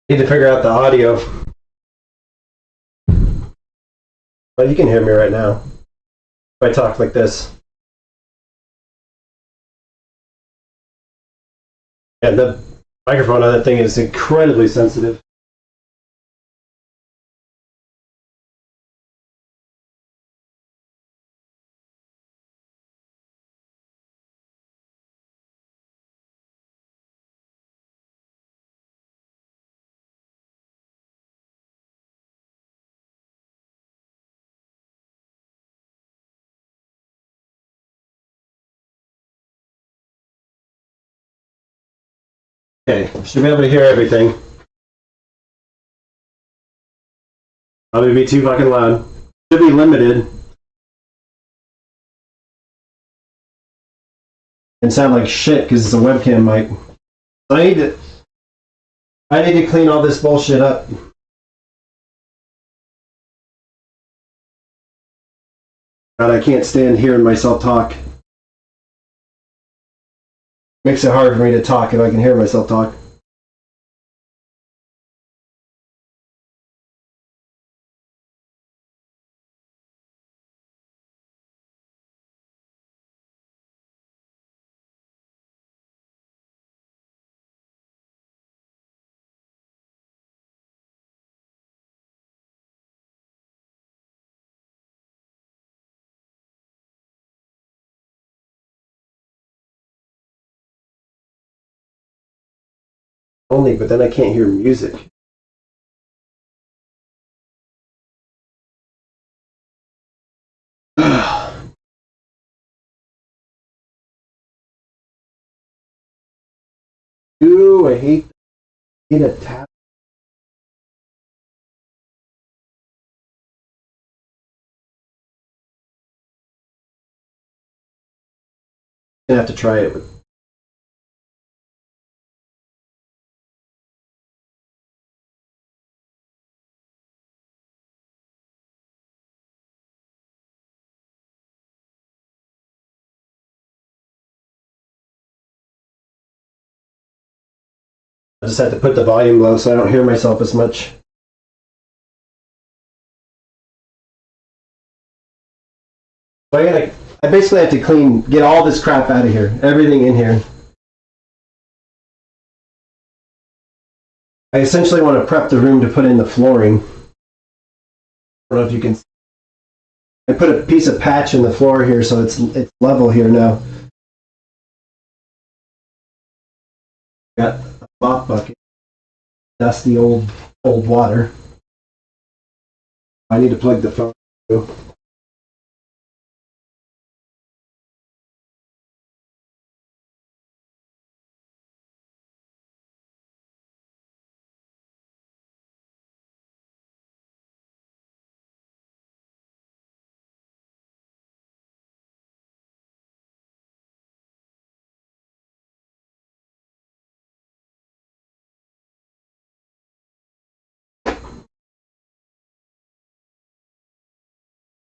Need to figure out the audio. But you can hear me right now. If I talk like this. And the microphone on that thing is incredibly sensitive. Okay, should be able to hear everything. Probably be too fucking loud. Should be limited. And sound like shit because it's a webcam mic. I need to clean all this bullshit up. God, I can't stand hearing myself talk. Makes it hard for me to talk if I can hear myself talk. Only, but then I can't hear music. Ooh, I hate a tap. I'm gonna have to try it with I just had to put the volume low so I don't hear myself as much. So I basically have to get all this crap out of here, everything in here. I essentially want to prep the room to put in the flooring. I don't know if you can. I put a piece of patch in the floor here so it's level here now. Got a mop bucket, dusty old water. I need to plug the phone too.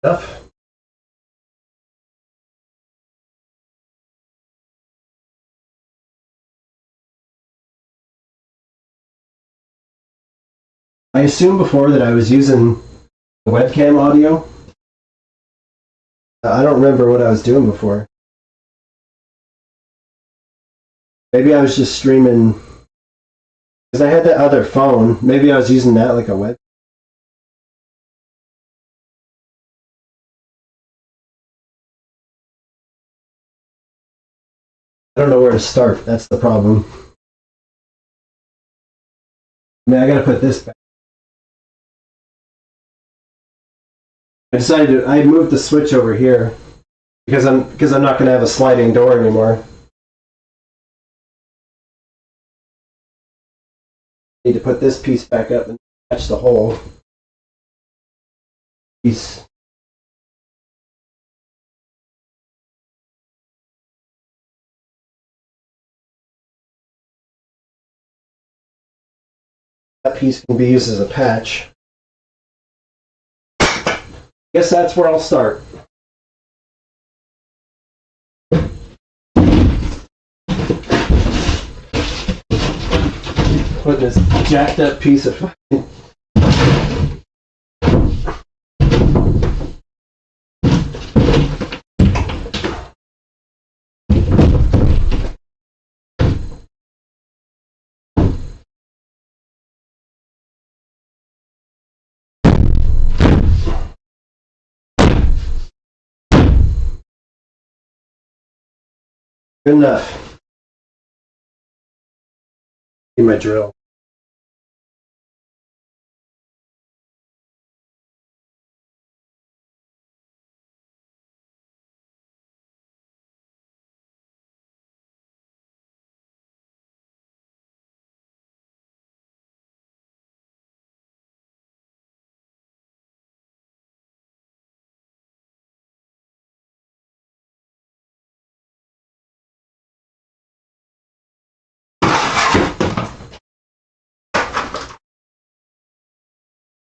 Enough. I assumed before that I was using the webcam audio. I don't remember what I was doing before. Maybe I was just streaming because I had that other phone. Maybe I was using that like a web. I don't know where to start. That's the problem. I mean, I got to put this back. I moved the switch over here because I'm not going to have a sliding door anymore. I need to put this piece back up and catch the hole. Piece. That piece can be used as a patch. Guess that's where I'll start. Putting this jacked up piece of good enough. Need my drill.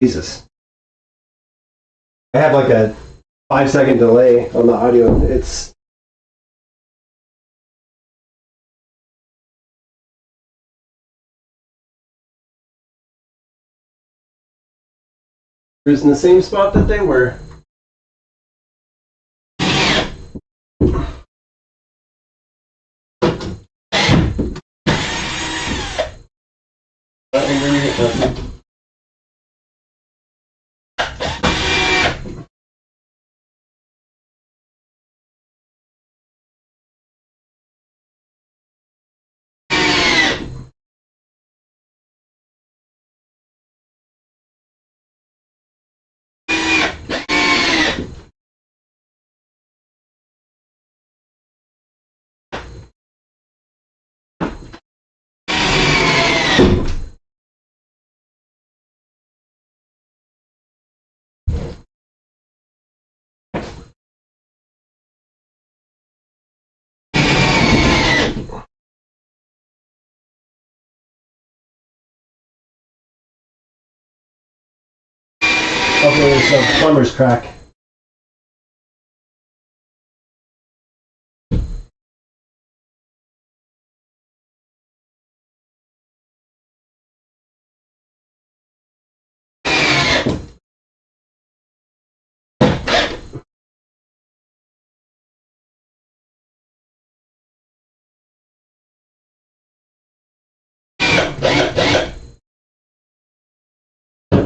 Jesus. I have like a 5-second delay on the audio. It's in the same spot that they were. Okay, there's a plumber's crack.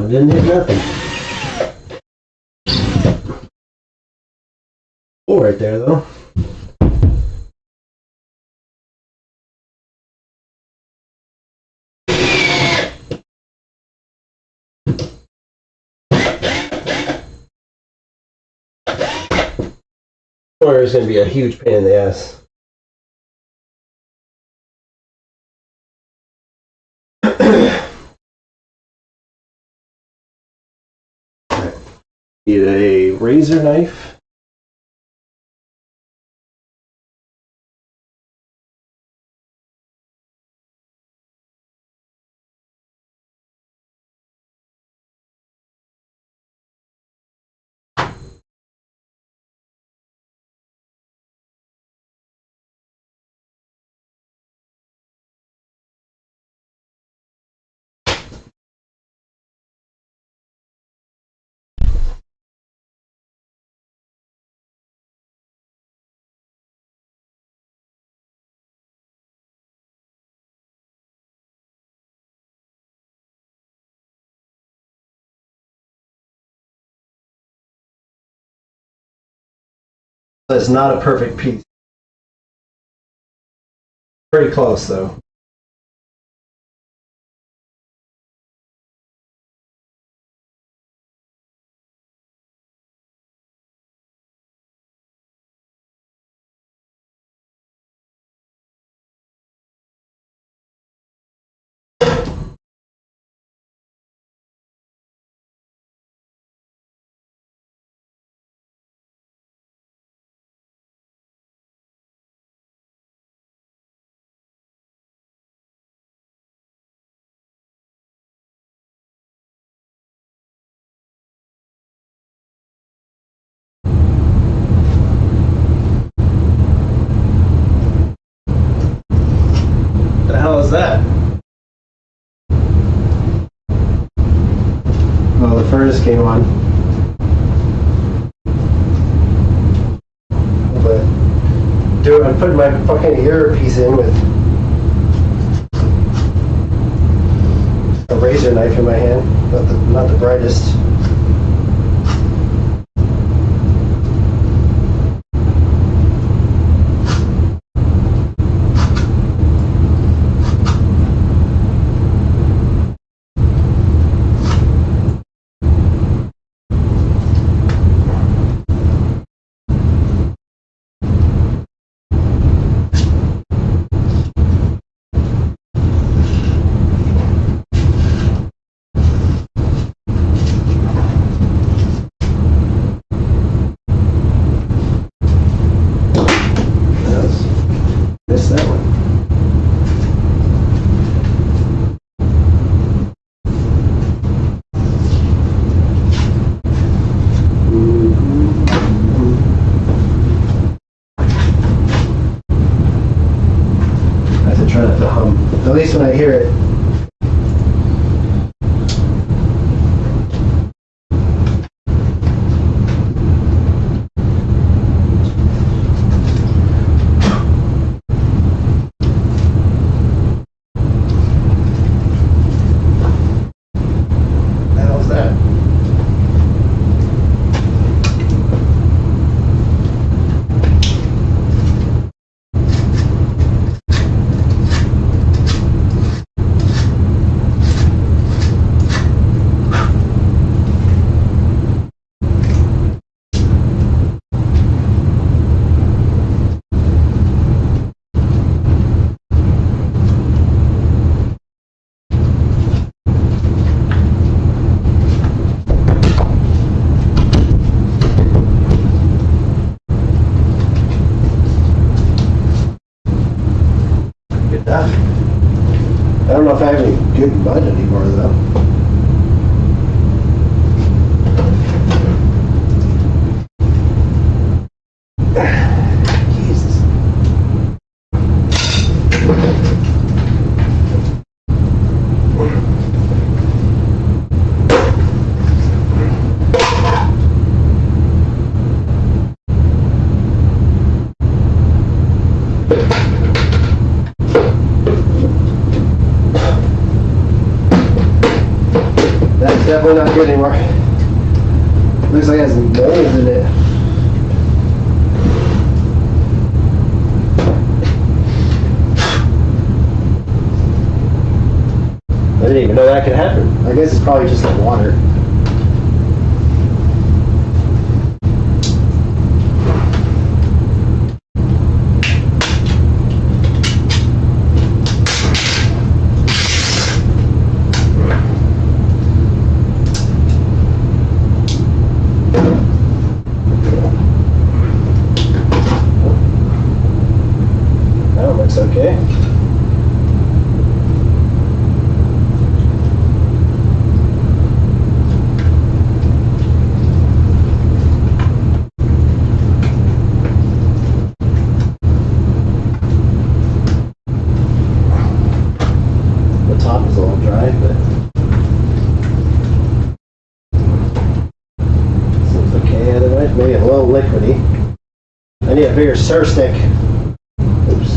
Didn't hit nothing. Oh, right there though. Or it's going to be a huge pain in the ass. Need a razor knife. It's not a perfect piece. Pretty close though. The hell is that? Oh, the furnace came on. But dude, I'm putting my fucking earpiece in with a razor knife in my hand. Not the brightest. Missed that one. I have to try not to hum. At least when I hear it. I don't know if I have any good mud anymore though. Jesus. That's definitely not good anymore. Looks like it has mold in it. I didn't even know that could happen. I guess it's probably just like water. That looks okay. Top is a little dry, but seems okay otherwise. Maybe a little liquidy. I need a bigger stir stick. Oops.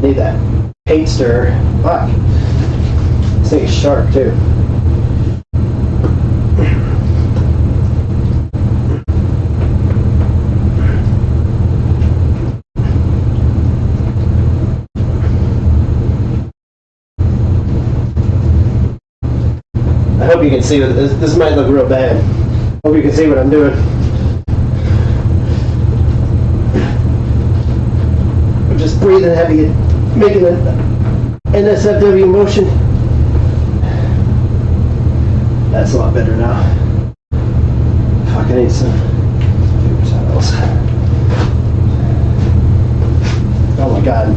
Need that paint stirrer. Fuck. This thing is sharp too. I hope you can see this. This might look real bad. Hope you can see what I'm doing. I'm just breathing heavy and making an NSFW motion. That's a lot better now. Fuck, I need some paper towels. Oh my god.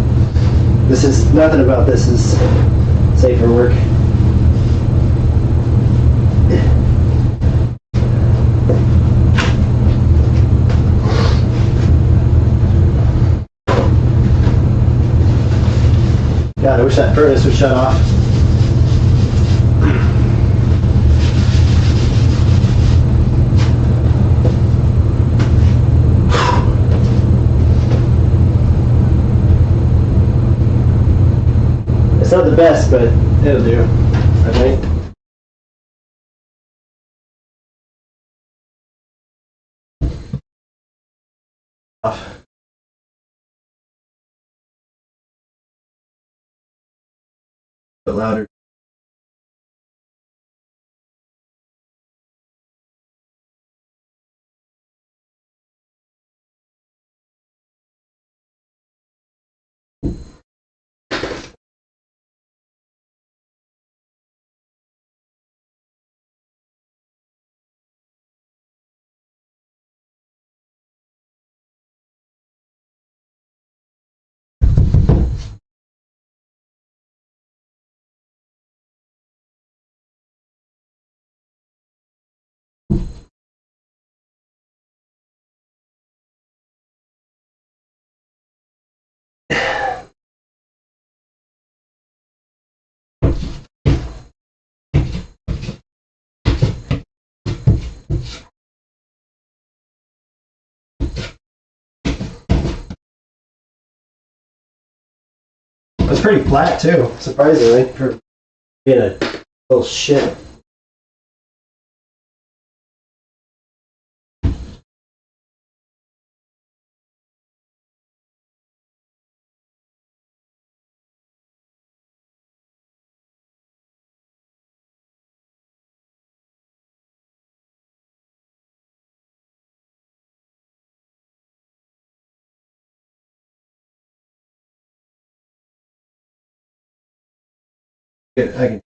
This is, nothing about this is safe for work. God, I wish that furnace would shut off. It's not the best, but it'll do, I think. Off. A bit louder. It's pretty flat too, surprisingly, for being a little shit. I can.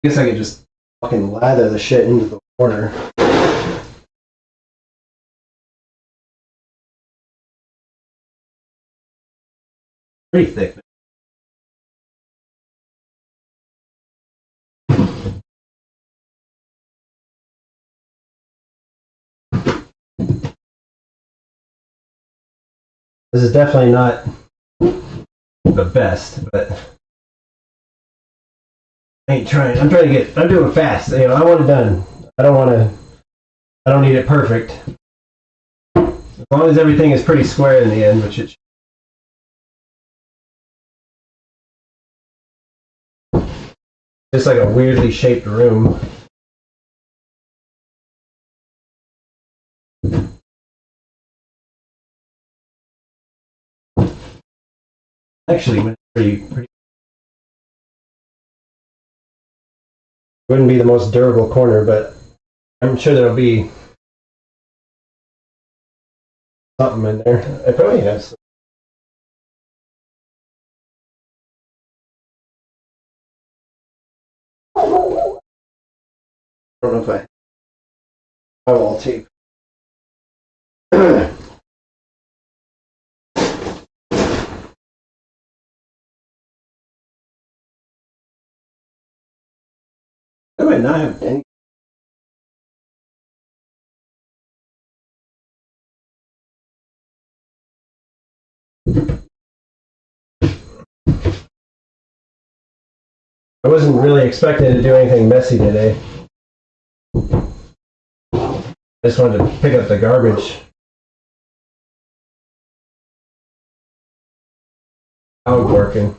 I guess I could just fucking lather the shit into the water. Pretty thick. This is definitely not the best, but I ain't trying. I'm trying to get. I'm doing fast. You know, I want it done. I don't want to. I don't need it perfect. As long as everything is pretty square in the end, which it. Just like a weirdly shaped room. Actually, pretty. Wouldn't be the most durable corner, but I'm sure there'll be something in there. I probably have some. I don't know if I drywall tape. I might not have any. I wasn't really expecting to do anything messy today. I just wanted to pick up the garbage. Out working.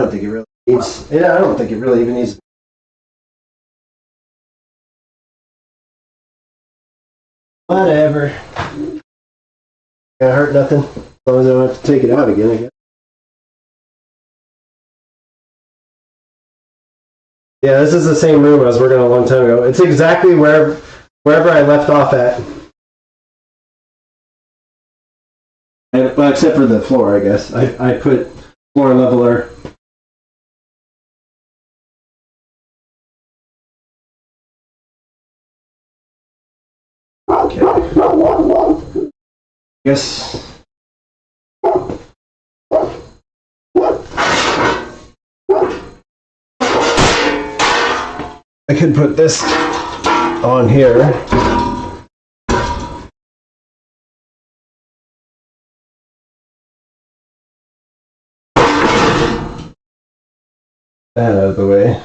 I don't think it really needs. Yeah, I don't think it really even needs. Whatever. Gonna hurt nothing. As long as I don't have to take it out again, I guess. Yeah, this is the same room I was working on a long time ago. It's exactly wherever I left off at. Well, except for the floor, I guess. I put floor leveler. Okay. Guess. I could put this on here. That out of the way.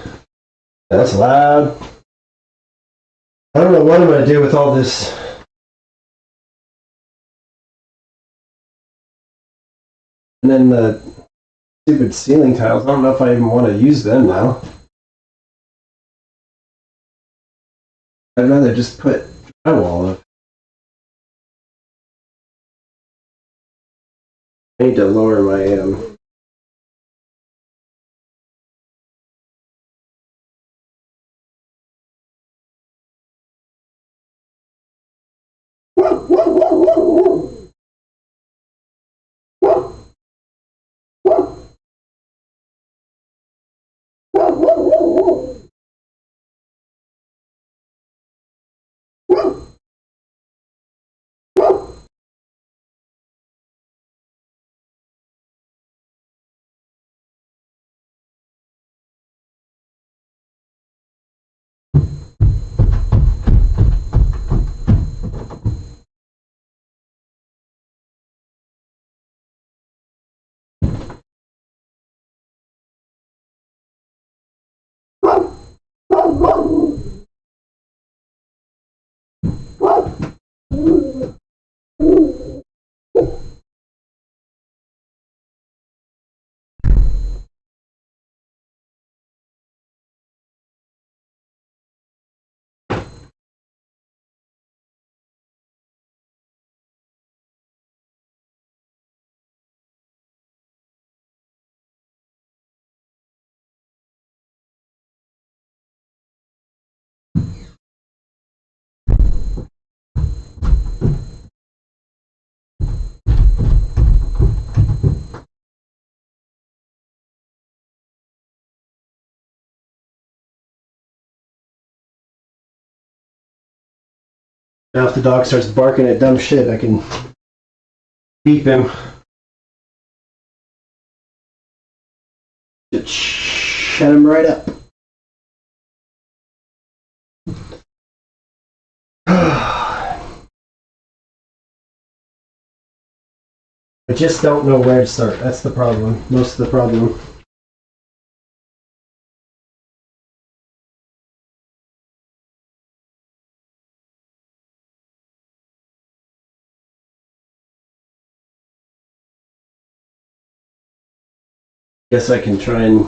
That's loud. I don't know what I'm going to do with all this. And then the stupid ceiling tiles. I don't know if I even want to use them now. I'd rather just put drywall up. I need to lower my Now if the dog starts barking at dumb shit, I can beep him. Just shut him right up. I just don't know where to start. That's the problem. Most of the problem. Guess I can try and.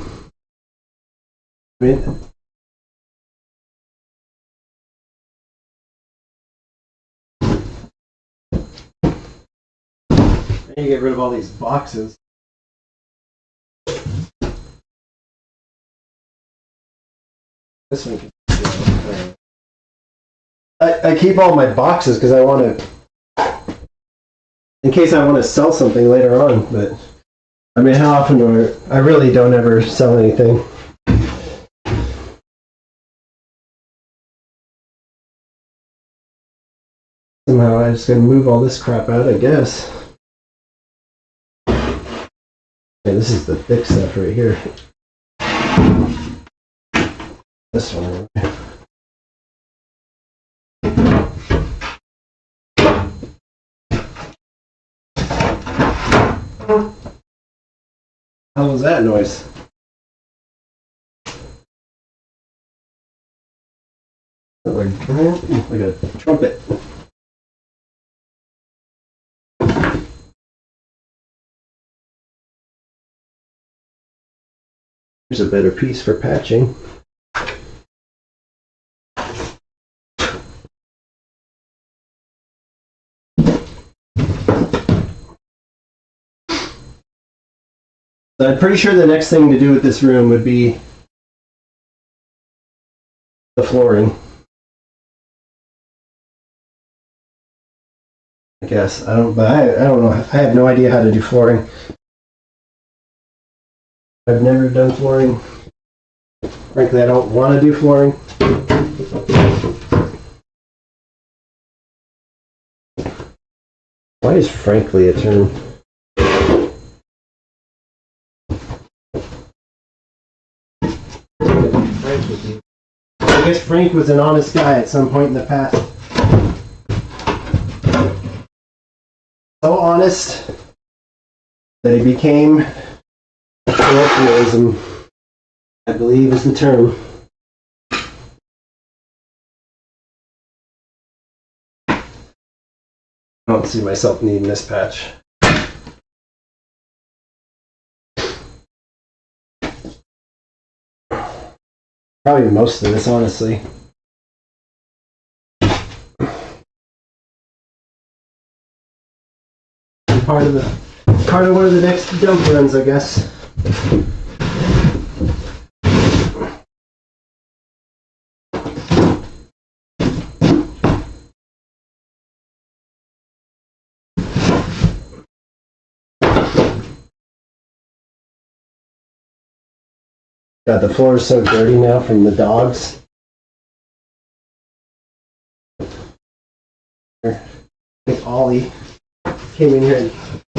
I need to get rid of all these boxes. This one can. I keep all my boxes because I want to. In case I want to sell something later on, but. I mean, how often do I really don't ever sell anything. Somehow I'm just gonna move all this crap out, I guess. Okay, this is the thick stuff right here. This one. How was that noise? Like a trumpet. Here's a better piece for patching. So I'm pretty sure the next thing to do with this room would be the flooring. I guess I don't know. I have no idea how to do flooring. I've never done flooring. Frankly, I don't want to do flooring. Why is frankly a term? I guess Frank was an honest guy at some point in the past. So honest that he became colloquialism, I believe is the term. I don't see myself needing this patch. Probably most of this, honestly. Part of one of the next dump runs, I guess. God, the floor is so dirty now from the dogs. I think Ollie came in here and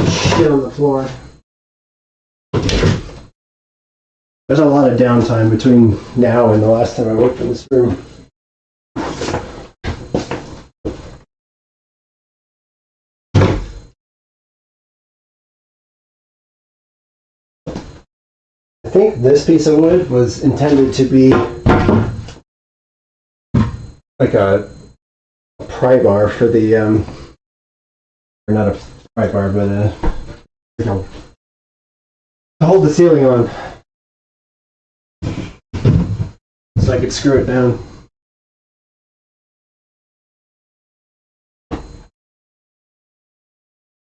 shit on the floor. There's a lot of downtime between now and the last time I worked in this room. I think this piece of wood was intended to be like a pry bar for the, or not a pry bar, but to hold the ceiling on. So I could screw it down.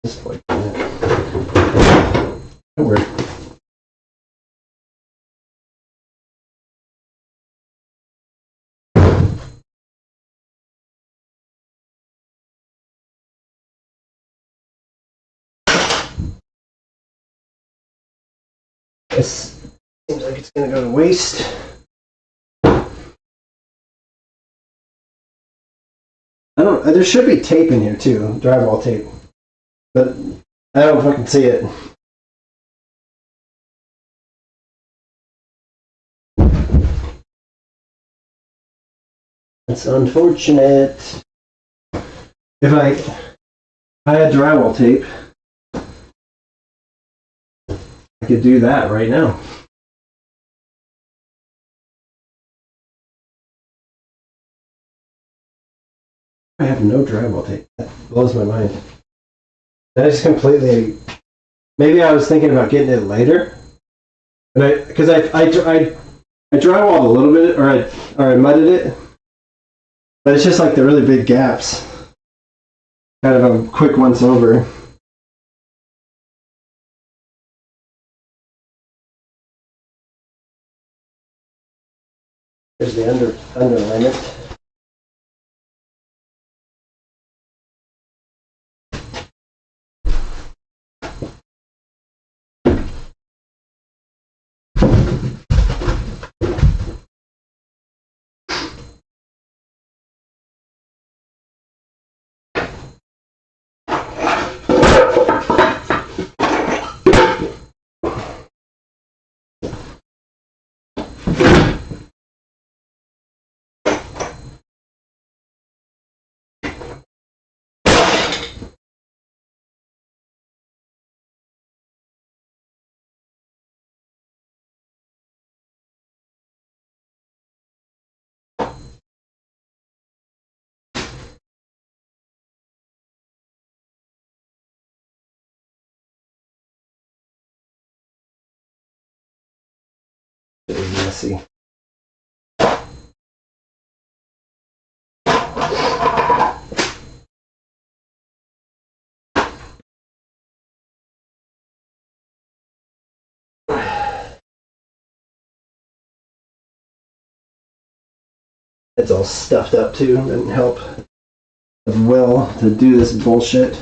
Just like that. That worked. This seems like it's going to go to waste. There should be tape in here too, drywall tape, but I don't fucking see it. It's unfortunate. If I had drywall tape, I could do that right now. I have no drywall tape. That blows my mind. That is completely. Maybe I was thinking about getting it later, but because I drywalled a little bit, or I mudded it, but it's just like the really big gaps. Kind of a quick once over. There's the underlayment. to see. It's all stuffed up too. Didn't help as well to do this bullshit.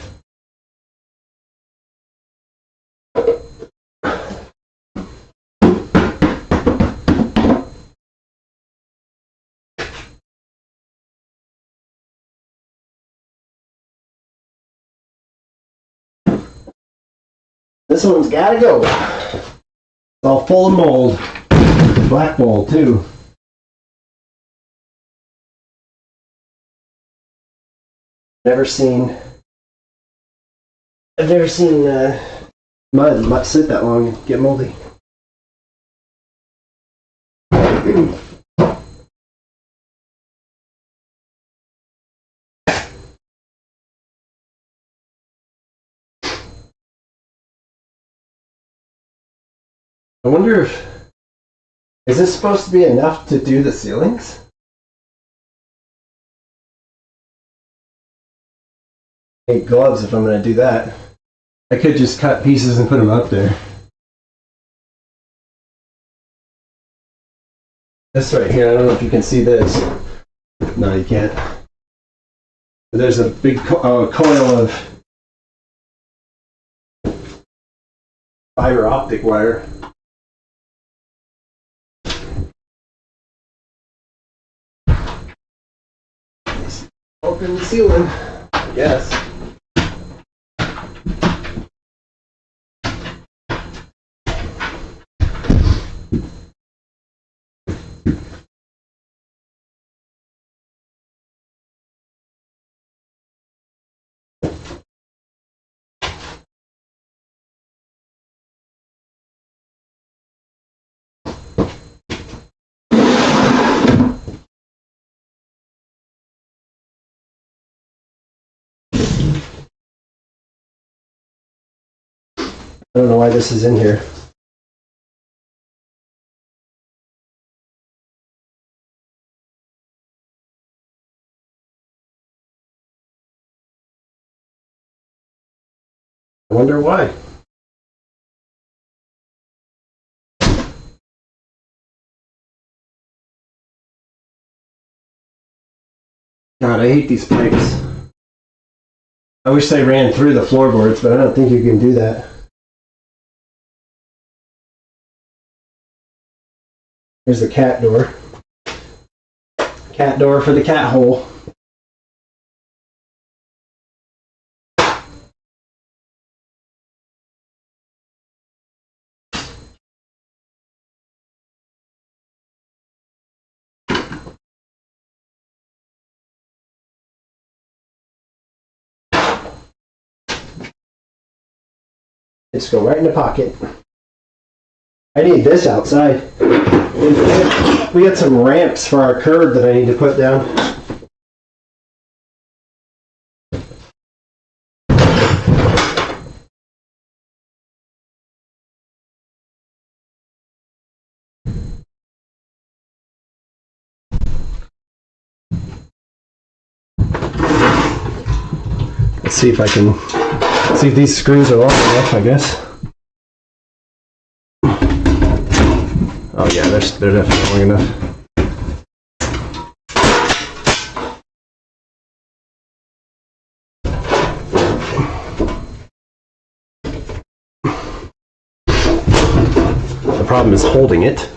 This one's gotta go. It's all full of mold. Black mold too. I've never seen mud sit that long and get moldy. I wonder is this supposed to be enough to do the ceilings? I need gloves if I'm going to do that. I could just cut pieces and put them up there. This right here, I don't know if you can see this. No, you can't. But there's a big coil of fiber optic wire. Open the ceiling, I guess. I don't know why this is in here. I wonder why. God, I hate these pipes. I wish they ran through the floorboards, but I don't think you can do that. Here's the cat door. Cat door for the cat hole. Just go right in the pocket. I need this outside. We got some ramps for our curb that I need to put down. Let's see if I can see if these screws are long enough, I guess. Oh yeah, they're definitely long enough. The problem is holding it.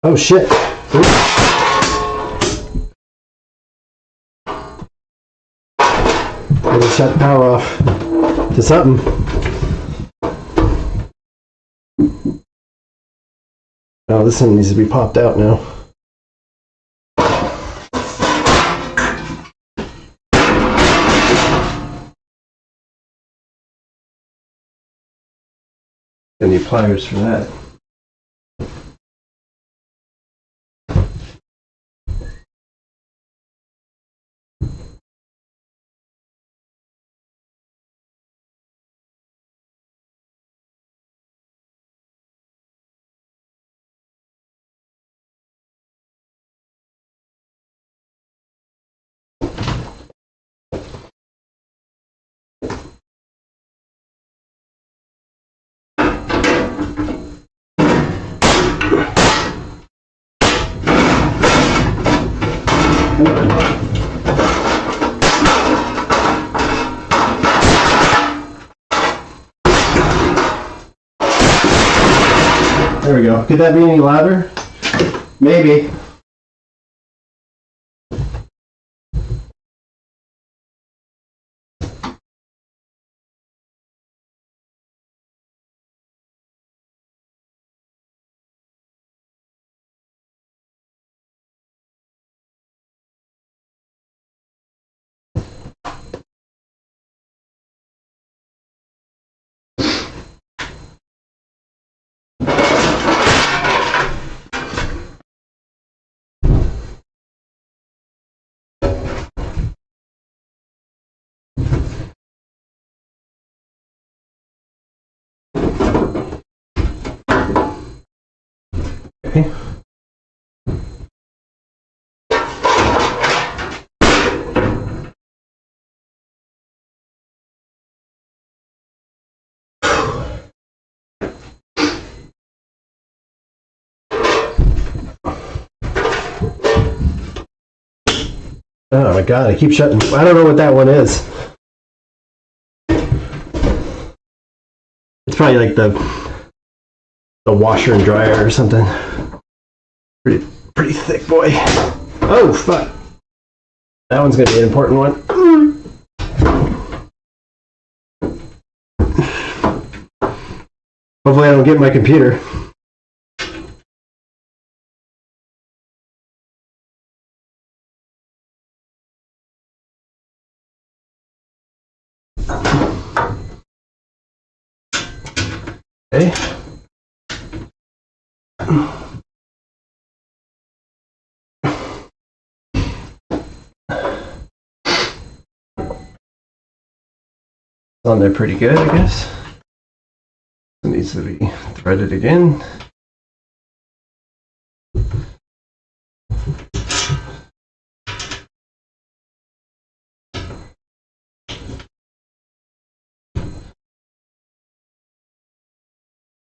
Oh shit. Maybe shut the power off to something. Oh, this one needs to be popped out now. I need pliers for that. There we go. Could that be any louder? Maybe. Okay. Oh my god, I keep shutting. I don't know what that one is. It's probably like the washer and dryer or something. Pretty thick boy. Oh fuck. That one's gonna be an important one. Hopefully I don't get my computer. Okay. On there pretty good, I guess. It needs to be threaded again.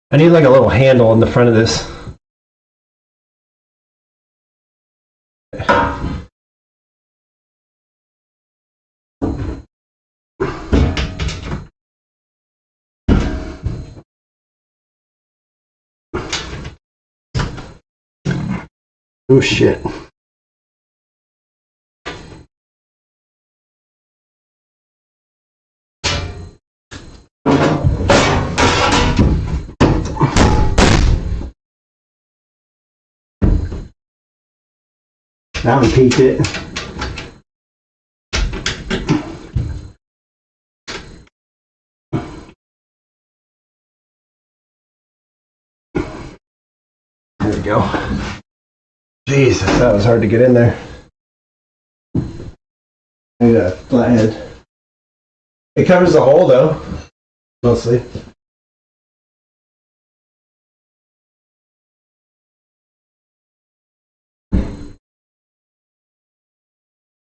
I need like a little handle on the front of this. Oh shit. That one peaked it. There we go. Jesus, that was hard to get in there. I need a flathead. It covers the hole though, mostly.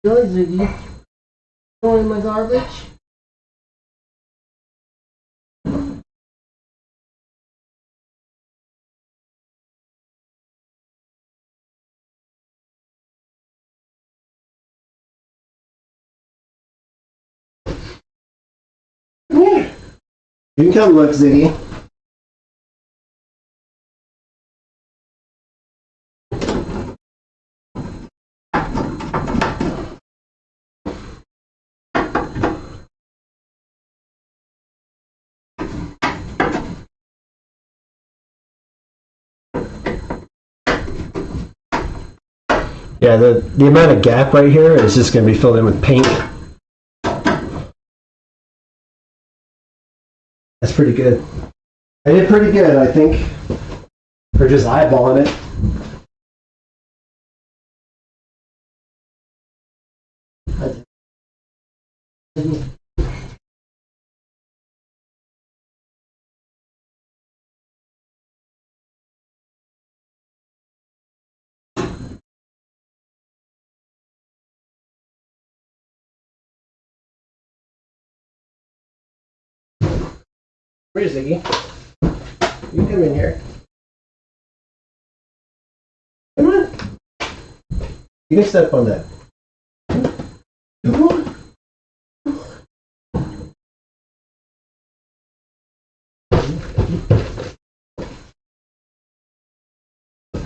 Really, Ziggy? Throwing my garbage? Yeah. You can come look, Ziggy. Yeah, the amount of gap right here is just going to be filled in with paint. That's pretty good. I did pretty good, I think, for just eyeballing it. Where's Ziggy? You come in here. Come on. You can step on that.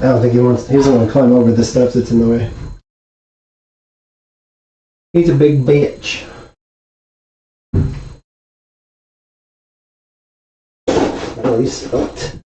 I don't think he doesn't want to climb over the stuff that's in the way. He's a big bitch. Oh, he's stoked.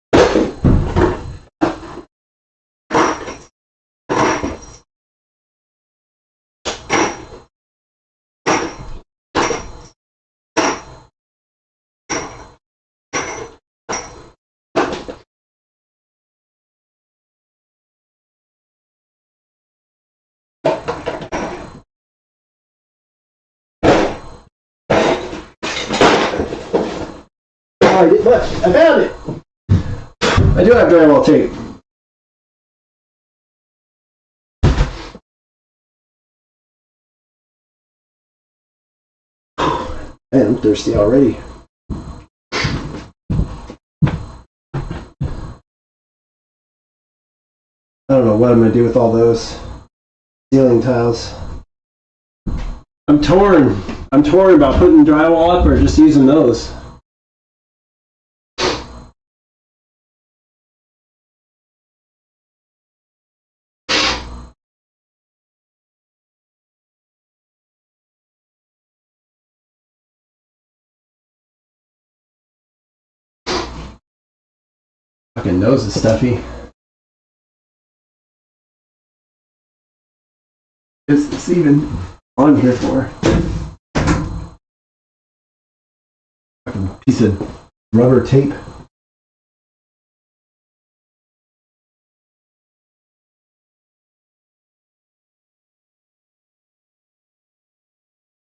Look, I found it! I do have drywall tape. Man, I'm thirsty already. I don't know what I'm going to do with all those ceiling tiles. I'm torn. I'm torn about putting drywall up or just using those. Fucking nose is stuffy. Is this even on here for? Fucking piece of rubber tape.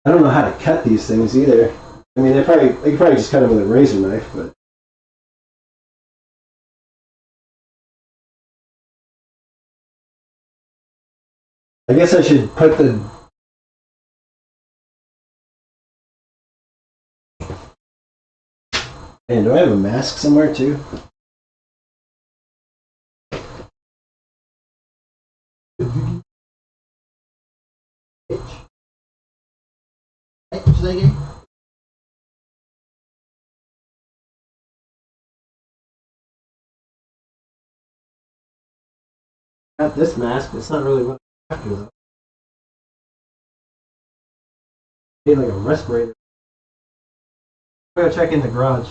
I don't know how to cut these things either. I mean, they could probably just cut them with a razor knife, but. I guess I should put the. Man, do I have a mask somewhere too? Got this mask, it's not really what I'm after though. I need like a respirator. I'm gonna check in the garage.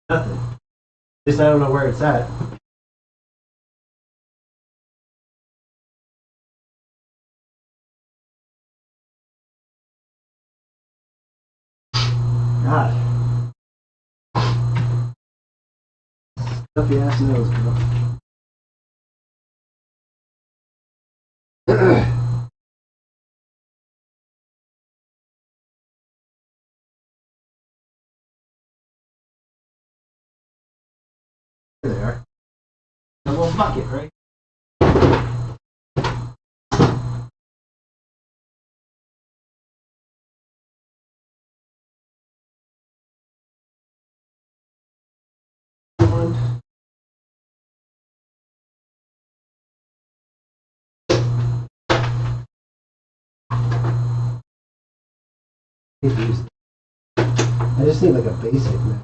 Nothing. Just I don't know where it's at. God. Stuffy ass nose, bro. There they are. A little bucket, right? One. I just need like a basic man.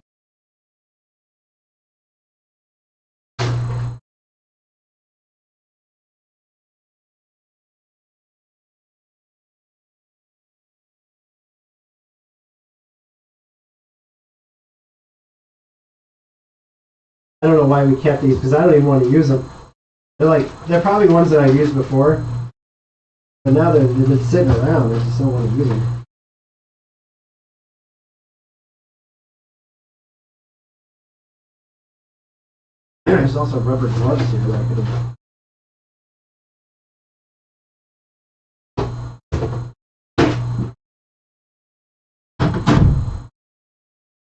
I don't know why we kept these because I don't even want to use them. They're probably ones that I used before, but now they're just sitting around. I just don't want to use them. There's also rubber gloves here that I could have.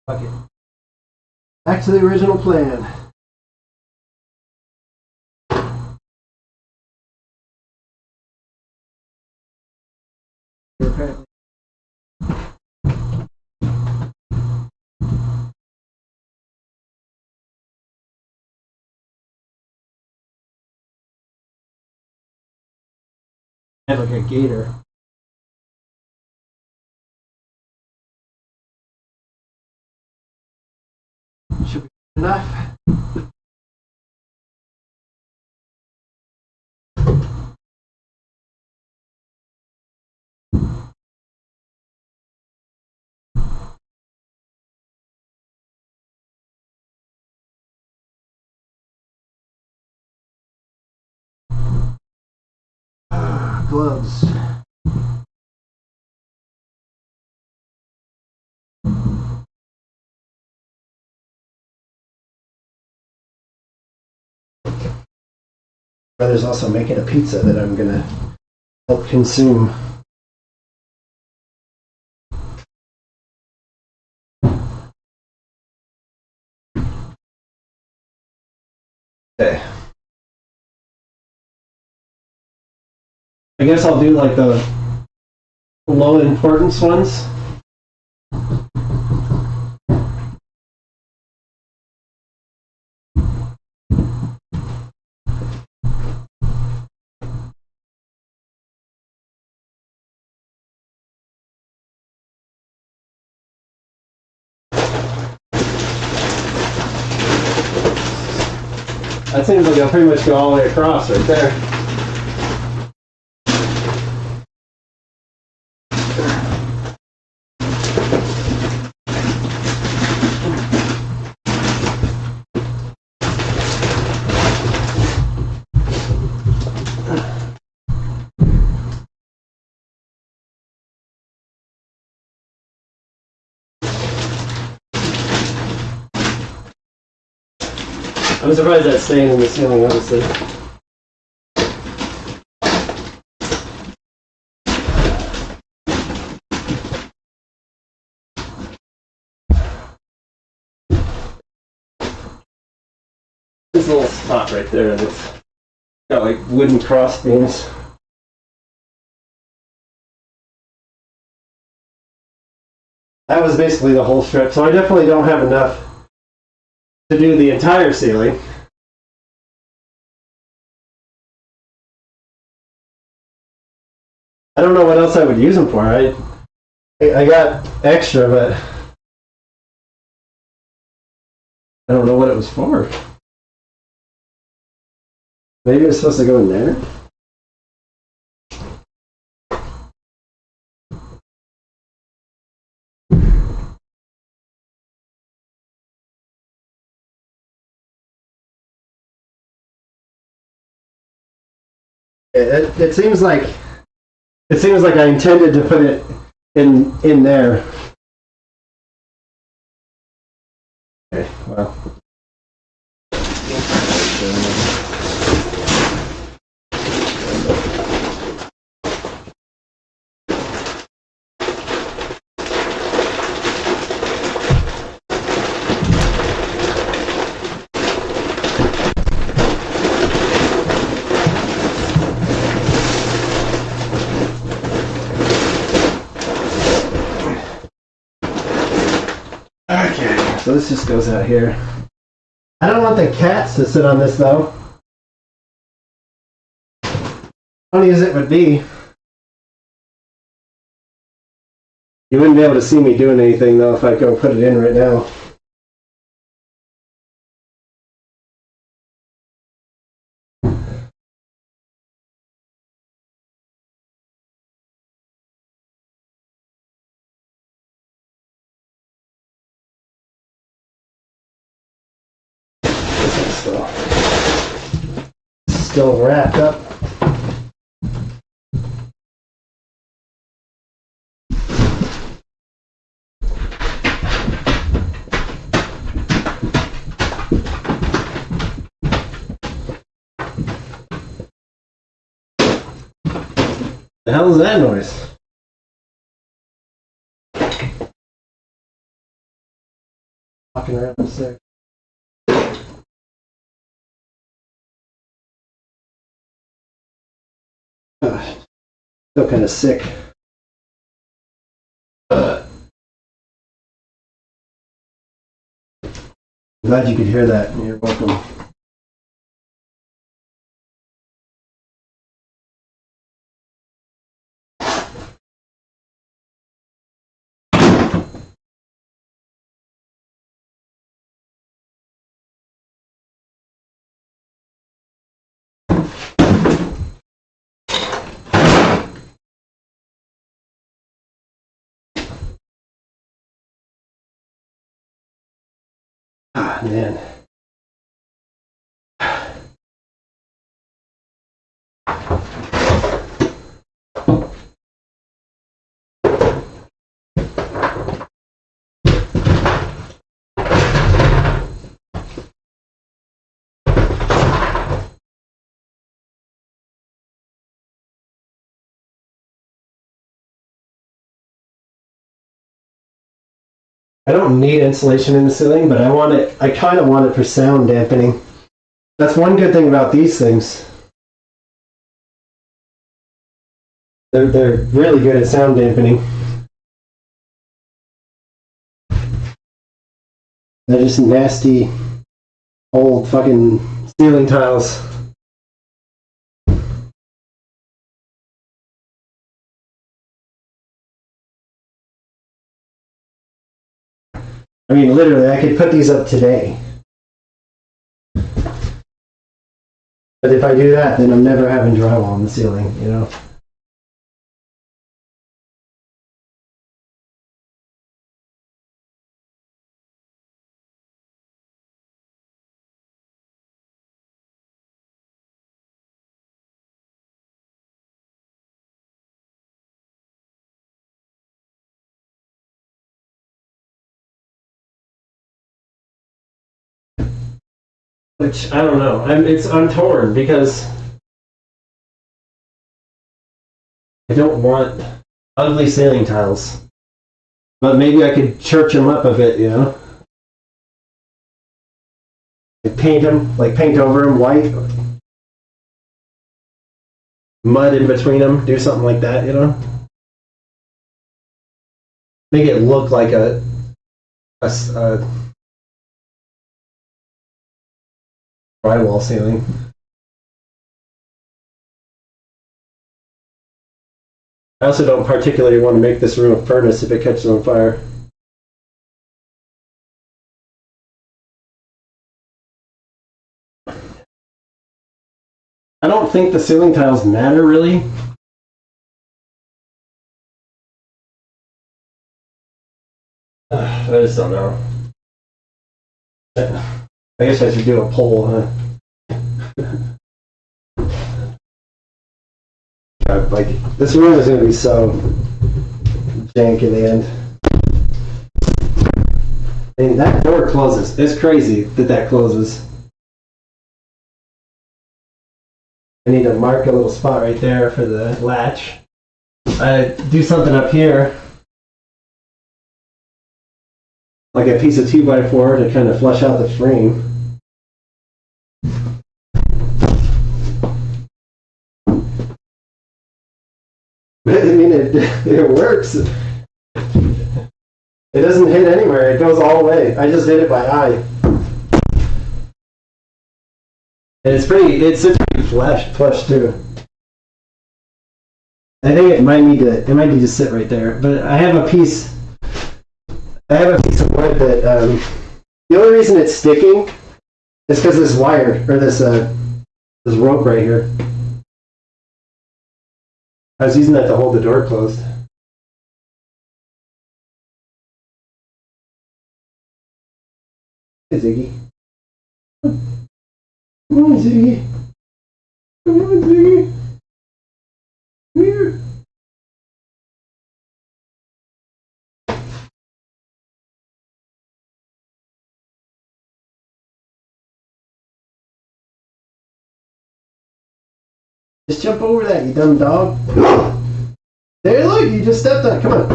Fuck it. Back to the original plan. I have like a gator. Should be enough. Gloves. Brother's also making a pizza that I'm gonna help consume. Okay. I guess I'll do like the low importance ones. That seems like I'll pretty much go all the way across right there. I'm surprised that's staying in the ceiling, honestly. This little spot right there that's got like wooden cross beams. That was basically the whole strip, so I definitely don't have enough to do the entire ceiling. I don't know what else I would use them for. I got extra, but I don't know what it was for. Maybe it's supposed to go in there. It seems like I intended to put it in there. Okay, well. Okay, so this just goes out here. I don't want the cats to sit on this though. Funny as it would be, you wouldn't be able to see me doing anything though if I go put it in right now. Still wrapped up. The hell is that noise? Walking around upstairs. Still kind of sick. Glad you could hear that. You're welcome. Ah, man. I don't need insulation in the ceiling, but I want it. I kind of want it for sound dampening. That's one good thing about these things. They're really good at sound dampening. They're just nasty, old fucking ceiling tiles. I mean, literally, I could put these up today. But if I do that, then I'm never having drywall on the ceiling, you know? Which, I don't know. I'm torn because I don't want ugly ceiling tiles. But maybe I could church them up a bit, you know? Like paint them, like paint over them white. Mud in between them, do something like that, you know? Make it look like a drywall ceiling. I also don't particularly want to make this room a furnace if it catches on fire. I don't think the ceiling tiles matter really. I just don't know. I guess I should do a poll, huh? Like, this room is going to be so jank in the end. I mean, that door closes. It's crazy that closes. I need to mark a little spot right there for the latch. I do something up here, like a piece of 2x4 to kind of flush out the frame. I mean, it works. It doesn't hit anywhere. It goes all the way. I just did it by eye. And it's sits pretty flush too. I think it might need to sit right there. But I have a piece of wood that the only reason it's sticking is because this wire or this rope right here. I was using that to hold the door closed. Hey, Ziggy. Come on, Ziggy. Come on, Ziggy. Come here. Just jump over that, you dumb dog. There, look, you just stepped on it. Come on.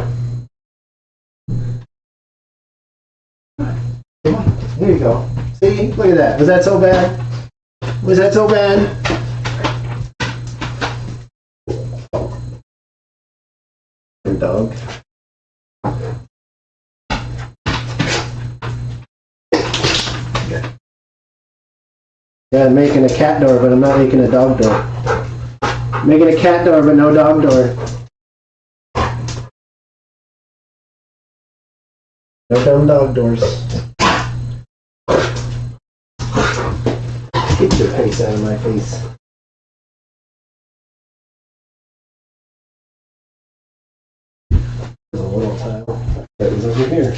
Come on. There you go. See? Look at that. Was that so bad? Was that so bad? Dog. Yeah, I'm making a cat door, but I'm not making a dog door. I'm making a cat door, but no dog door. No dumb dog doors. Get your face out of my face. There's a little tile that was over here.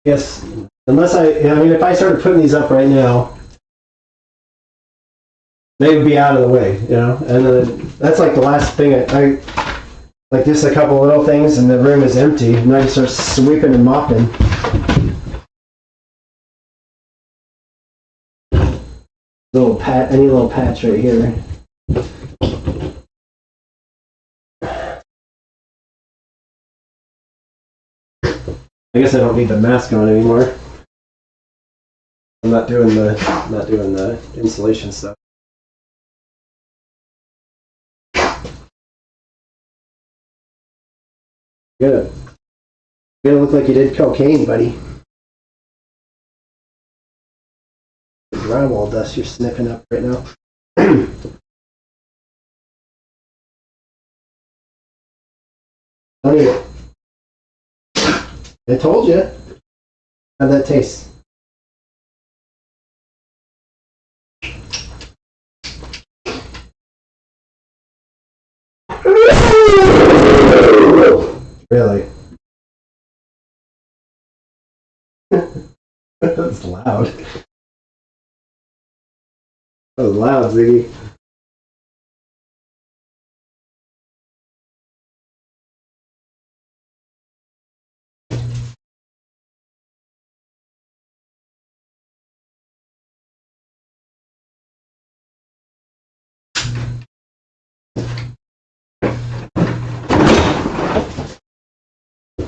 Yes, unless I mean, if I started putting these up right now, they would be out of the way, you know. And then that's like the last thing I like, just a couple little things, and the room is empty, and I just start sweeping and mopping. Little pat, any little patch right here. I guess I don't need the mask on anymore. I'm not doing the insulation stuff. Good. You gotta look like you did cocaine, buddy. The drywall dust you're sniffing up right now. Don't eat it. I told you. How'd that taste? Really? That's loud. That was loud, Ziggy.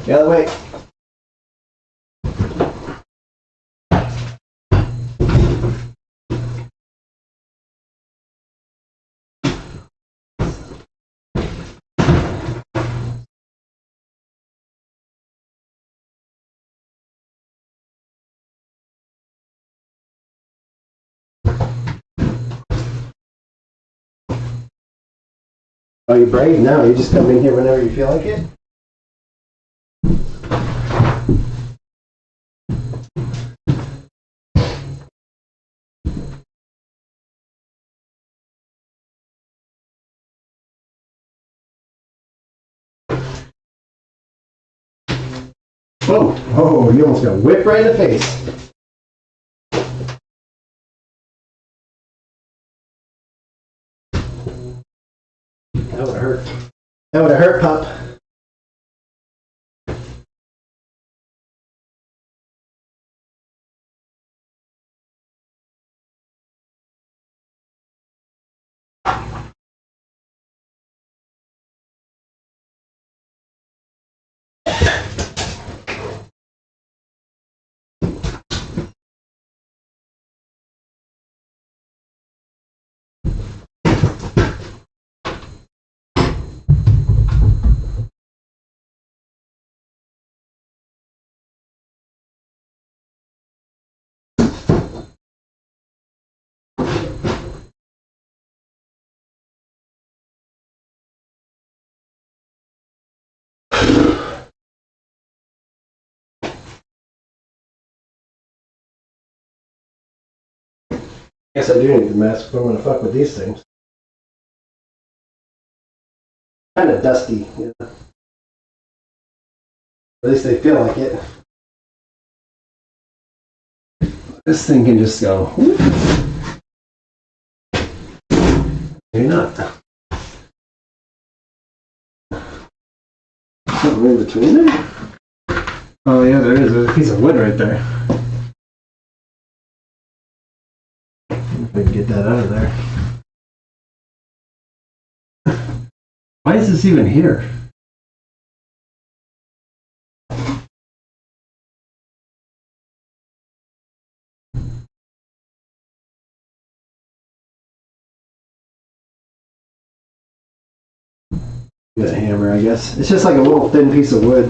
The other way. Oh, you're brave now. You just come in here whenever you feel like it? Whoa, whoa, you almost got whipped right in the face. That would have hurt. That would have hurt, pup. Guess I do need the mask if I'm gonna fuck with these things. Kind of dusty, you know. At least they feel like it. This thing can just go. Maybe not. Something in between there? Oh yeah, there is. There's a piece of wood right there. If I can get that out of there. Why is this even here? Get a hammer, I guess. It's just like a little thin piece of wood.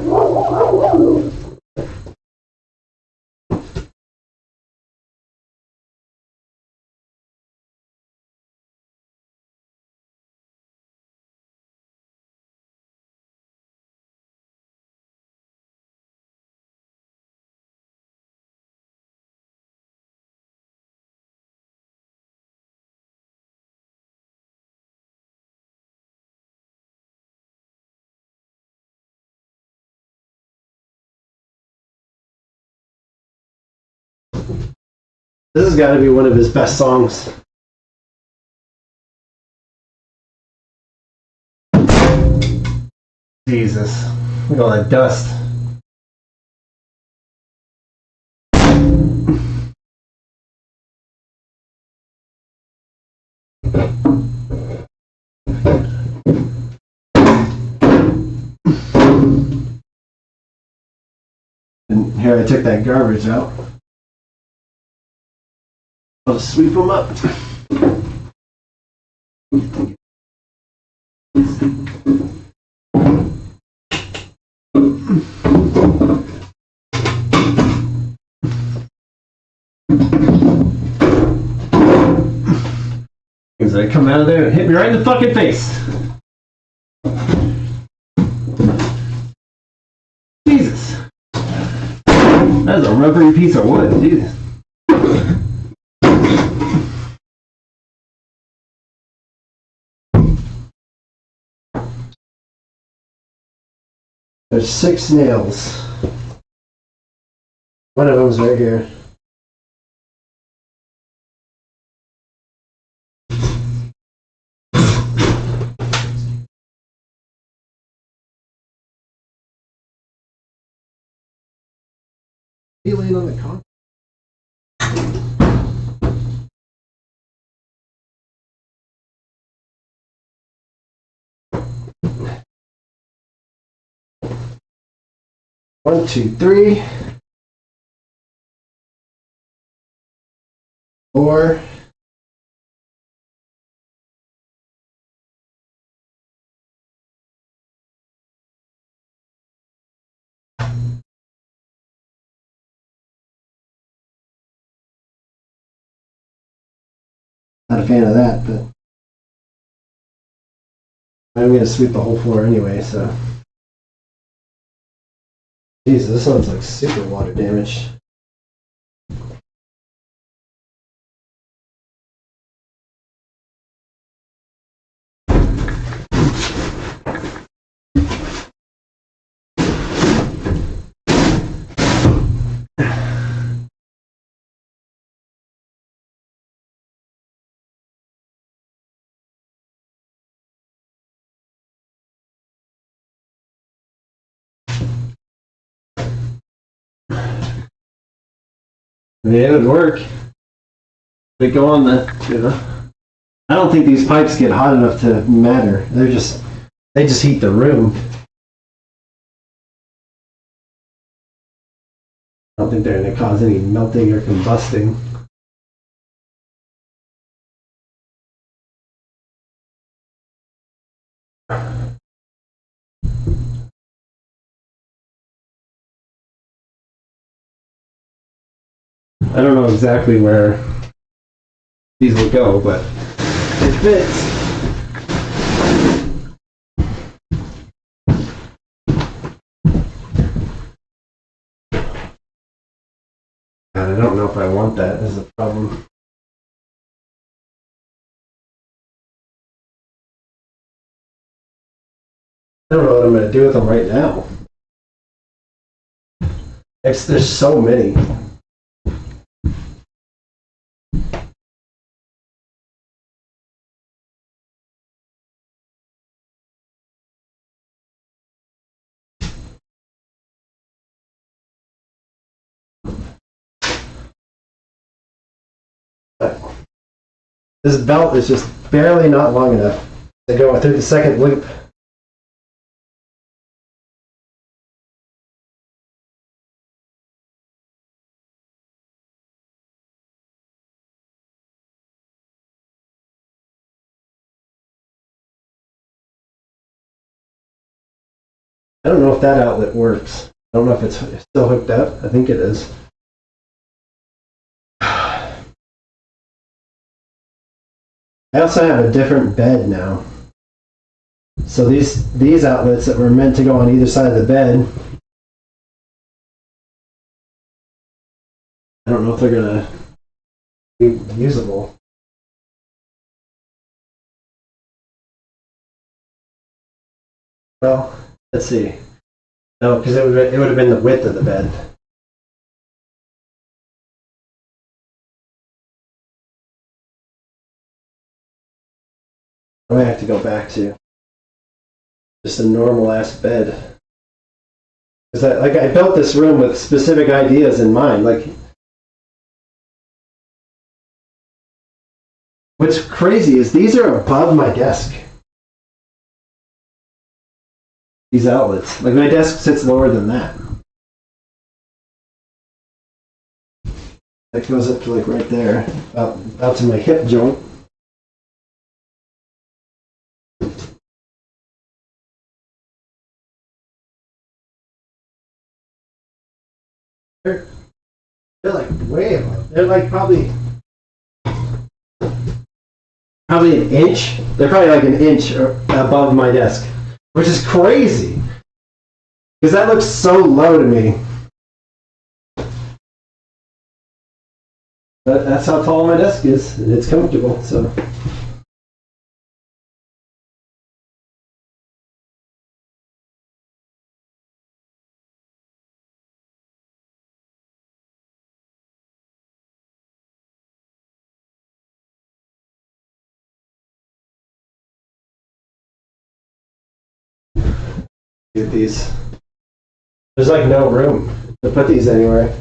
This has got to be one of his best songs. Jesus. Look at all that dust. And here I took that garbage out. I'll just sweep them up. As I come out of there and hit me right in the fucking face. Jesus. That is a rubbery piece of wood. Jesus. There's 6 nails. One of them's right here. He laying on the concrete. 1, 2, 3, 4. Not a fan of that, but I'm going to sweep the whole floor anyway, so. Jesus, this one's like super water damaged. I mean, it would work. They go on the, you know. I don't think these pipes get hot enough to matter. They just heat the room. I don't think they're going to cause any melting or combusting. I don't know exactly where these will go, but it fits. God, I don't know if I want that as a problem. I don't know what I'm going to do with them right now. There's so many. This belt is just barely not long enough to go through the second loop. I don't know if that outlet works. I don't know if it's still hooked up. I think it is. I also have a different bed now. So these outlets that were meant to go on either side of the bed, I don't know if they're gonna be usable. Well, let's see. No, because it would have been the width of the bed. I might have to go back to just a normal ass bed. Because I built this room with specific ideas in mind. Like, what's crazy is these are above my desk. These outlets. Like, my desk sits lower than that. That goes up to like right there, out to my hip joint. They're like way above. They're like probably an inch. They're probably like an inch above my desk, which is crazy because that looks so low to me. But that's how tall my desk is, and it's comfortable. So. Get these. There's like no room to put these anywhere.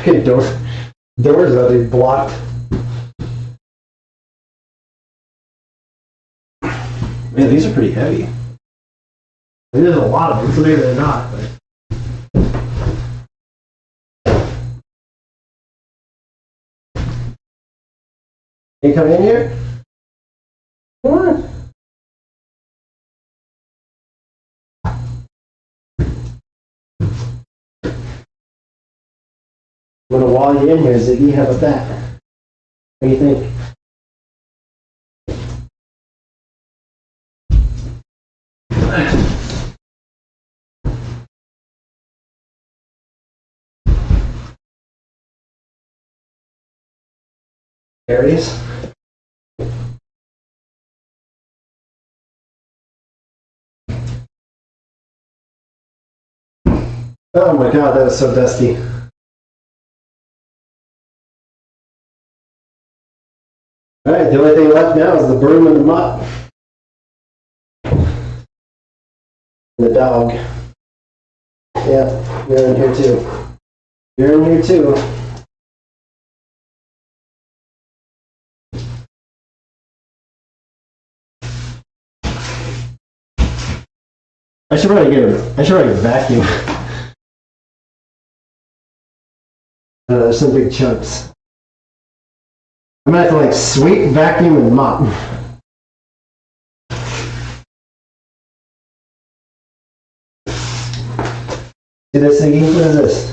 Fucking doors are they blocked. Man, these are pretty heavy. I mean, there's a lot of them, so maybe they're not. But. Can you come in here? Come on. I'm gonna wall you in here, Ziggy. How about that? What do you think? Aries. Oh my god, that was so dusty. Alright, the only thing left now is the broom and the mop. And the dog. Yeah, you're in here too. You're in here too. I should probably vacuum. There's some big chunks. I'm gonna have to like sweep, vacuum, and mop. See this thingy? What is this?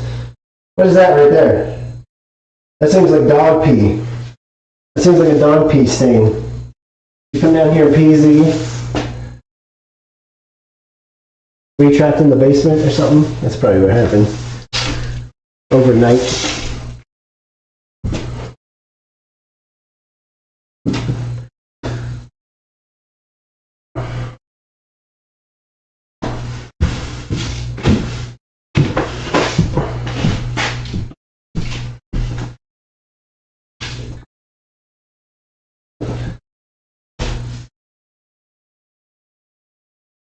What is that right there? That seems like dog pee. That seems like a dog pee stain. You come down here and pee, Ziggy? Were you trapped in the basement or something? That's probably what happened. Overnight.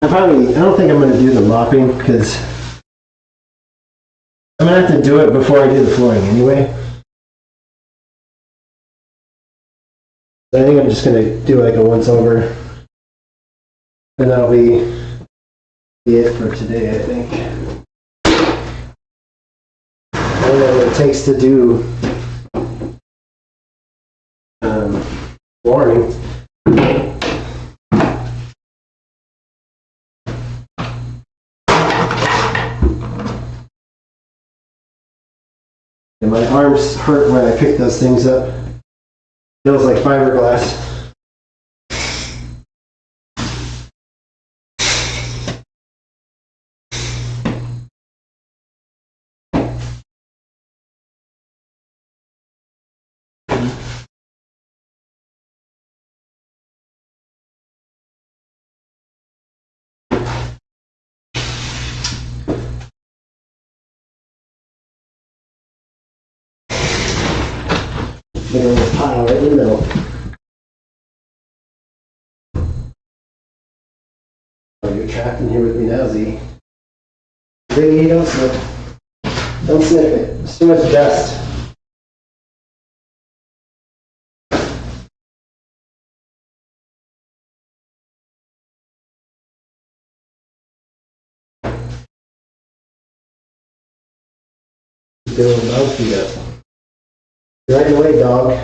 I don't think I'm going to do the mopping because I'm going to have to do it before I do the flooring anyway. So I think I'm just going to do like a once over and that'll be it for today, I think. I don't know what it takes to do flooring. And my arms hurt when I pick those things up. Feels like fiberglass. Look at this pile right in the middle. Oh, you're trapped in here with me now, Z. Ziggy, don't sniff. Don't sniff it. It's too much dust. Doing both feet up. You're right in the way, dog.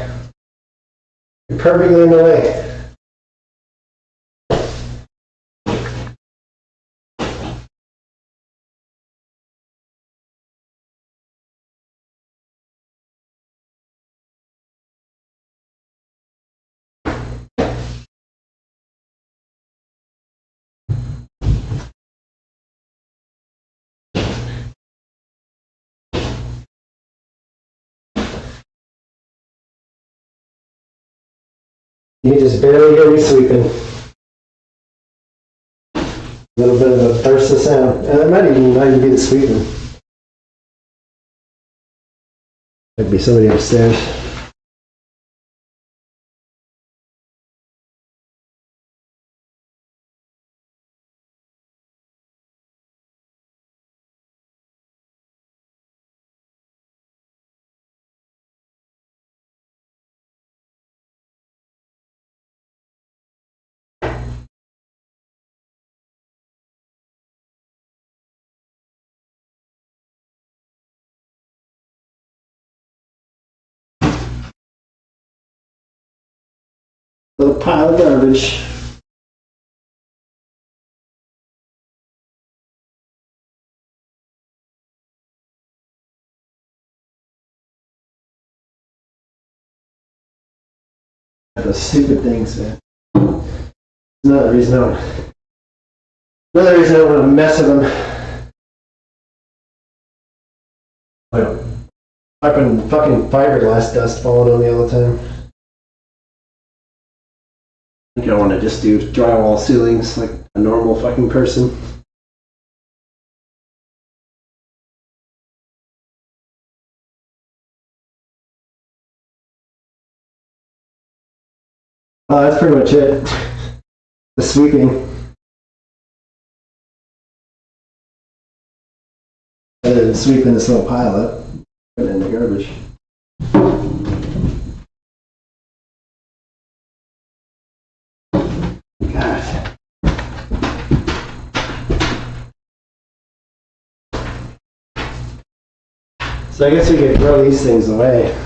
You're perfectly in the way. You can just barely hear me sweeping. A little bit of a burst of sound. And it might even not even be the sweeping. Might be somebody upstairs. Little pile of garbage. Those stupid things, man. Another reason I don't want to mess with them. Fucking fiberglass dust falling on me all the time. I think I want to just do drywall ceilings like a normal fucking person. That's pretty much it. The sweeping. Other than sweeping this little pile up, put it in the garbage. God. So I guess we could throw these things away.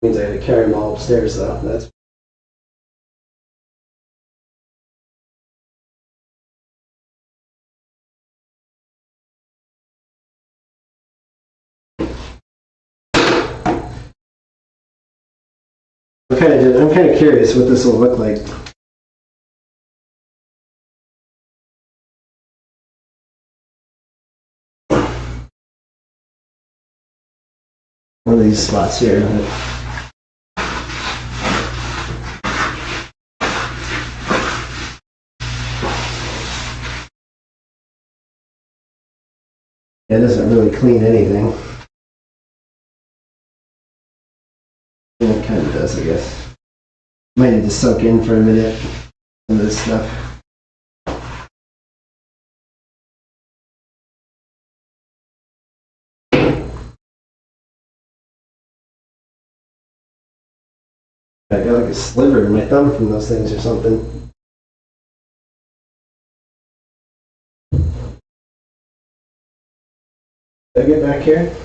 Means I had to carry them all upstairs though. That's I'm kind of curious what this will look like. One of these spots here. It doesn't really clean anything. It kind of does, I guess. Might need to soak in for a minute, some of this stuff. I got like a sliver in my thumb from those things or something. Did I get back here?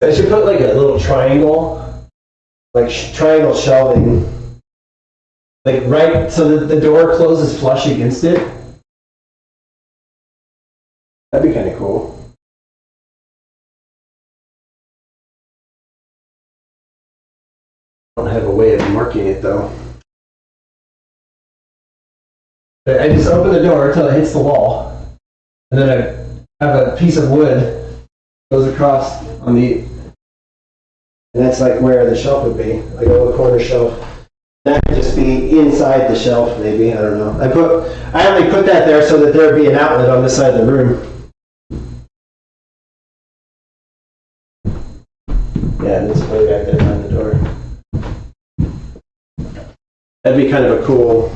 I should put like a little triangle, like triangle shelving, like right so that the door closes flush against it. That'd be kind of cool. I don't have a way of marking it though. I just open the door until it hits the wall, and then I have a piece of wood goes across on the, and that's like where the shelf would be, like a little corner shelf. That could just be inside the shelf, maybe. I don't know. I only put that there so that there would be an outlet on this side of the room. Yeah, and it's way back there behind the door. That'd be kind of a cool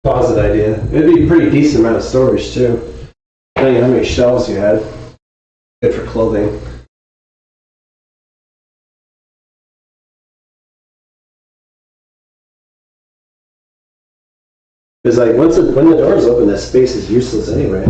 closet idea. It'd be a pretty decent amount of storage too. Depending on how many shelves you had. Good for clothing. Because like when the door's open, that space is useless anyway.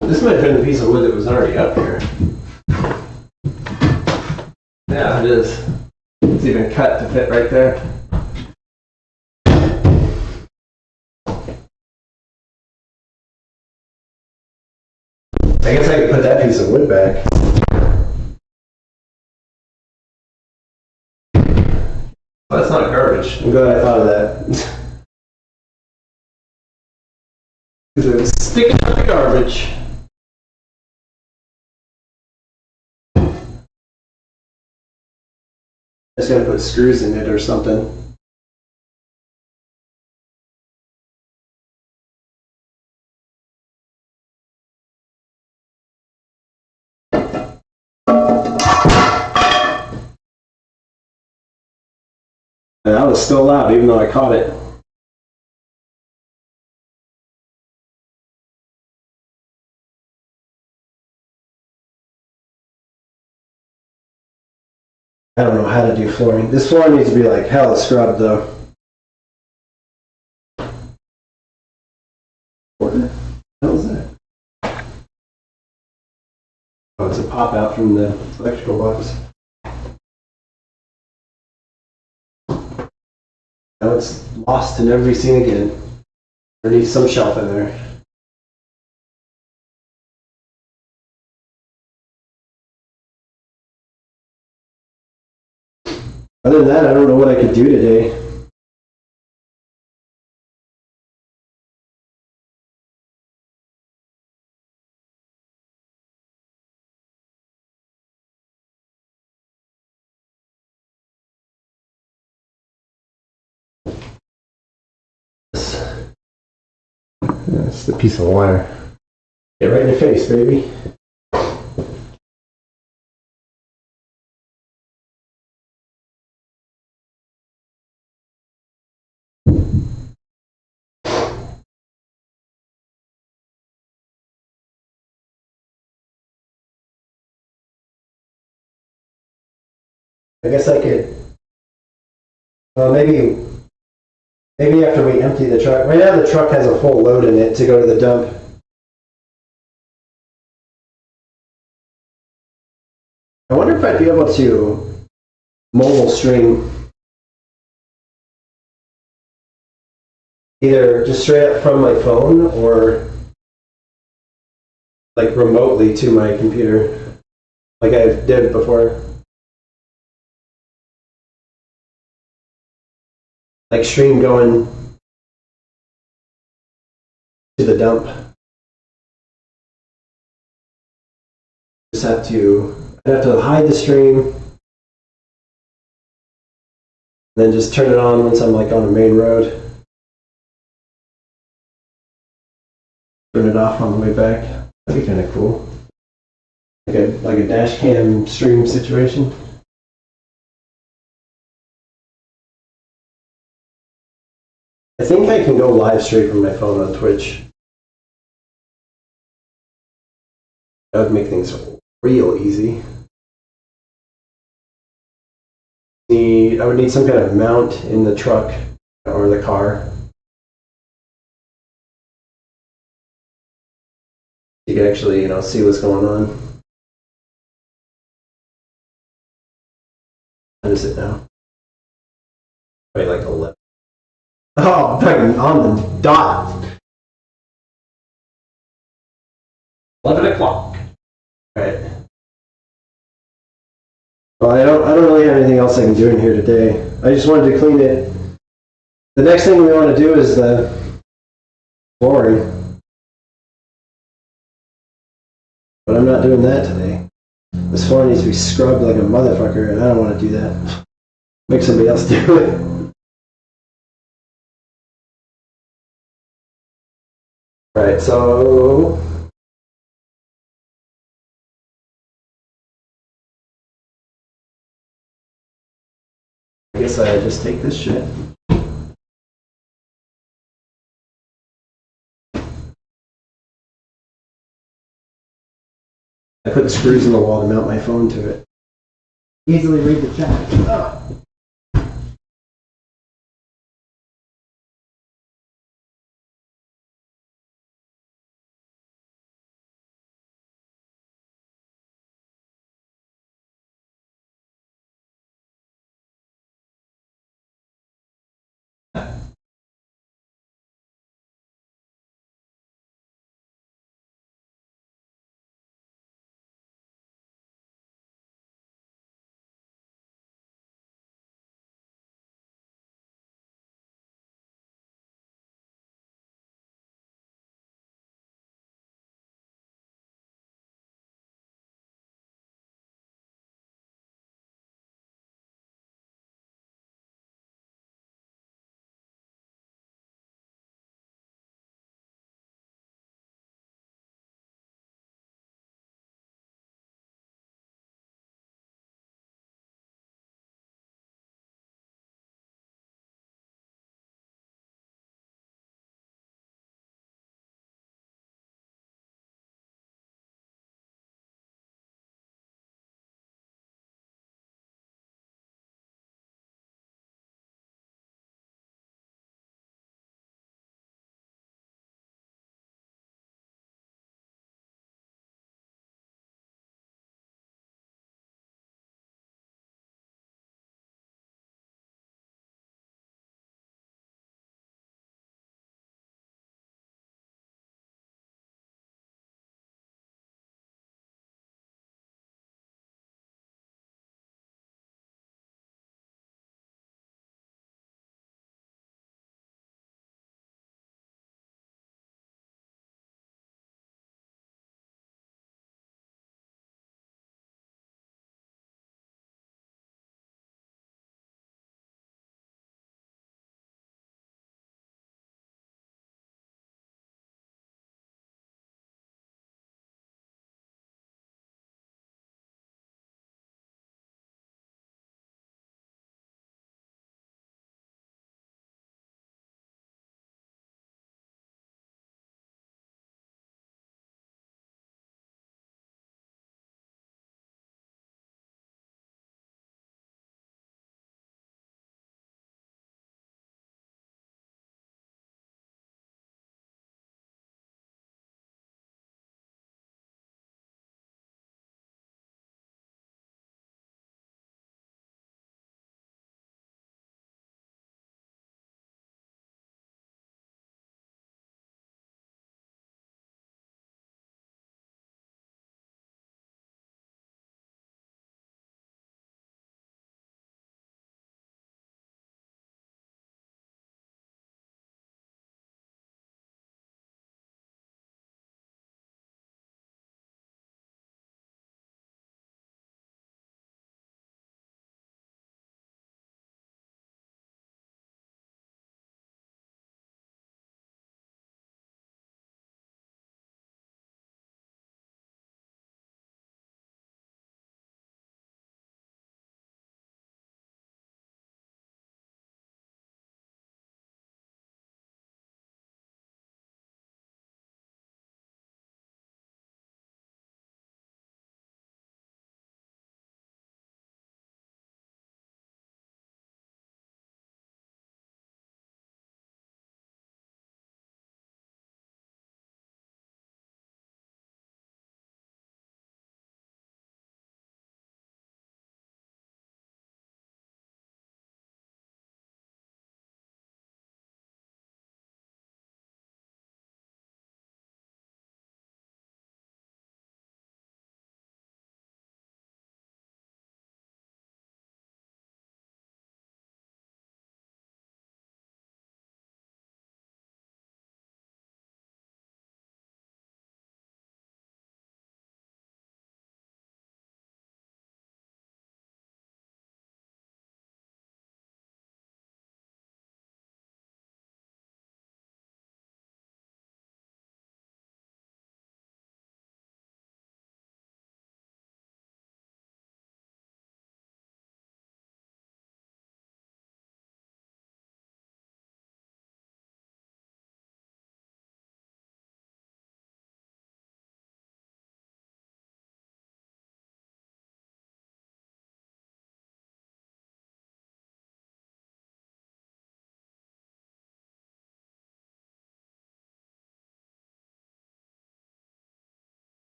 This might have been the piece of wood that was already up here. Yeah, it is. It's even cut to fit right there. I guess I could put that piece of wood back. Well, that's not garbage. I'm glad I thought of that. Because it was sticking out the garbage. I just gotta put screws in it or something. And that was still loud, even though I caught it. I don't know how to do flooring. This floor needs to be like hella scrubbed though. What the hell is that? Oh, it's a pop out from the electrical box. Now it's lost and never be seen again. There needs some shelf in there. Other than that, I don't know what I could do today. That's the piece of wire. Get right in your face, baby. I guess I could, well, maybe after we empty the truck. Right now the truck has a full load in it to go to the dump. I wonder if I'd be able to mobile stream either just straight up from my phone or like remotely to my computer, like I did before. Like stream going to the dump. I'd have to hide the stream, then just turn it on once I'm like on a main road. Turn it off on the way back. That'd be kind of cool. Like a dash cam stream situation. I think I can go live straight from my phone on Twitch. That would make things real easy. I would need some kind of mount in the truck or the car. You can actually, see what's going on. What is it now? Probably like 11. Oh, fucking on the dot. 11 o'clock. Right. Well, I don't really have anything else I can do in here today. I just wanted to clean it. The next thing we want to do is the flooring. But I'm not doing that today. This floor needs to be scrubbed like a motherfucker, and I don't want to do that. Make somebody else do it. Right, so I guess I just take this shit. I put screws in the wall to mount my phone to it. Easily read the chat. Oh.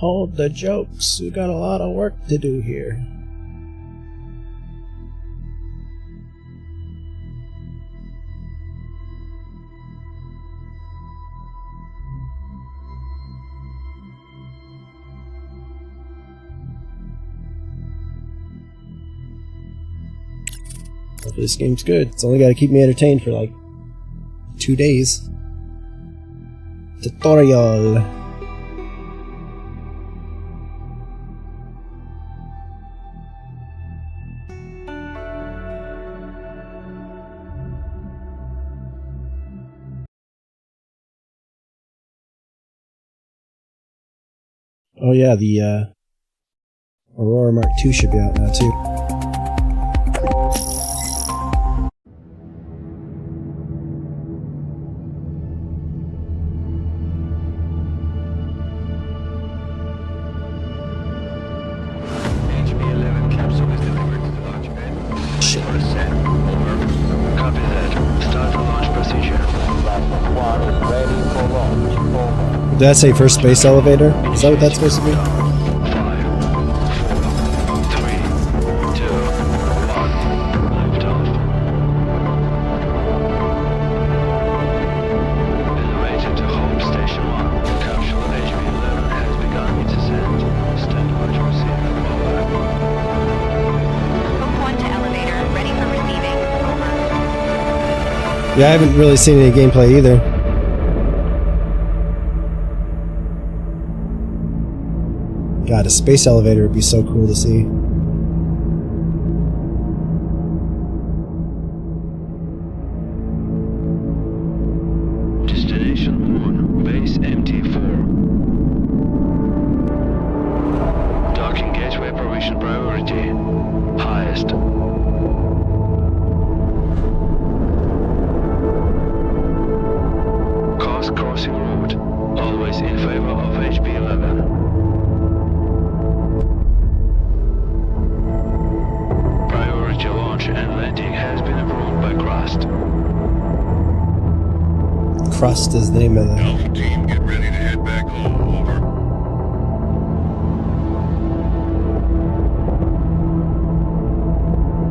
Hold the jokes. We got a lot of work to do here. Hopefully this game's good. It's only got to keep me entertained for like 2 days. Tutorial. Oh yeah, the Aurora Mark II should be out now too. HB-11 capsule is delivered to the launch pad. Shit. Set. Over. Copy that. Start the launch procedure. One is ready for launch. Over. Did that say first space elevator? Is that what that's supposed to be? 5, 4, 3, 2, 1. Liftoff. Elevator to home station 1. Capsule HB-11 has begun its ascent. Stand by to receive. Over. Hook 1 to elevator, ready for receiving. Over. Yeah, I haven't really seen any gameplay either. God, a space elevator would be so cool to see. Destination Moon, base MT4. Docking gateway provision priority. Highest. Course crossing route. Always in favor of HB-11. Priority launch and landing has been approved by Crust. Crust is the name of the... Alpha team, get ready to head back home. Over.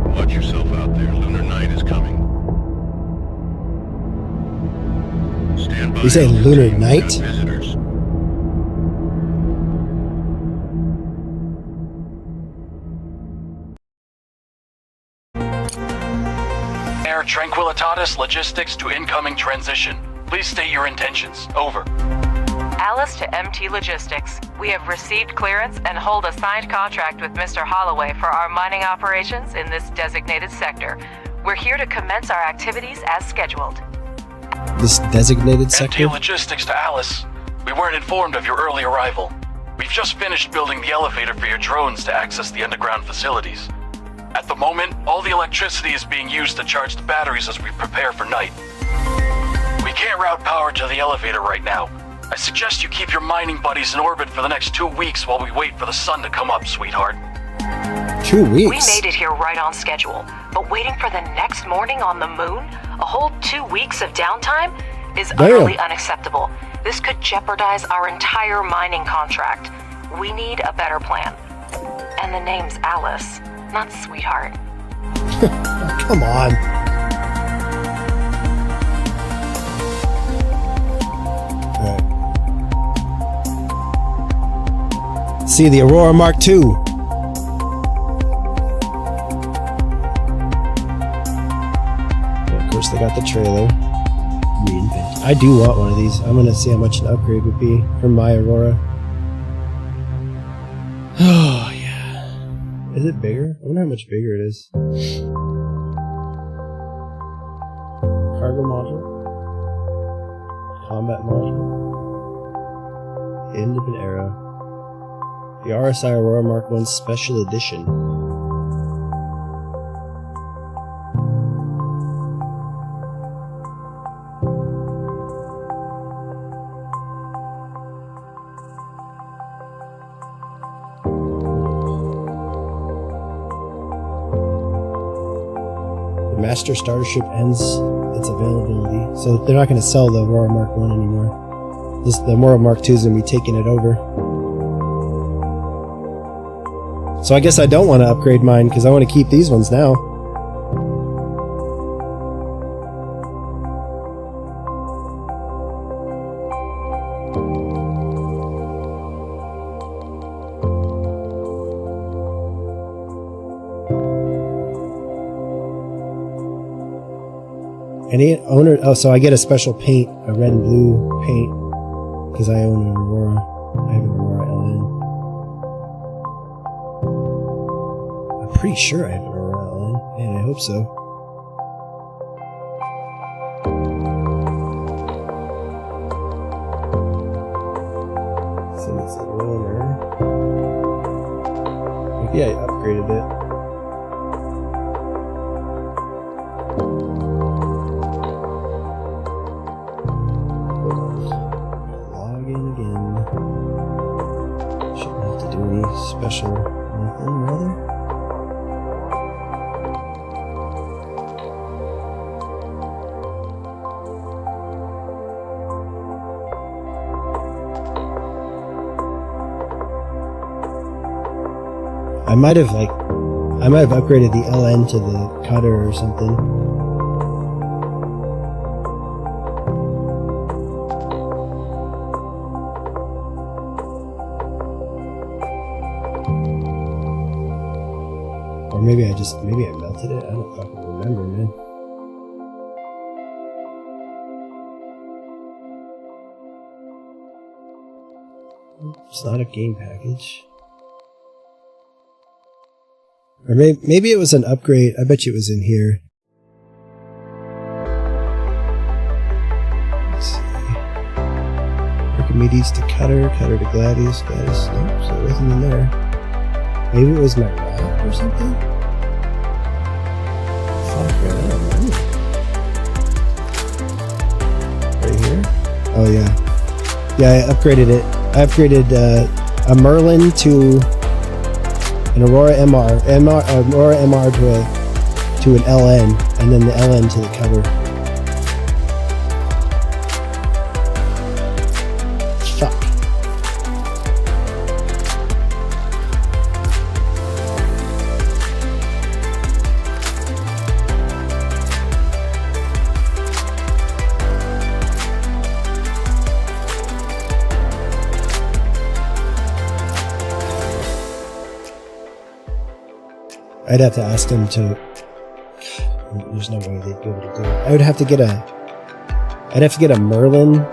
Watch yourself out there. Lunar night is coming. Stand by. You say Alpha lunar team. night? Got visitors. Air Tranquilitatis Logistics to incoming transition. Please state your intentions. Over. Alice to MT Logistics. We have received clearance and hold a signed contract with Mr. Holloway for our mining operations in this designated sector. We're here to commence our activities as scheduled. This designated MT sector? Logistics to Alice. We weren't informed of your early arrival. We've just finished building the elevator for your drones to access the underground facilities. At the moment, all the electricity is being used to charge the batteries as we prepare for night. We can't route power to the elevator right now. I suggest you keep your mining buddies in orbit for the next 2 weeks while we wait for the sun to come up, sweetheart. 2 weeks? We made it here right on schedule, but waiting for the next morning on the moon, a whole 2 weeks of downtime, is utterly unacceptable. This could jeopardize our entire mining contract. We need a better plan. And the name's Alice, not sweetheart. Come on. Alright. See the Aurora Mark II. Of course, they got the trailer. Reinvent. I do want one of these. I'm gonna see how much an upgrade would be for my Aurora. Oh yeah. Is it bigger? I wonder how much bigger it is. Cargo module. Combat module. End of an era. The RSI Aurora Mark 1 Special Edition. The Master Starter Ship ends its availability, so they're not going to sell the Aurora Mark 1 anymore. The Aurora Mark 2 is going to be taking it over. So I guess I don't want to upgrade mine because I want to keep these ones now. Any owner? Oh, so I get a special paint, a red and blue paint, because I own an Aurora. I have an Aurora LN. I'm pretty sure I have an Aurora LN, and I hope so. So it's a loaner. Maybe I upgraded it. Special nothing, rather. I might have upgraded the LN to the cutter or something. Or maybe I melted it. I don't fucking remember, man. It's not a game package. Or maybe it was an upgrade. I bet you it was in here. Let's see. Archimedes to Cutter to Gladius. Nope, so it wasn't in there. Maybe it was my rod or something? Fuck, man, I don't know. Right here? Oh, yeah. Yeah, I upgraded it. I upgraded a Merlin to an Aurora Aurora MR to an LN, and then the LN to the cover. Fuck. I'd have to ask them to. There's no way they'd be able to do it. I'd have to get a Merlin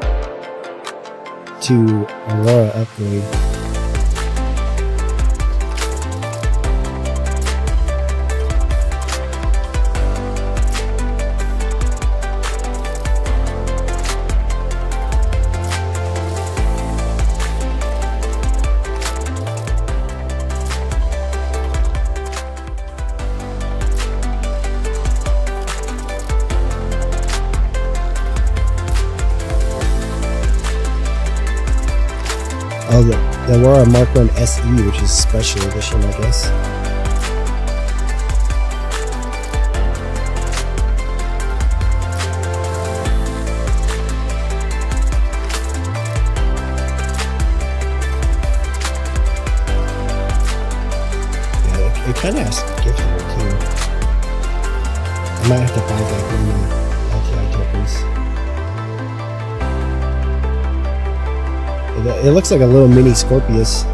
to Aurora upgrade. Oh, the Aurora Mark 1 SE, which is special edition, I guess. Yeah, it kind of has to be giftable too. I might have to buy back one of my LTI tokens. It looks like a little mini Scorpius.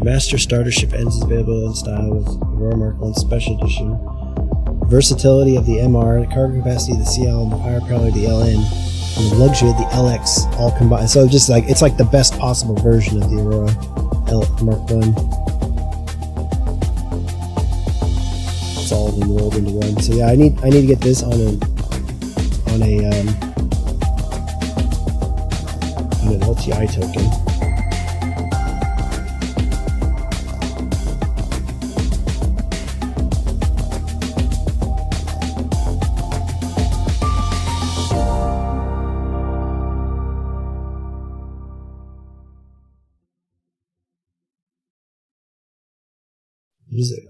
Master Startership ends is available in style with Aurora Mark 1 Special Edition. Versatility of the MR, the cargo capacity of the CL, and the firepower of the LN, and the luxury of the LX all combined. So just like it's like the best possible version of the Aurora Mark 1. All of them rolled into one. So yeah, I need to get this on an LTI token.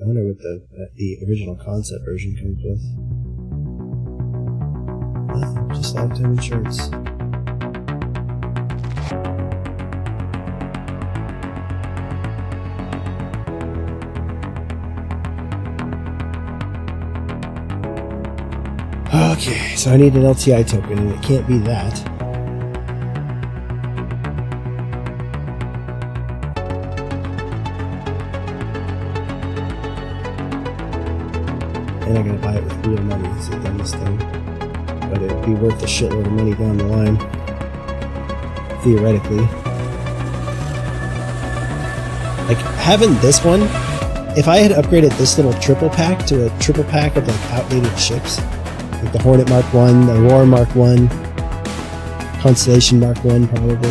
I wonder what the original concept version comes with. Just lifetime insurance. Okay, so I need an LTI token, and it can't be that. And I gotta buy it with real money. It's the dumbest thing. But it would be worth a shitload of money down the line. Theoretically. Like, having this one, if I had upgraded this little triple pack to a triple pack of like outdated ships, like the Hornet Mark 1, the Aurora Mark 1, Constellation Mark 1 probably. I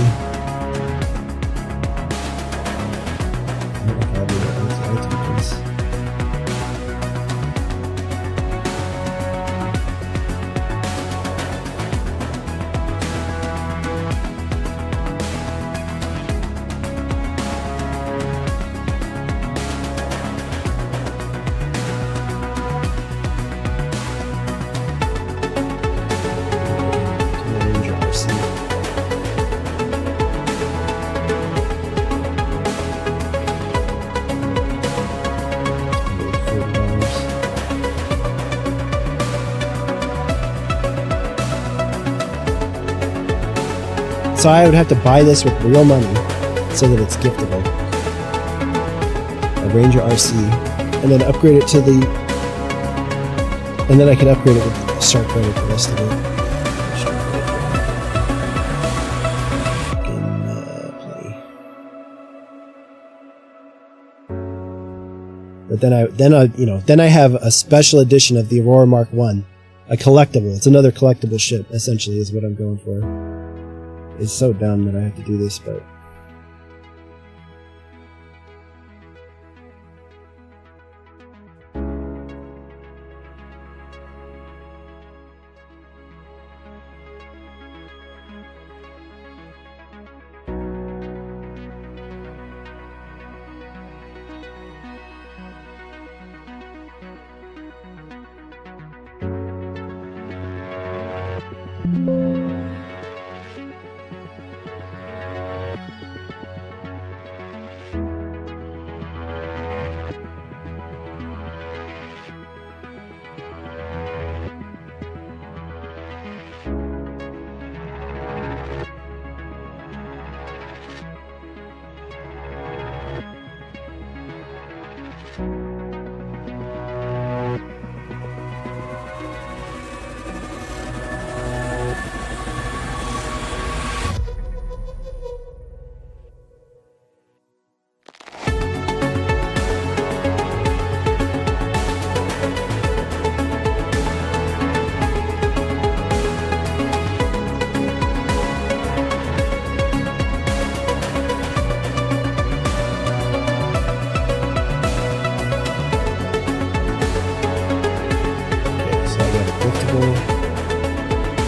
don't know if I'll do the LTI tokens. So I would have to buy this with real money so that it's giftable. A Ranger RC, and then upgrade it to the, and then I could upgrade it with start credit the rest of it. But then I have a special edition of the Aurora Mark 1, a collectible. It's another collectible ship, essentially, is what I'm going for. It's so dumb that I have to do this, but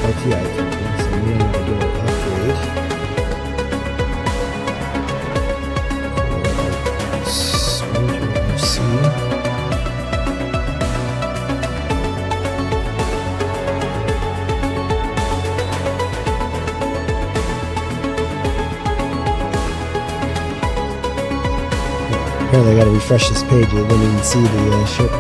LTI token, so we know how to do an upgrade. Ranger RC. Apparently I gotta refresh this page, I didn't even see the ship.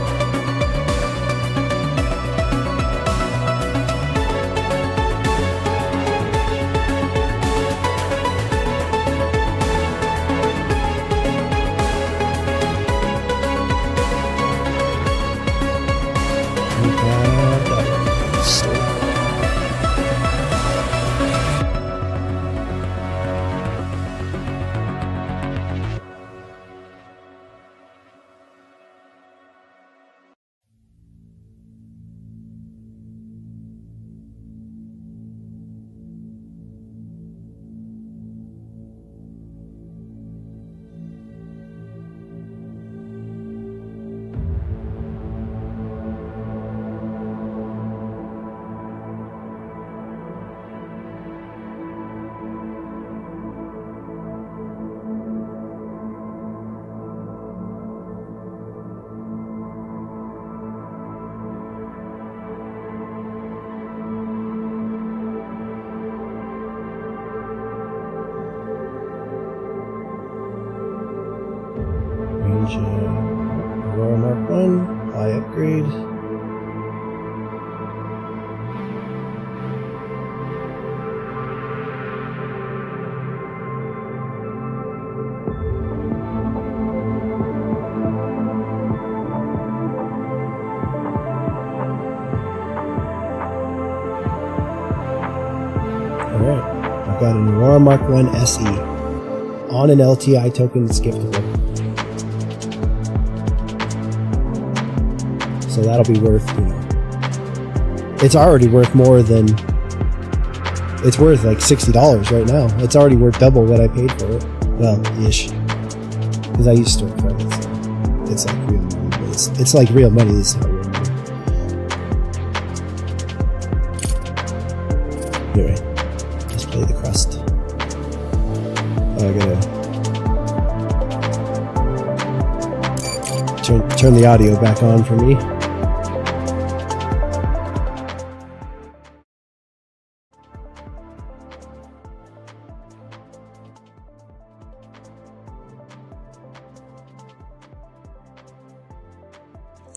Aurora Mark 1, high upgrade. Alright, I've got an Aurora Mark 1 SE on an LTI token that's giftable. So that'll be worth, it's already worth more than, it's worth like $60 right now. It's already worth double what I paid for it. Well, ish. Because I use store credits. It's like real money. But it's like real money. This is not real money. Anyway, let's play the Crust. Oh, I gotta turn the audio back on for me.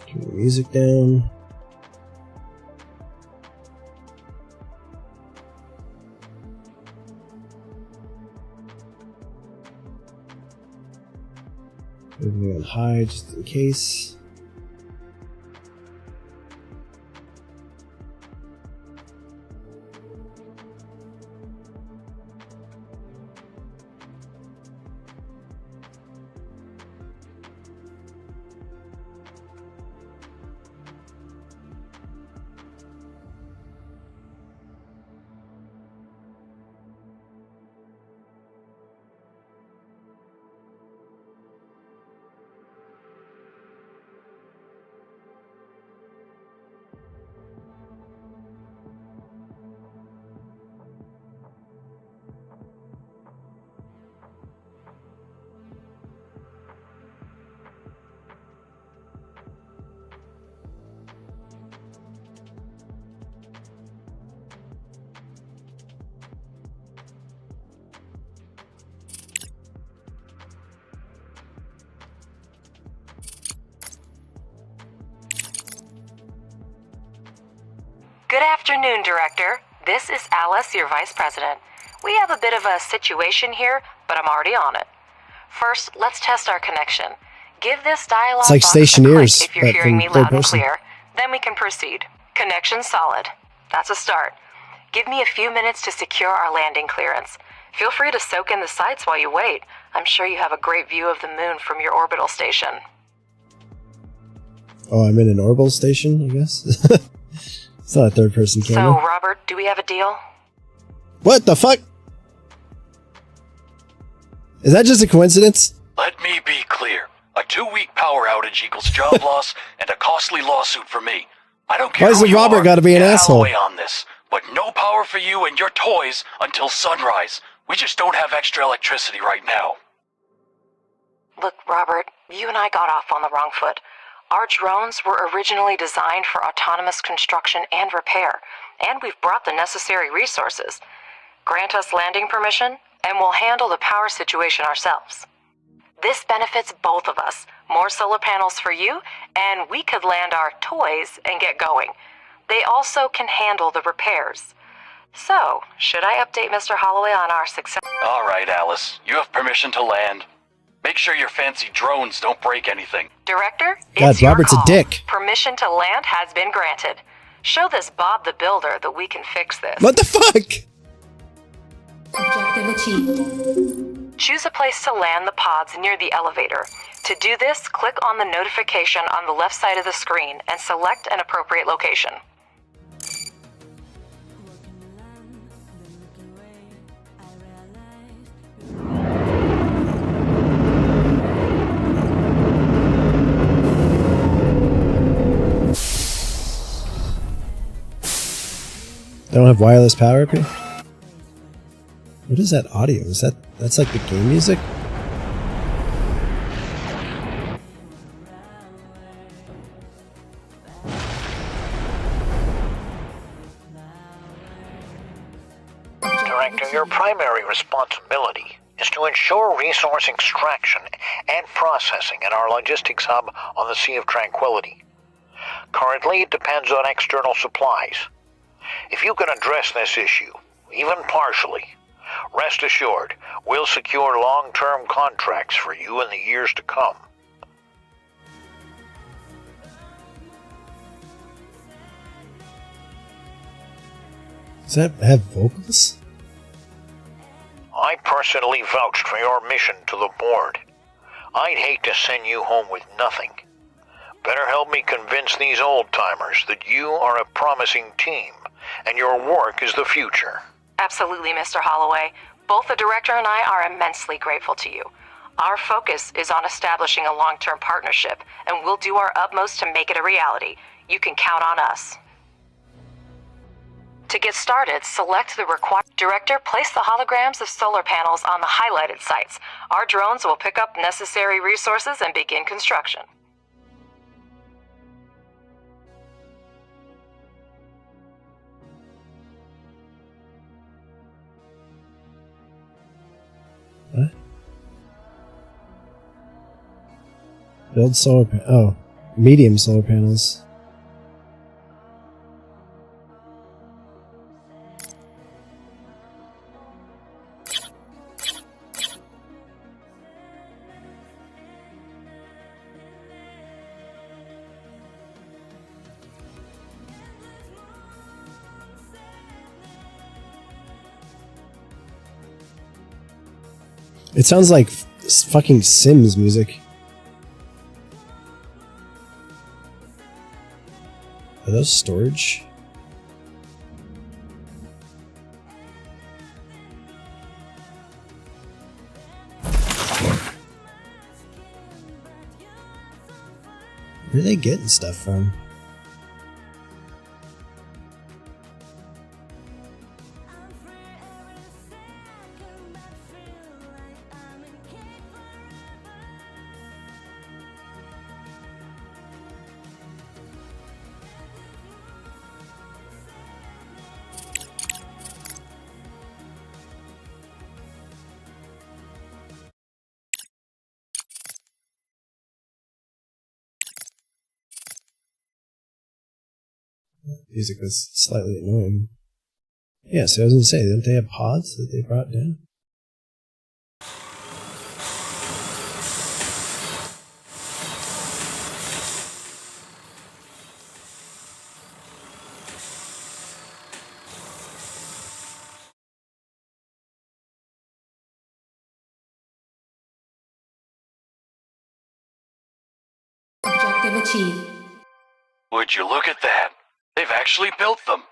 Turn the music down. Everything on high just in case. Good afternoon, Director. This is Alice, your Vice President. We have a bit of a situation here, but I'm already on it. First, let's test our connection. Give this dialogue It's like box a Stationeers, click if you're but hearing me from third loud and person. clear. Then we can proceed. Connection solid. That's a start. Give me a few minutes to secure our landing clearance. Feel free to soak in the sights while you wait. I'm sure you have a great view of the moon from your orbital station. Oh, I'm in an orbital station, I guess? It's not a third person So, camera. Robert, do we have a deal? What the fuck? Is that just a coincidence? Let me be clear. A 2-week power outage equals job loss and a costly lawsuit for me. I don't care Why does who you Robert are, gotta be an get asshole? Holloway on this, but no power for you and your toys until sunrise. We just don't have extra electricity right now. Look, Robert, you and I got off on the wrong foot. Our drones were originally designed for autonomous construction and repair, and we've brought the necessary resources. Grant us landing permission, and we'll handle the power situation ourselves. This benefits both of us. More solar panels for you, and we could land our toys and get going. They also can handle the repairs. So, should I update Mr. Holloway on our success? All right, Alice. You have permission to land. Make sure your fancy drones don't break anything. Director, God, it's your Robert's a call. dick. Permission to land has been granted. Show this Bob the Builder that we can fix this. What the fuck? Objective achieved. Choose a place to land the pods near the elevator. To do this, click on the notification on the left side of the screen and select an appropriate location. They don't have wireless power up here? What is that audio? That's like the game music? Director, Your primary responsibility is is to ensure resource extraction and processing in our logistics hub on the Sea of Tranquility. Currently, it depends on external supplies. If you can address this issue, even partially, rest assured, we'll secure long-term contracts for you in the years to come. Does that have vocals? I personally vouched for your mission to the board. I'd hate to send you home with nothing. Better help me convince these old-timers that you are a promising team, and your work is the future. Absolutely, Mr. Holloway. Both the director and I are immensely grateful to you. Our focus is on establishing a long-term partnership, and we'll do our utmost to make it a reality. You can count on us. To get started, select the required... Director, place the holograms of solar panels on the highlighted sites. Our drones will pick up necessary resources and begin construction. What? Build solar medium solar panels. It sounds like fucking Sims music. Are those storage? Where are they getting stuff from? Music was slightly annoying. Yeah, so I was gonna say, don't they have pods that they brought down? Objective achieved. Would you look at that? They've actually built them.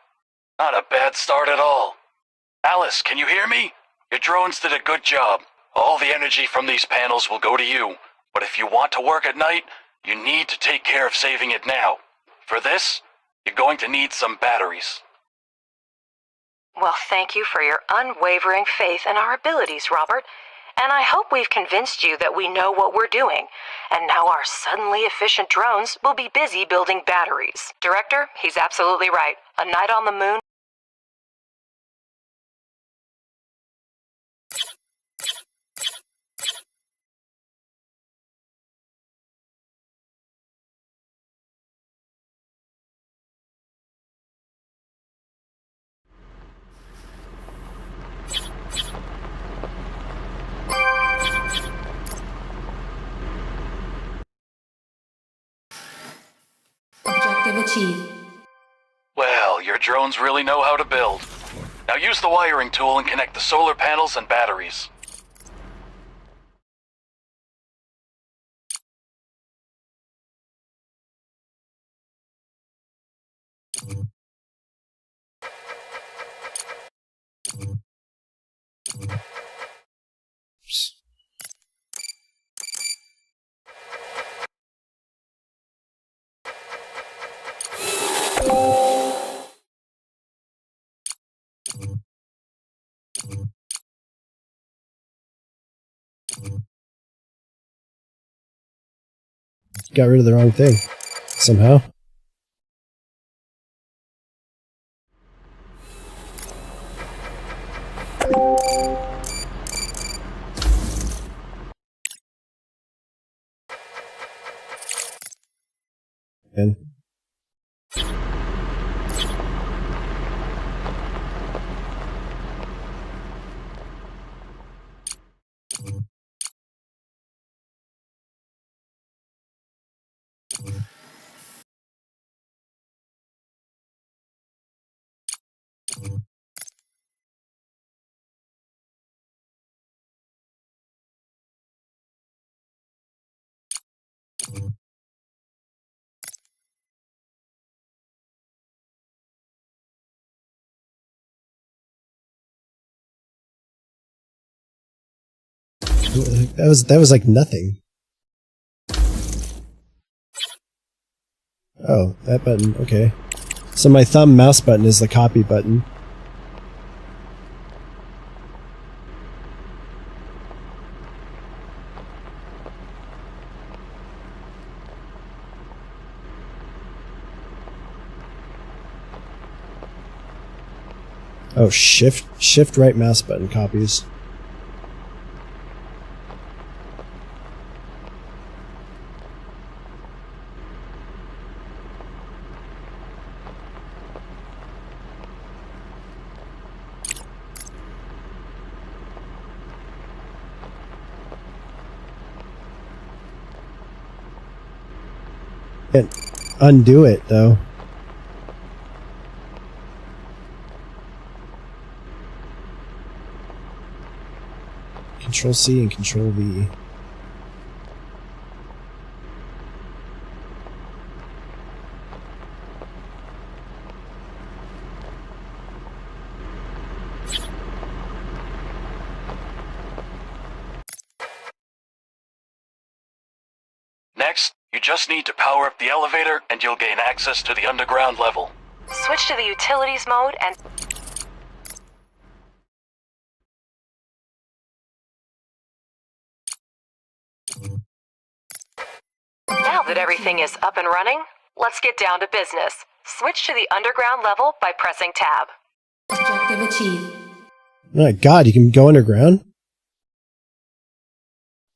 Not a bad start at all. Alice, can you hear me? Your drones did a good job. All the energy from these panels will go to you. But if you want to work at night, you need to take care of saving it now. For this, you're going to need some batteries. Well, thank you for your unwavering faith in our abilities, Robert. And I hope we've convinced you that we know what we're doing. And now our suddenly efficient drones will be busy building batteries. Director, he's absolutely right. A night on the moon... Objective achieved. Well, your drones really know how to build. Now use the wiring tool and connect the solar panels and batteries. Got rid of the wrong thing. Somehow. Ben. That was like nothing. Oh, that button. Okay. So my thumb mouse button is the copy button. Oh, shift right mouse button copies. Can't undo it though. Control C and Control V. Next, you just need to power up the elevator and you'll gain access to the underground level. Switch to the utilities mode and... Now that everything is up and running, let's get down to business. Switch to the underground level by pressing tab. Objective achieved. Oh my god, you can go underground?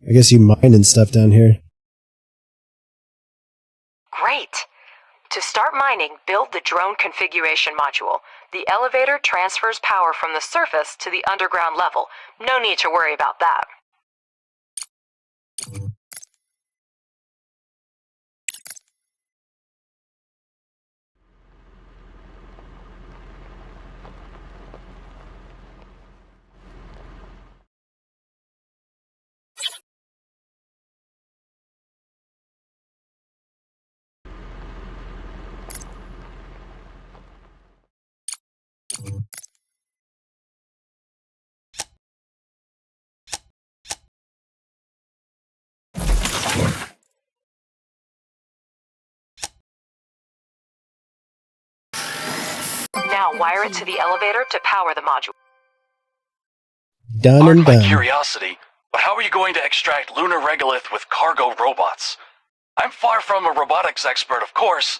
I guess you mine and stuff down here. Great! To start mining, build the drone configuration module. The elevator transfers power from the surface to the underground level. No need to worry about that. Now wire it to the elevator to power the module. Done Pardon and my done. curiosity, but how are you going to extract lunar regolith with cargo robots? I'm far from a robotics expert, of course,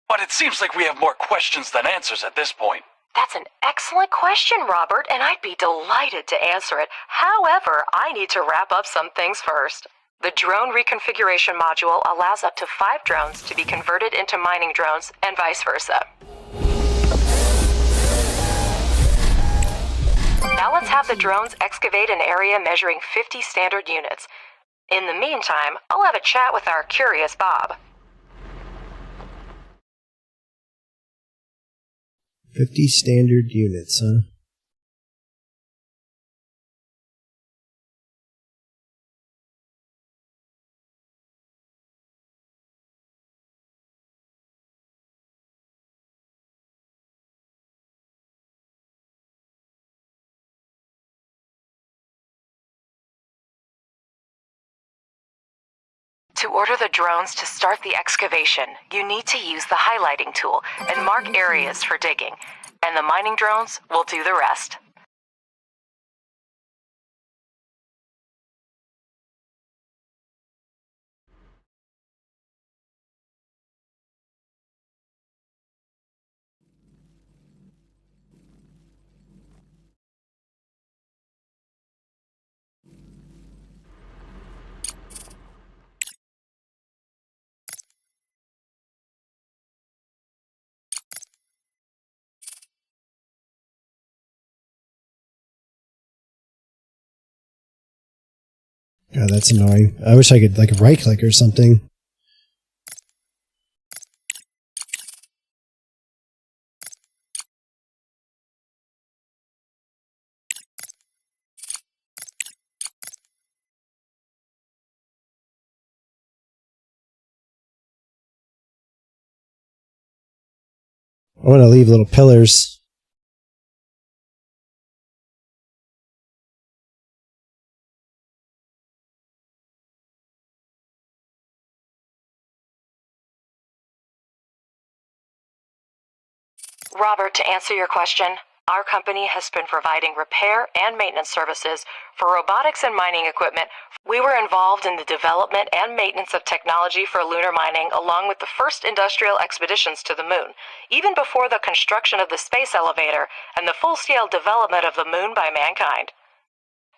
but it seems like we have more questions than answers at this point. That's an excellent question, Robert, and I'd be delighted to answer it. However, I need to wrap up some things first. The drone reconfiguration module allows up to 5 drones to be converted into mining drones and vice versa. Now let's have the drones excavate an area measuring 50 standard units. In the meantime, I'll have a chat with our curious Bob. 50 standard units, huh? To order the drones to start the excavation, you need to use the highlighting tool and mark areas for digging, and the mining drones will do the rest. God, that's annoying. I wish I could, like, right-click or something. I want to leave little pillars. Robert, to answer your question, our company has been providing repair and maintenance services for robotics and mining equipment. We were involved in the development and maintenance of technology for lunar mining, along with the first industrial expeditions to the moon, even before the construction of the space elevator and the full-scale development of the moon by mankind.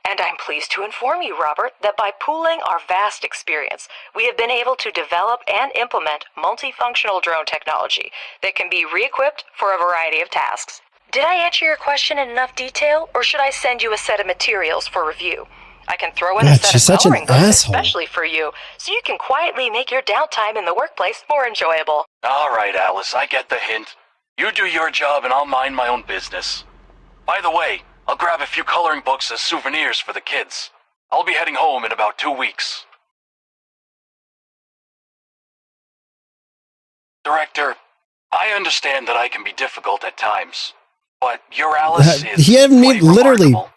And I'm pleased to inform you, Robert, that by pooling our vast experience, we have been able to develop and implement multifunctional drone technology that can be re-equipped for a variety of tasks. Did I answer your question in enough detail, or should I send you a set of materials for review? I can throw in a set she's of such an coloring books asshole. especially for you, so you can quietly make your downtime in the workplace more enjoyable. All right, Alice, I get the hint. You do your job and I'll mind my own business. By the way, I'll grab a few coloring books as souvenirs for the kids. I'll be heading home in about 2 weeks. Director, I understand that I can be difficult at times, but your Alice is He haven't quite literally remarkable.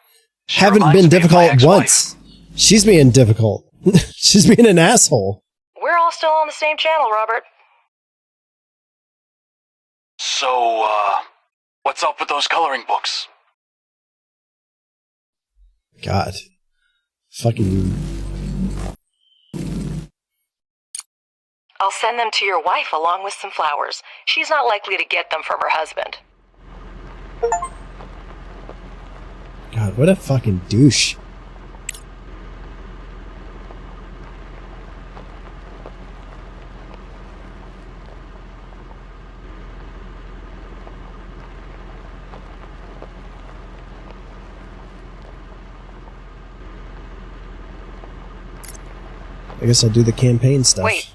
She haven't reminds been me of my difficult ex-wife. once. She's being difficult. She's being an asshole. We're all still on the same channel, Robert. So, what's up with those coloring books? God. Fucking... I'll send them to your wife along with some flowers. She's not likely to get them from her husband. God, what a fucking douche. I guess I'll do the campaign stuff. Wait.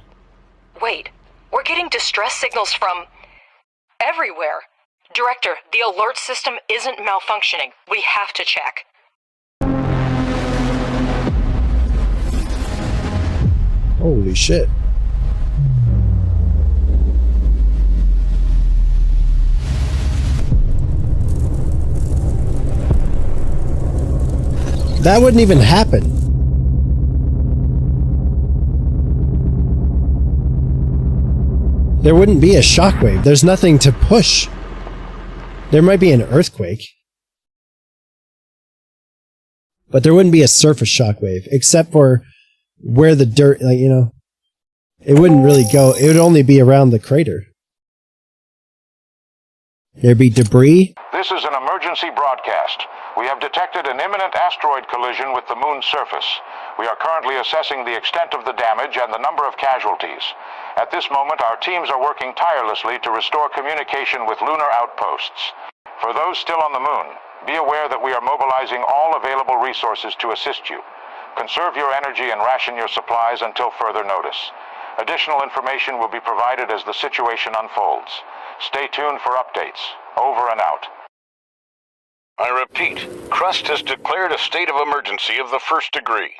We're getting distress signals from everywhere. Director, the alert system isn't malfunctioning. We have to check. Holy shit. That wouldn't even happen. There wouldn't be a shockwave. There's nothing to push. There might be an earthquake. But there wouldn't be a surface shockwave, except for where the dirt, like, you know, it wouldn't really go. It would only be around the crater. There'd be debris. This is an emergency broadcast. We have detected an imminent asteroid collision with the moon's surface. We are currently assessing the extent of the damage and the number of casualties. At this moment, our teams are working tirelessly to restore communication with lunar outposts. For those still on the moon, be aware that we are mobilizing all available resources to assist you. Conserve your energy and ration your supplies until further notice. Additional information will be provided as the situation unfolds. Stay tuned for updates. Over and out. I repeat, Crust has declared a state of emergency of the first degree.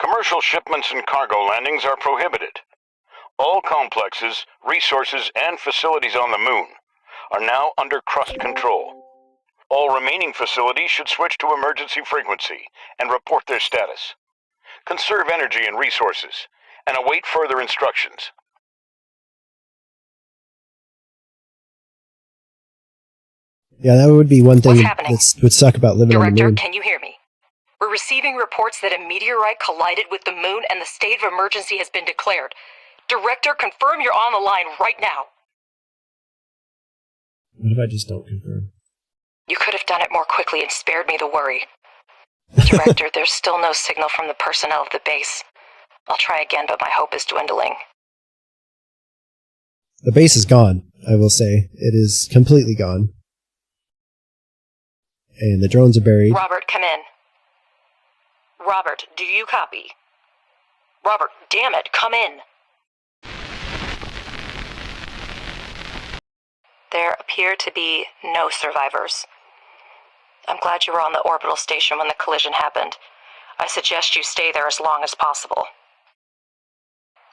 Commercial shipments and cargo landings are prohibited. All complexes, resources, and facilities on the moon are now under Crust control. All remaining facilities should switch to emergency frequency and report their status. Conserve energy and resources, and await further instructions. Yeah, that would be one thing What's happening? that would suck about living on the Director, moon. can you hear me? We're receiving reports that a meteorite collided with the moon and the state of emergency has been declared. Director, confirm you're on the line right now. What if I just don't confirm? You could have done it more quickly and spared me the worry. Director, there's still no signal from the personnel of the base. I'll try again, but my hope is dwindling. The base is gone, I will say. It is completely gone. And the drones are buried. Robert, come in. Robert, do you copy? Robert, damn it, come in. There appear to be no survivors. I'm glad you were on the orbital station when the collision happened. I suggest you stay there as long as possible.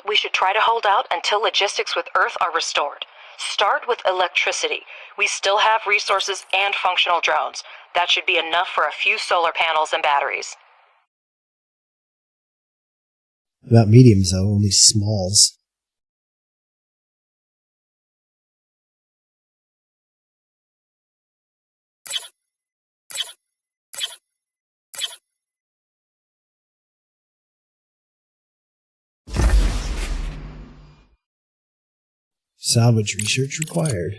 We should try to hold out until logistics with Earth are restored. Start with electricity. We still have resources and functional drones. That should be enough for a few solar panels and batteries. About mediums, though, only smalls. Salvage research required.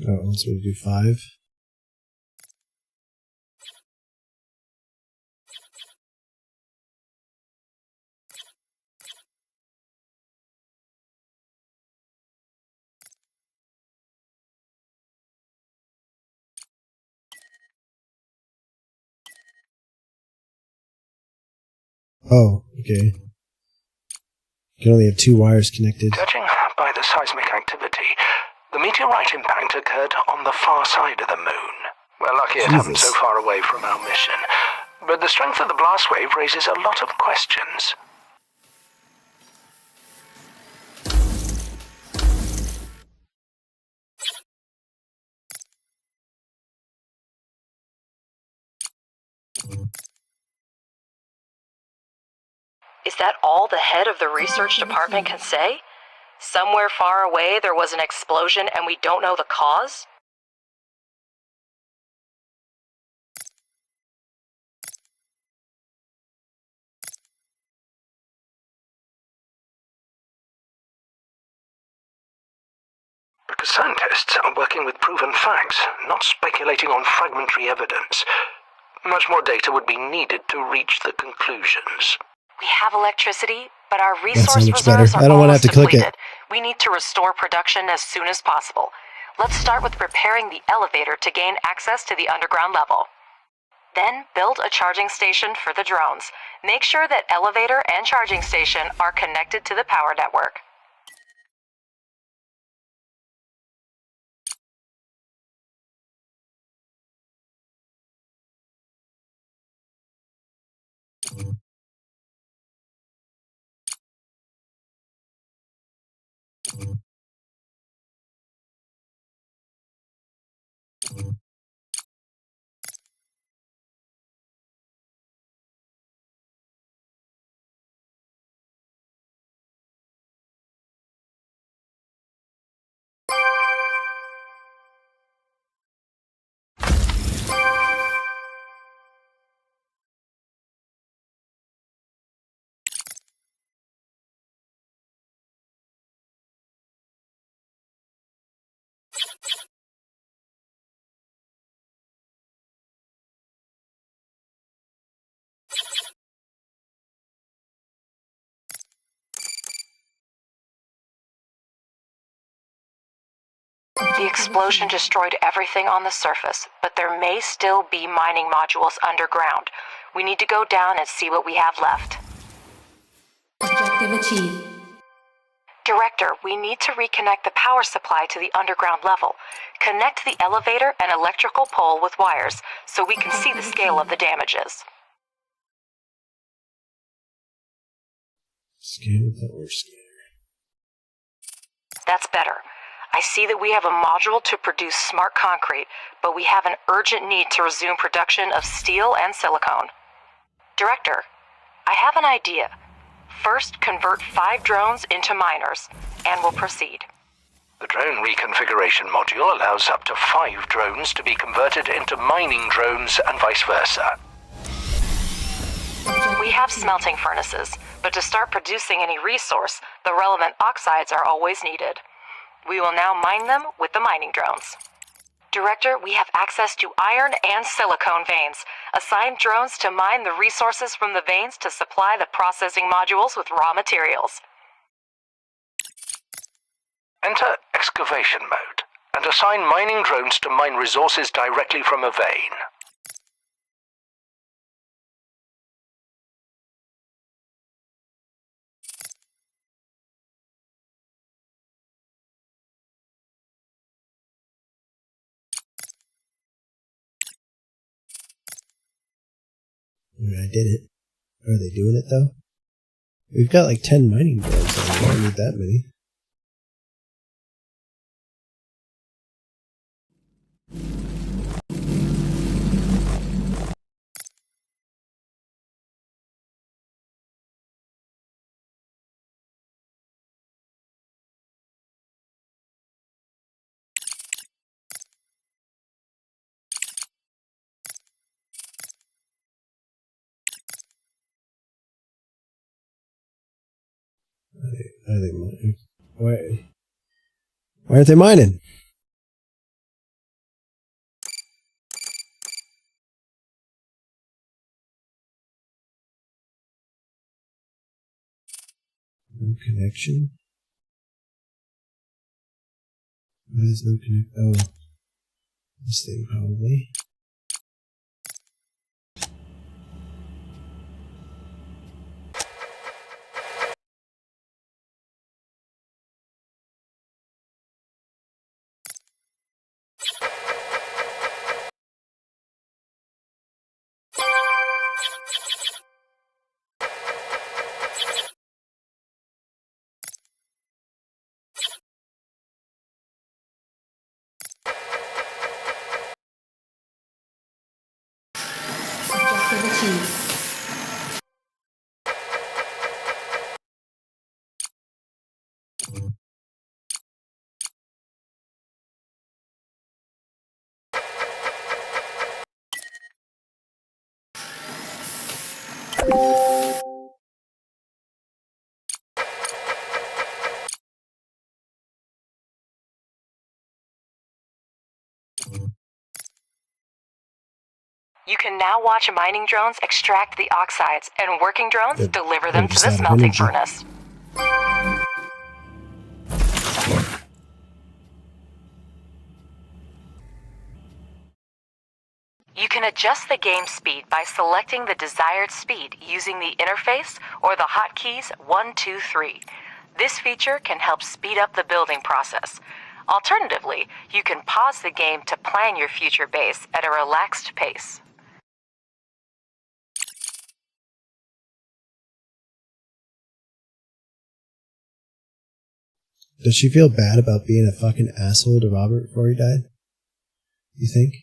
Oh, it wants me to do 5. Oh, okay. You can only have 2 wires connected. Judging by the seismic activity, the meteorite impact occurred on the far side of the moon. We're lucky it happened so far away from our mission. But the strength of the blast wave raises a lot of questions. Is that all the head of the research department can say? Somewhere far away there was an explosion and we don't know the cause? Because scientists are working with proven facts, not speculating on fragmentary evidence. Much more data would be needed to reach the conclusions. We have electricity, but our resource much reserves better. are I don't want to almost have to click depleted. it. We need to restore production as soon as possible. Let's start with repairing the elevator to gain access to the underground level. Then build a charging station for the drones. Make sure that elevator and charging station are connected to the power network. The explosion destroyed everything on the surface, but there may still be mining modules underground. We need to go down and see what we have left. Objective achieved. Director, we need to reconnect the power supply to the underground level. Connect the elevator and electrical pole with wires so we can see the scale of the damages. Scan power scanner. That's better. I see that we have a module to produce smart concrete, but we have an urgent need to resume production of steel and silicone. Director, I have an idea. First, convert 5 drones into miners, and we'll proceed. The drone reconfiguration module allows up to 5 drones to be converted into mining drones and vice versa. We have smelting furnaces, but to start producing any resource, the relevant oxides are always needed. We will now mine them with the mining drones. Director, we have access to iron and silicone veins. Assign drones to mine the resources from the veins to supply the processing modules with raw materials. Enter excavation mode and assign mining drones to mine resources directly from a vein. I did it. Are they doing it though? We've got like 10 mining drones, so we don't need that many. Why aren't they mining? No connection? There's no connect. Oh, this thing probably. Objective achieved. You can now watch mining drones extract the oxides, and working drones deliver them to just the out of smelting energy. furnace. You can adjust the game speed by selecting the desired speed using the interface or the hotkeys 1, 2, 3. This feature can help speed up the building process. Alternatively, you can pause the game to plan your future base at a relaxed pace. Does she feel bad about being a fucking asshole to Robert before he died? You think?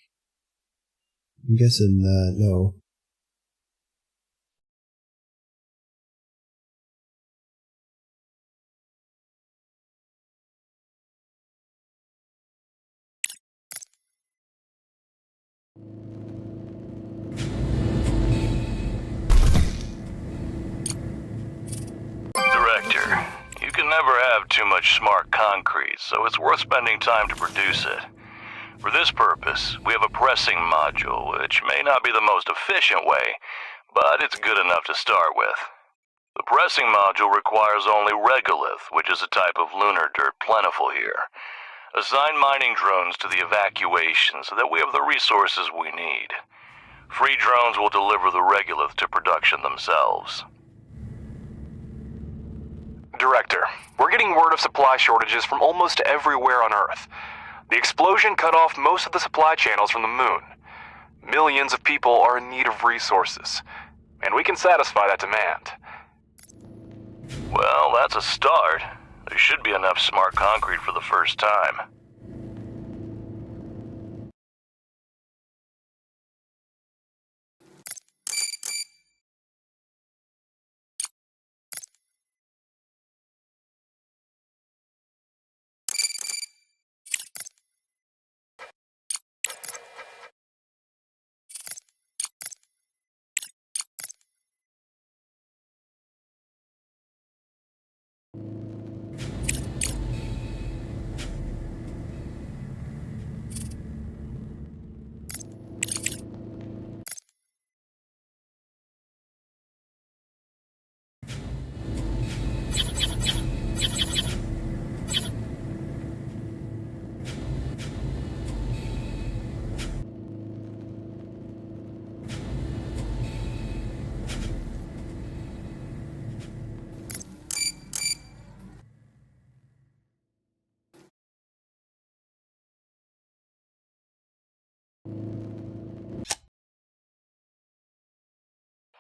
I'm guessing, no. Director, you can never have too much smart concrete, so it's worth spending time to produce it. For this purpose, we have a pressing module, which may not be the most efficient way, but it's good enough to start with. The pressing module requires only regolith, which is a type of lunar dirt plentiful here. Assign mining drones to the evacuation so that we have the resources we need. Free drones will deliver the regolith to production themselves. Director, we're getting word of supply shortages from almost everywhere on Earth. The explosion cut off most of the supply channels from the moon. Millions of people are in need of resources, and we can satisfy that demand. Well, that's a start. There should be enough smart concrete for the first time.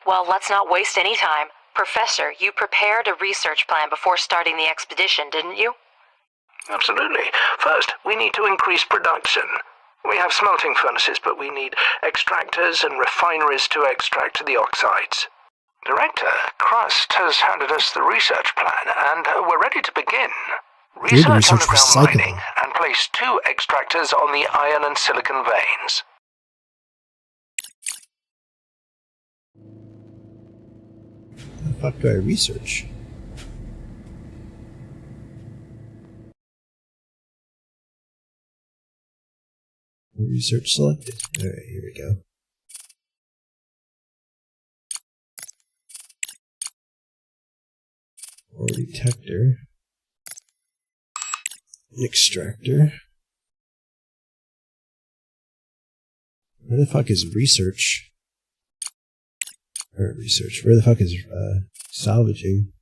Well, let's not waste any time. Professor, you prepared a research plan before starting the expedition, didn't you? Absolutely. First, we need to increase production. We have smelting furnaces, but we need extractors and refineries to extract the oxides. Director, Crust has handed us the research plan, and we're ready to begin. Research underground mining and place 2 extractors on the iron and silicon veins. How the fuck do I research? Research selected. Alright, here we go. Ore detector. An extractor. Where the fuck is research? Or research. Where the fuck is salvaging?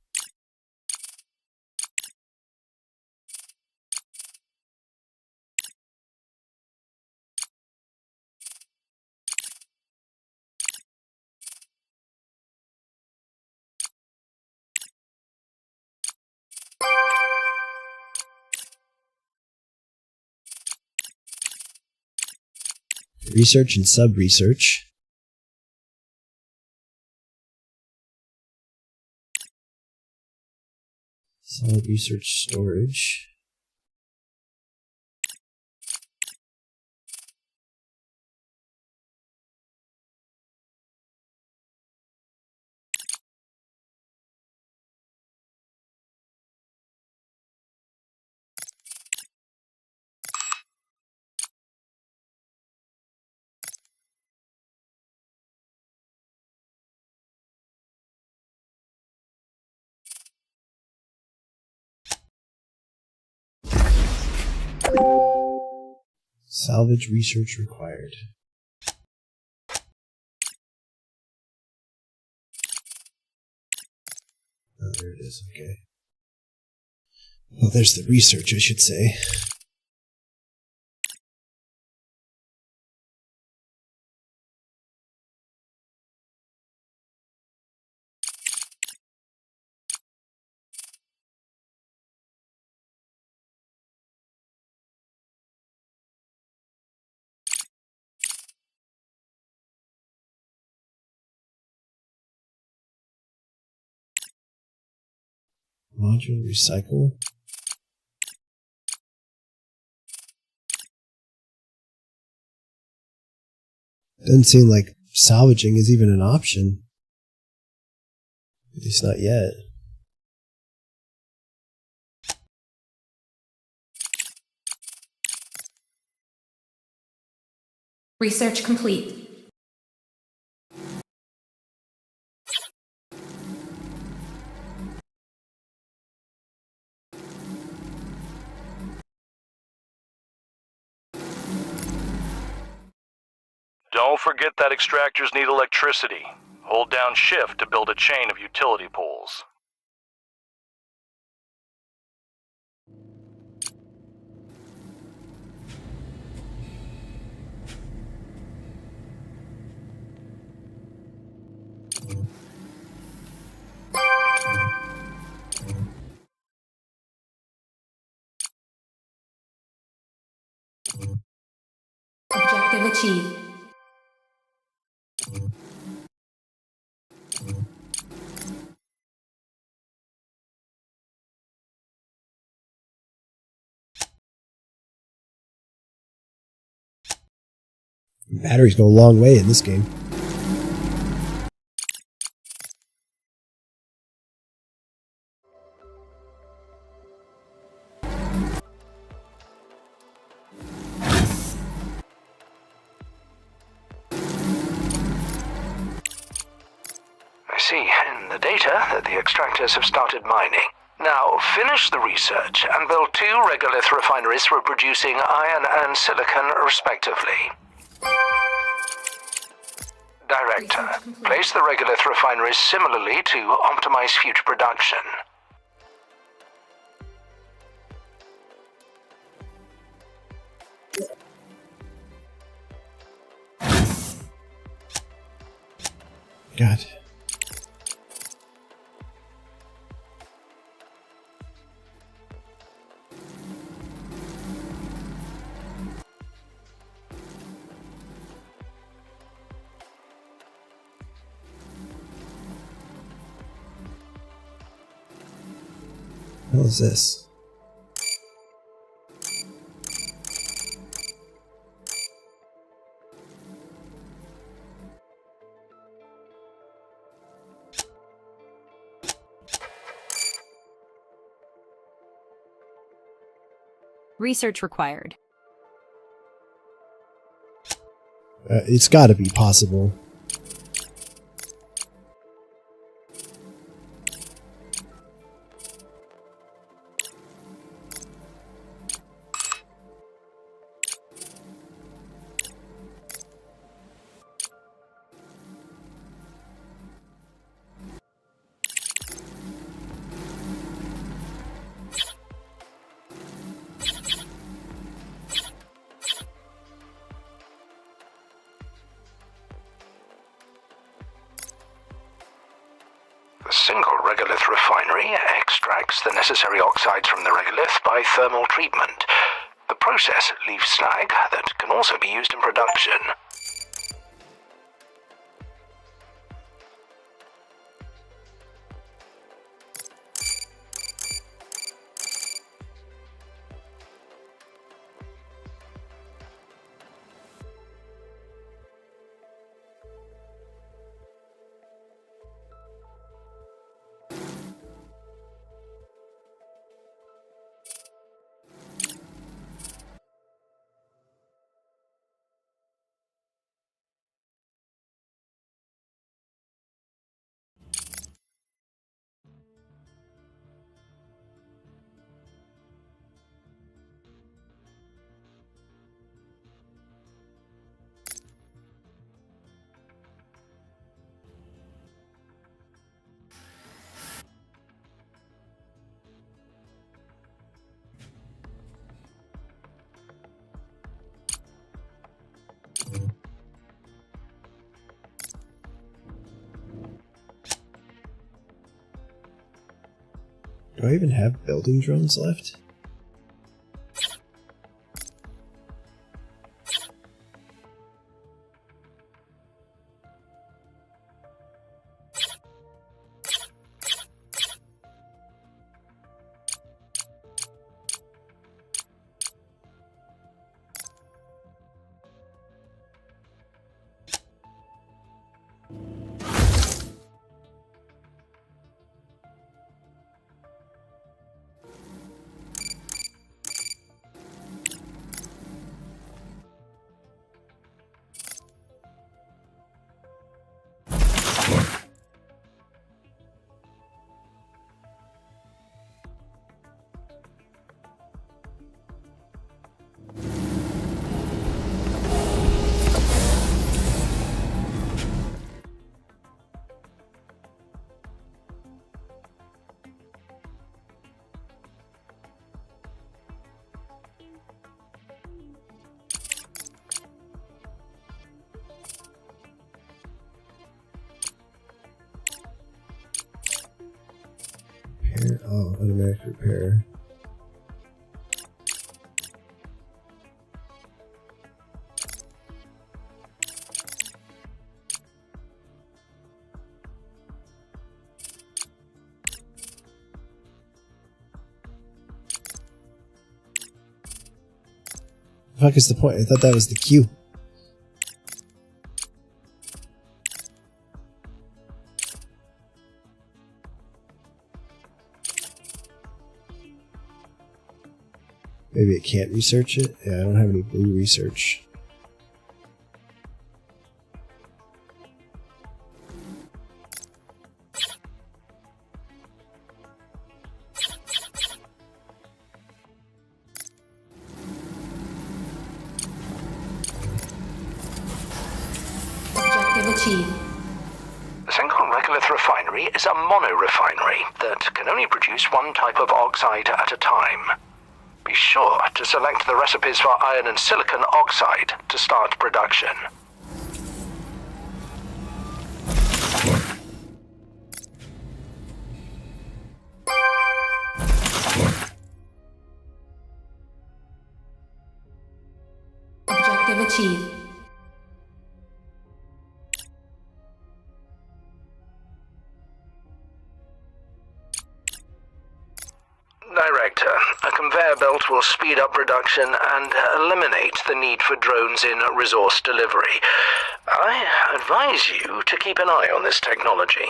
Research and sub-research. Solid research storage. Salvage research required. Oh, there it is, okay. Well, there's the research, I should say. Module recycle. Doesn't seem like salvaging is even an option. At least not yet. Research complete. Don't forget that extractors need electricity. Hold down shift to build a chain of utility poles. Objective achieved. Batteries go a long way in this game. I see in the data that the extractors have started mining. Now, finish the research and build 2 regolith refineries for producing iron and silicon, respectively. Director, place the regolith refineries similarly to optimize future production. God. What is this? Research required. It's got to be possible. The single regolith refinery extracts the necessary oxides from the regolith by thermal treatment. The process leaves slag that can also be used in production. Do I even have building drones left? Repair. Oh, automatic repair. The fuck is the point? I thought that was the queue. Maybe it can't research it? Yeah, I don't have any blue research. Objective achieved. The single regolith refinery is a mono-refinery that can only produce one type of oxide at a time. Be sure to select the recipes for iron and silicon oxide to start production. Objective achieved. Director, a conveyor belt will speed up production and eliminate the need for drones in resource delivery. I advise you to keep an eye on this technology.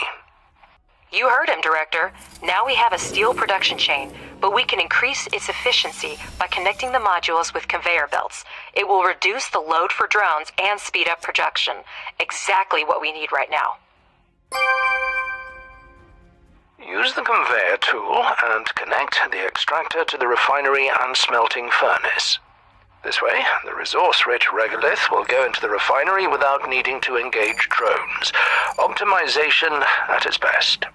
You heard him, Director. Now we have a steel production chain, but we can increase its efficiency by connecting the modules with conveyor belts. It will reduce the load for drones and speed up production. Exactly what we need right now. Use the conveyor tool and connect the extractor to the refinery and smelting furnace. This way, the resource-rich regolith will go into the refinery without needing to engage drones. Optimization at its best.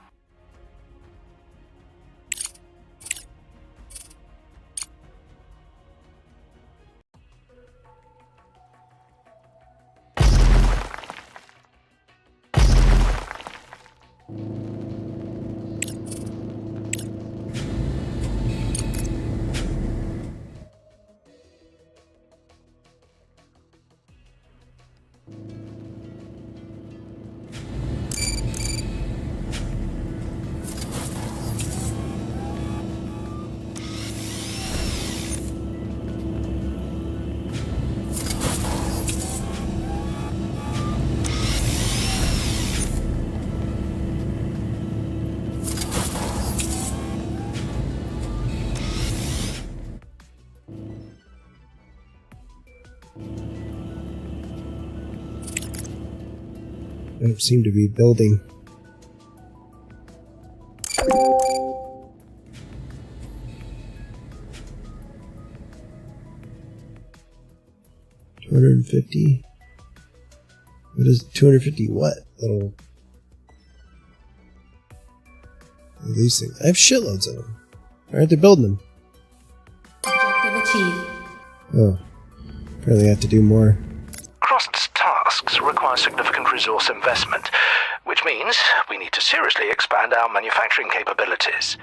Don't seem to be building. $250. What is it? 250 what? Little these things. I have shitloads of them. Why aren't they building them? Objective achieved. Oh. Probably have to do more. Crust's tasks require significant resource investment, which means we need to seriously expand our manufacturing capabilities.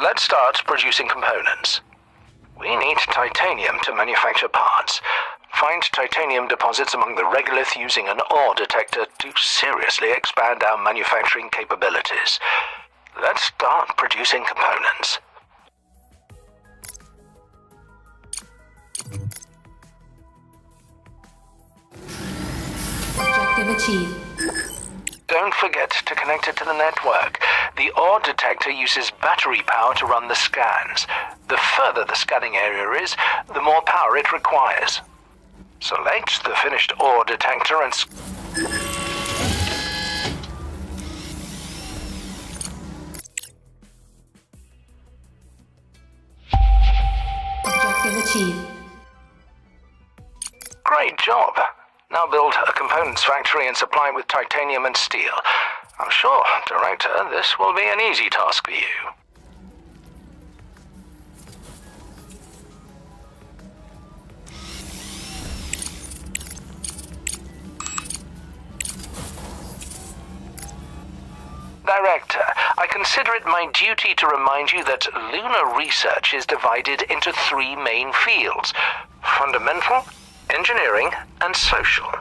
Let's start producing components. We need titanium to manufacture parts. Find titanium deposits among the regolith using an ore detector to seriously expand our manufacturing capabilities. Let's start producing components. Objective achieved. Don't forget to connect it to the network. The ore detector uses battery power to run the scans. The further the scanning area is, the more power it requires. Select the finished ore detector and... Objective achieved. Great job. Now build a components factory and supply it with titanium and steel. I'm sure, Director, this will be an easy task for you. Director, I can consider it my duty to remind you that lunar research is divided into 3 main fields: fundamental, engineering, and social.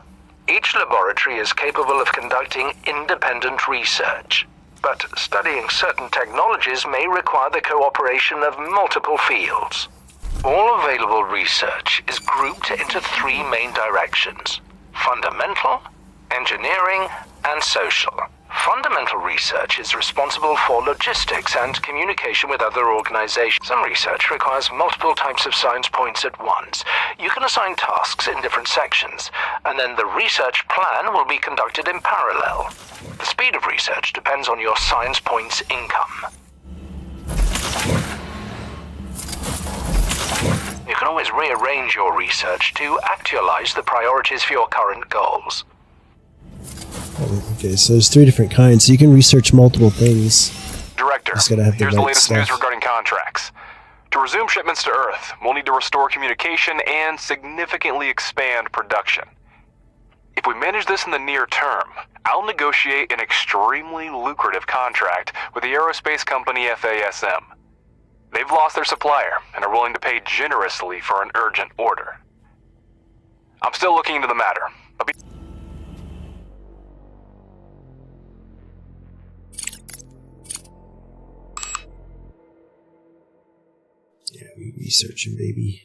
Each laboratory is capable of conducting independent research, but studying certain technologies may require the cooperation of multiple fields. All available research is grouped into 3 main directions: fundamental, engineering, and social. Fundamental research is responsible for logistics and communication with other organizations. Some research requires multiple types of science points at once. You can assign tasks in different sections, and then the research plan will be conducted in parallel. The speed of research depends on your science points income. You can always rearrange your research to actualize the priorities for your current goals. Okay, so there's 3 different kinds, so you can research multiple things. Director, Just gotta have here's the the right latest stuff. news regarding contracts. To resume shipments to Earth, we'll need to restore communication and significantly expand production. If we manage this in the near term, I'll negotiate an extremely lucrative contract with the aerospace company FASM. They've lost their supplier and are willing to pay generously for an urgent order. I'm still looking into the matter. Yeah, we researching, baby.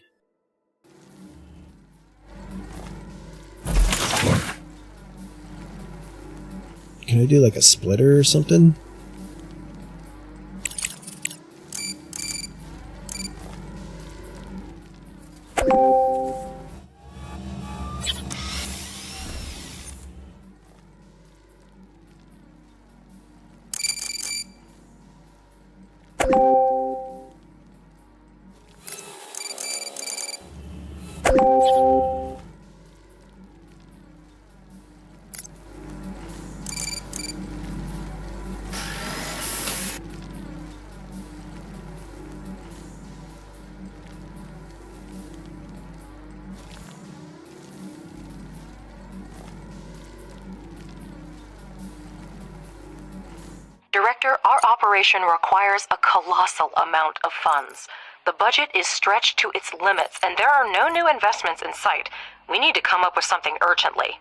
Can I do like a splitter or something? Director, our operation requires a colossal amount of funds. The budget is stretched to its limits, and there are no new investments in sight. We need to come up with something urgently.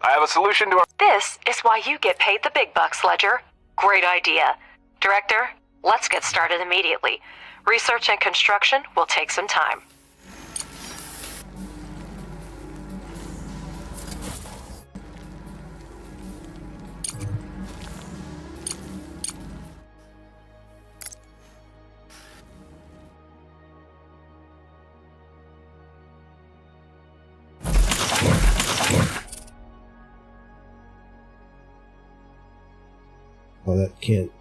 I have a solution to our... This is why you get paid the big bucks, Ledger. Great idea. Director, let's get started immediately. Research and construction will take some time. Oh, that can't.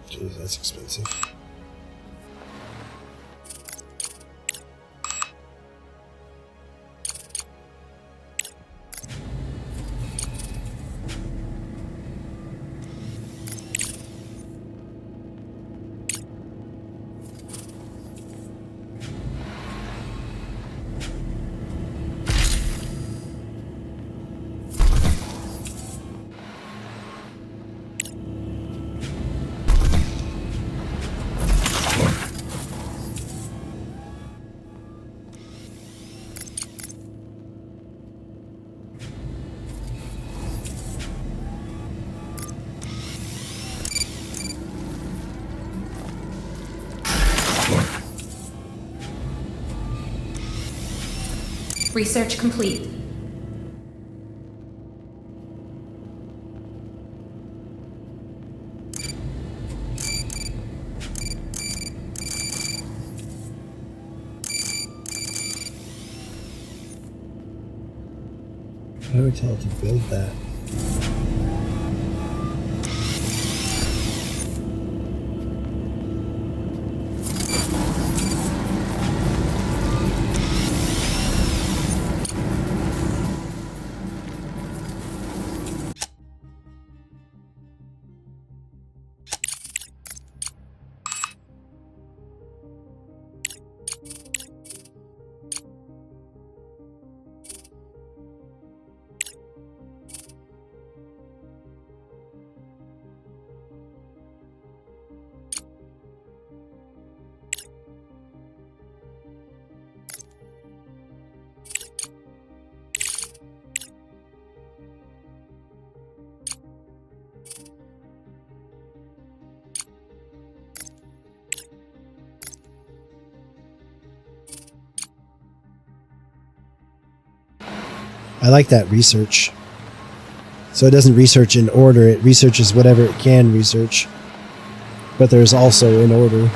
Jeez, that's expensive. Research complete. How do I tell it to build that? I like that research. So it doesn't research in order, it researches whatever it can research. But there's also in order.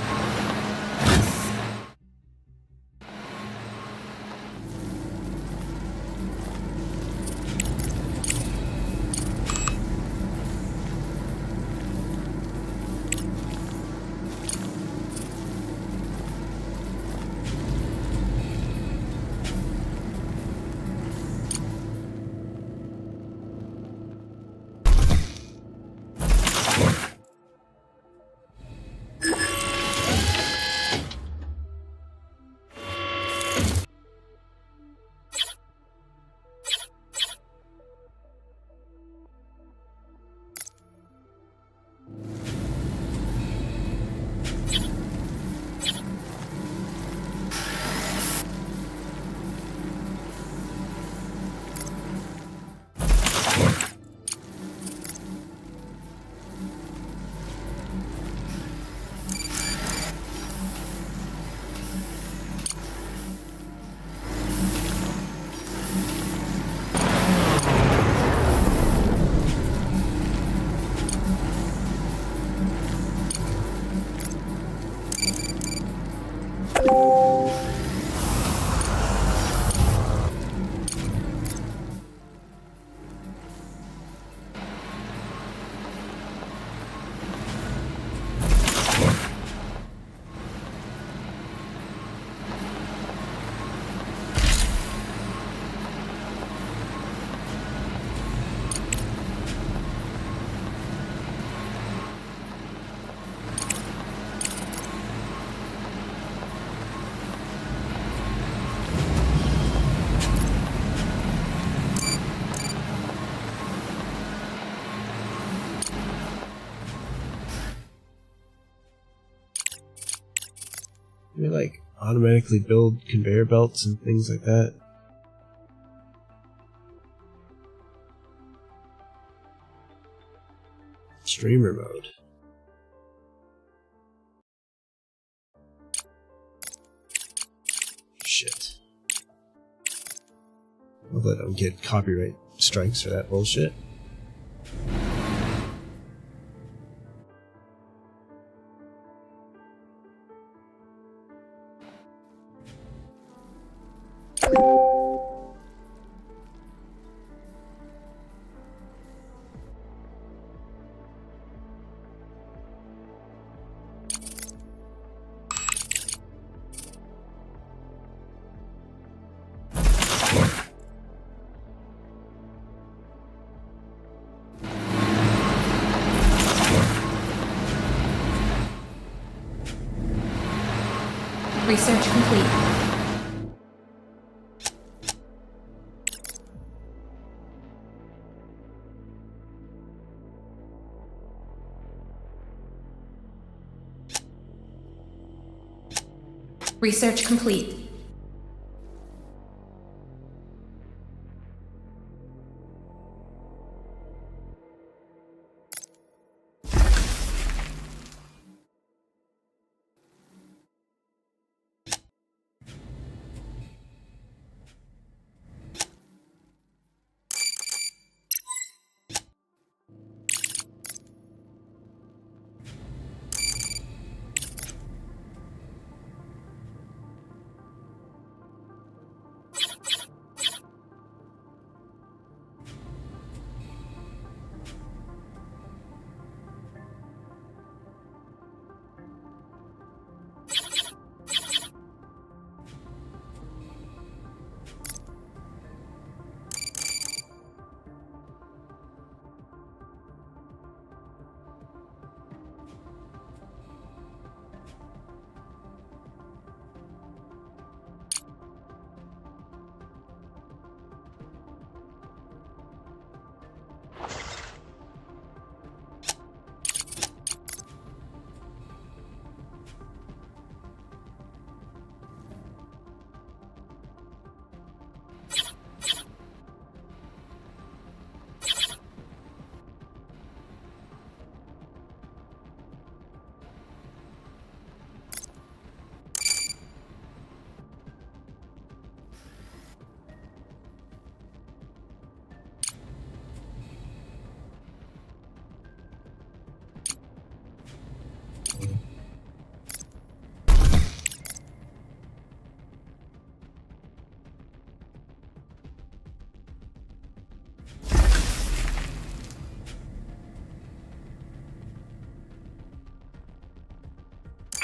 We like automatically build conveyor belts and things like that. Streamer mode. Shit. Hopefully I don't get copyright strikes for that bullshit. Research complete. Research complete.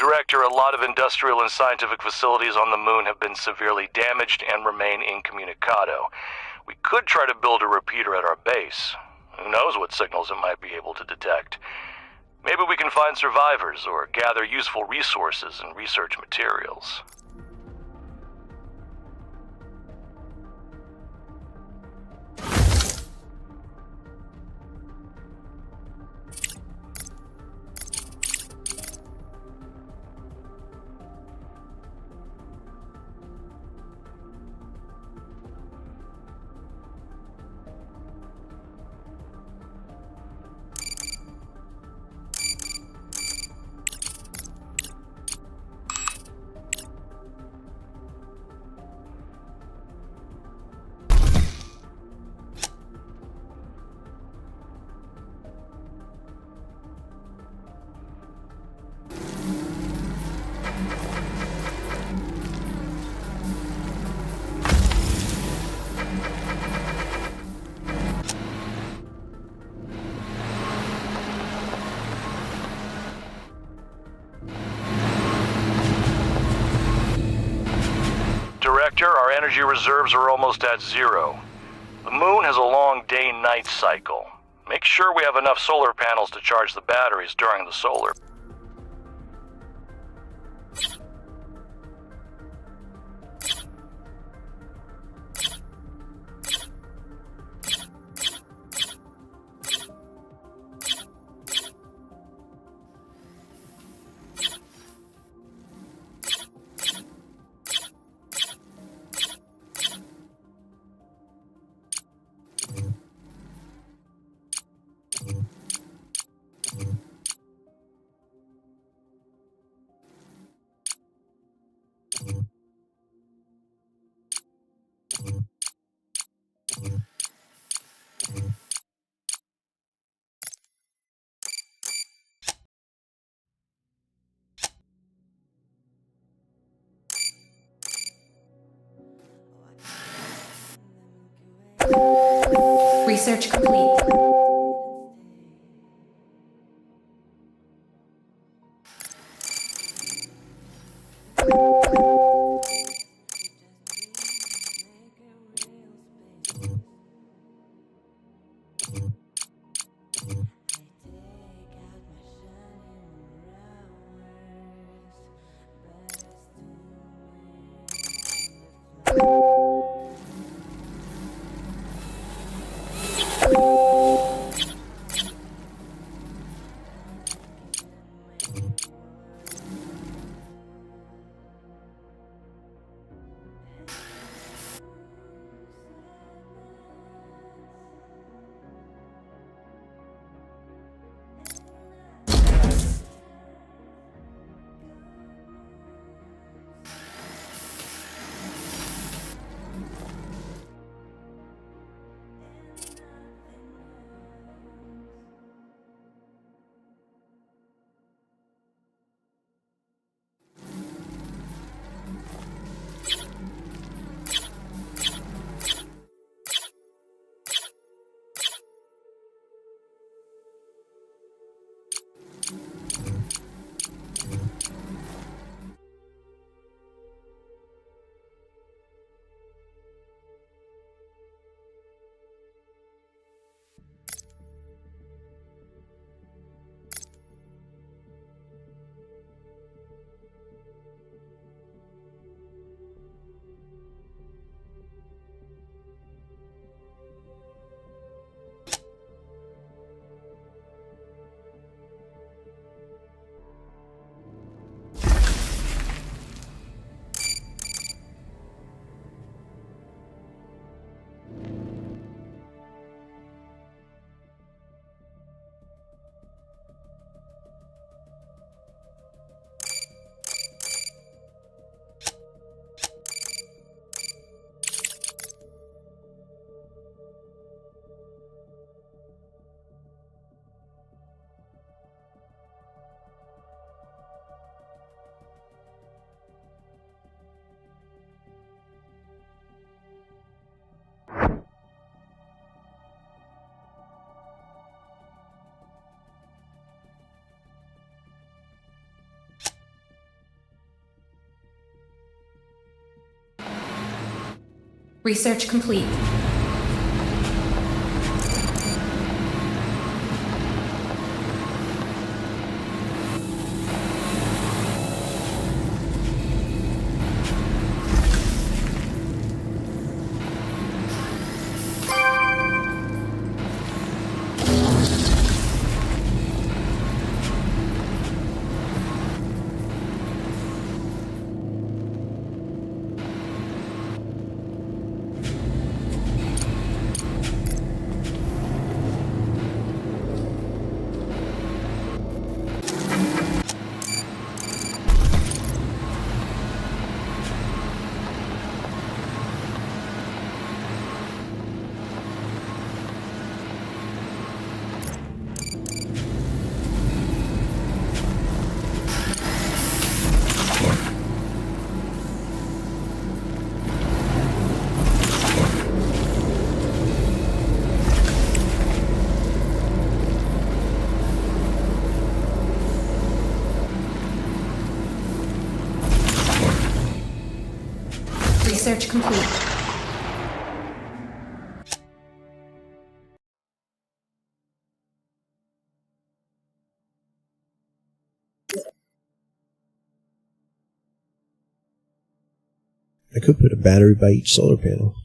Director, a lot of industrial and scientific facilities on the moon have been severely damaged and remain incommunicado. We could try to build a repeater at our base. Who knows what signals it might be able to detect. Maybe we can find survivors or gather useful resources and research materials. Director, our energy reserves are almost at zero. The moon has a long day-night cycle. Make sure we have enough solar panels to charge the batteries during the solar. Research complete. Research complete. Research complete. I could put a battery by each solar panel.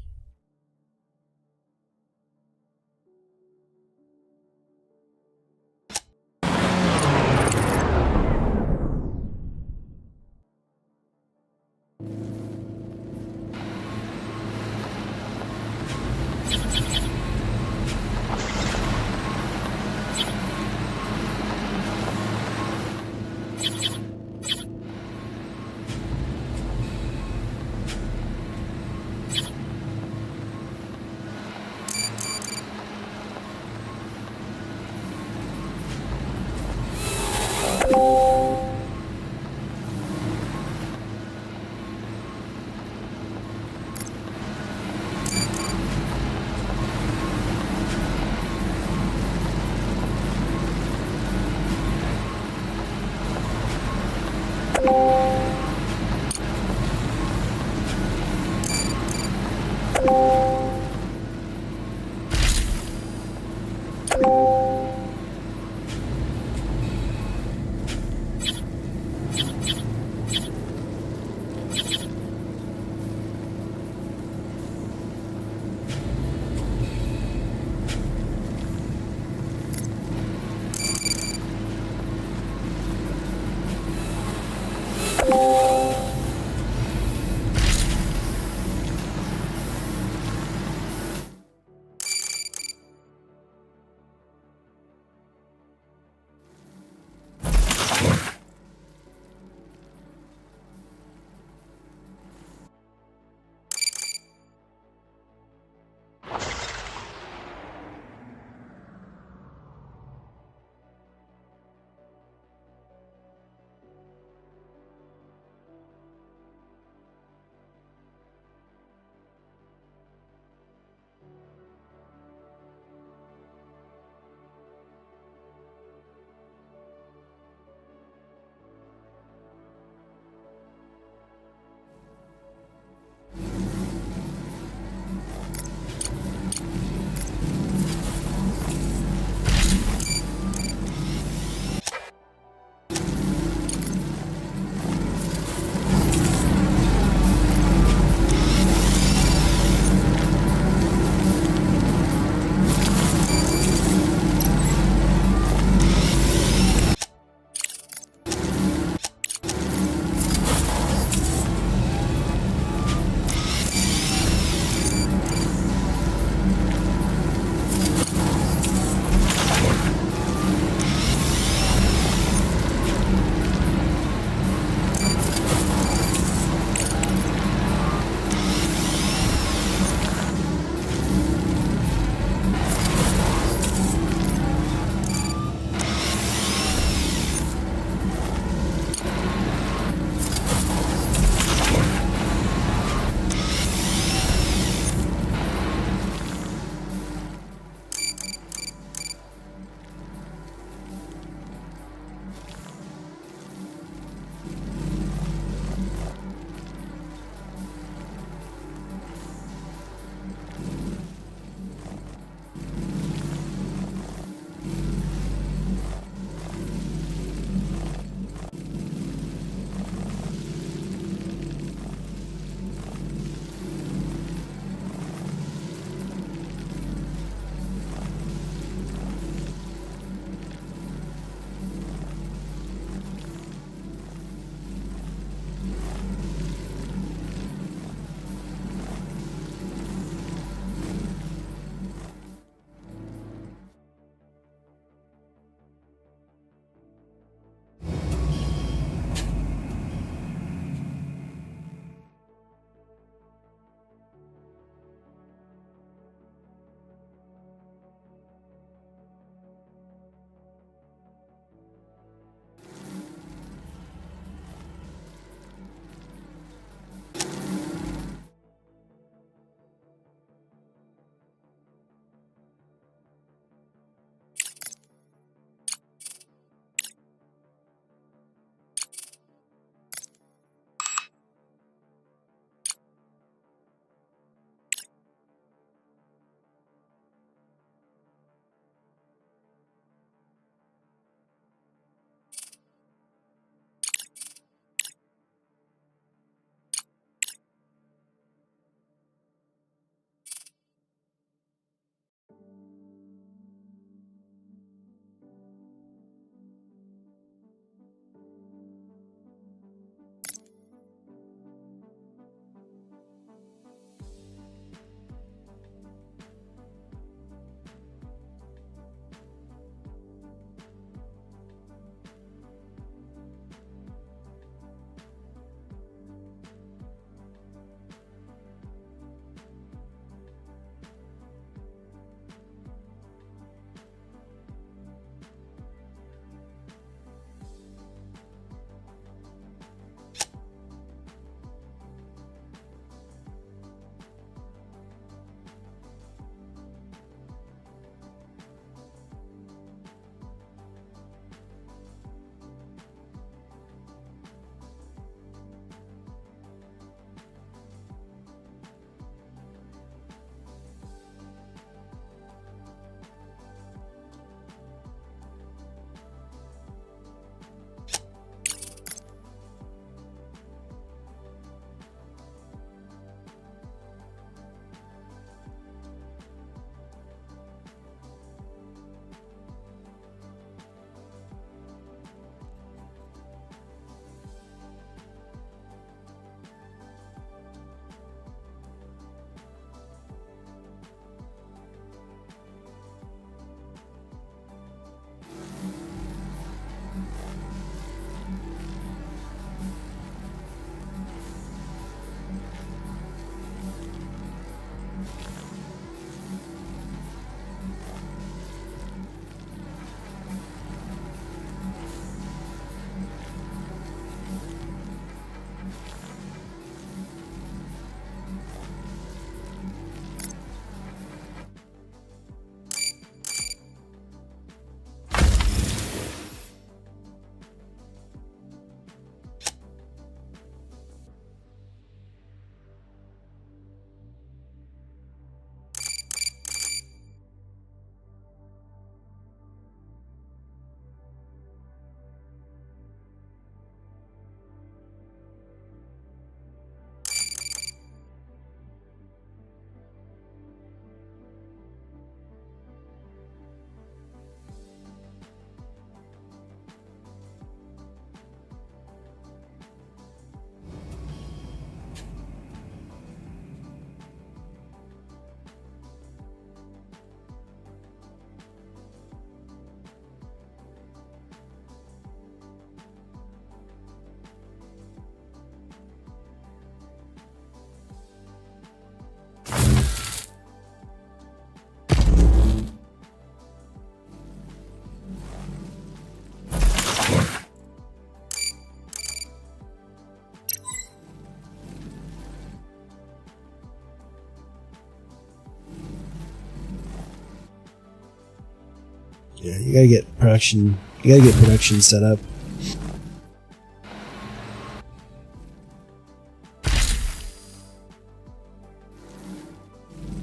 Yeah, you gotta get production. You gotta get production set up.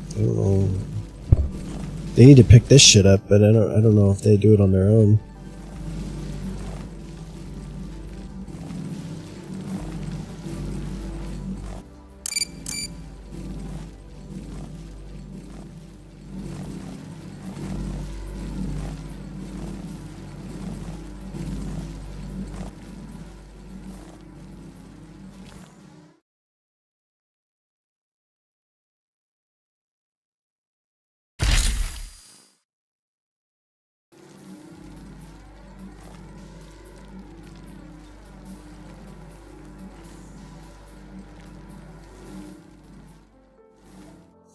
I don't know. They need to pick this shit up, but I don't know if they do it on their own.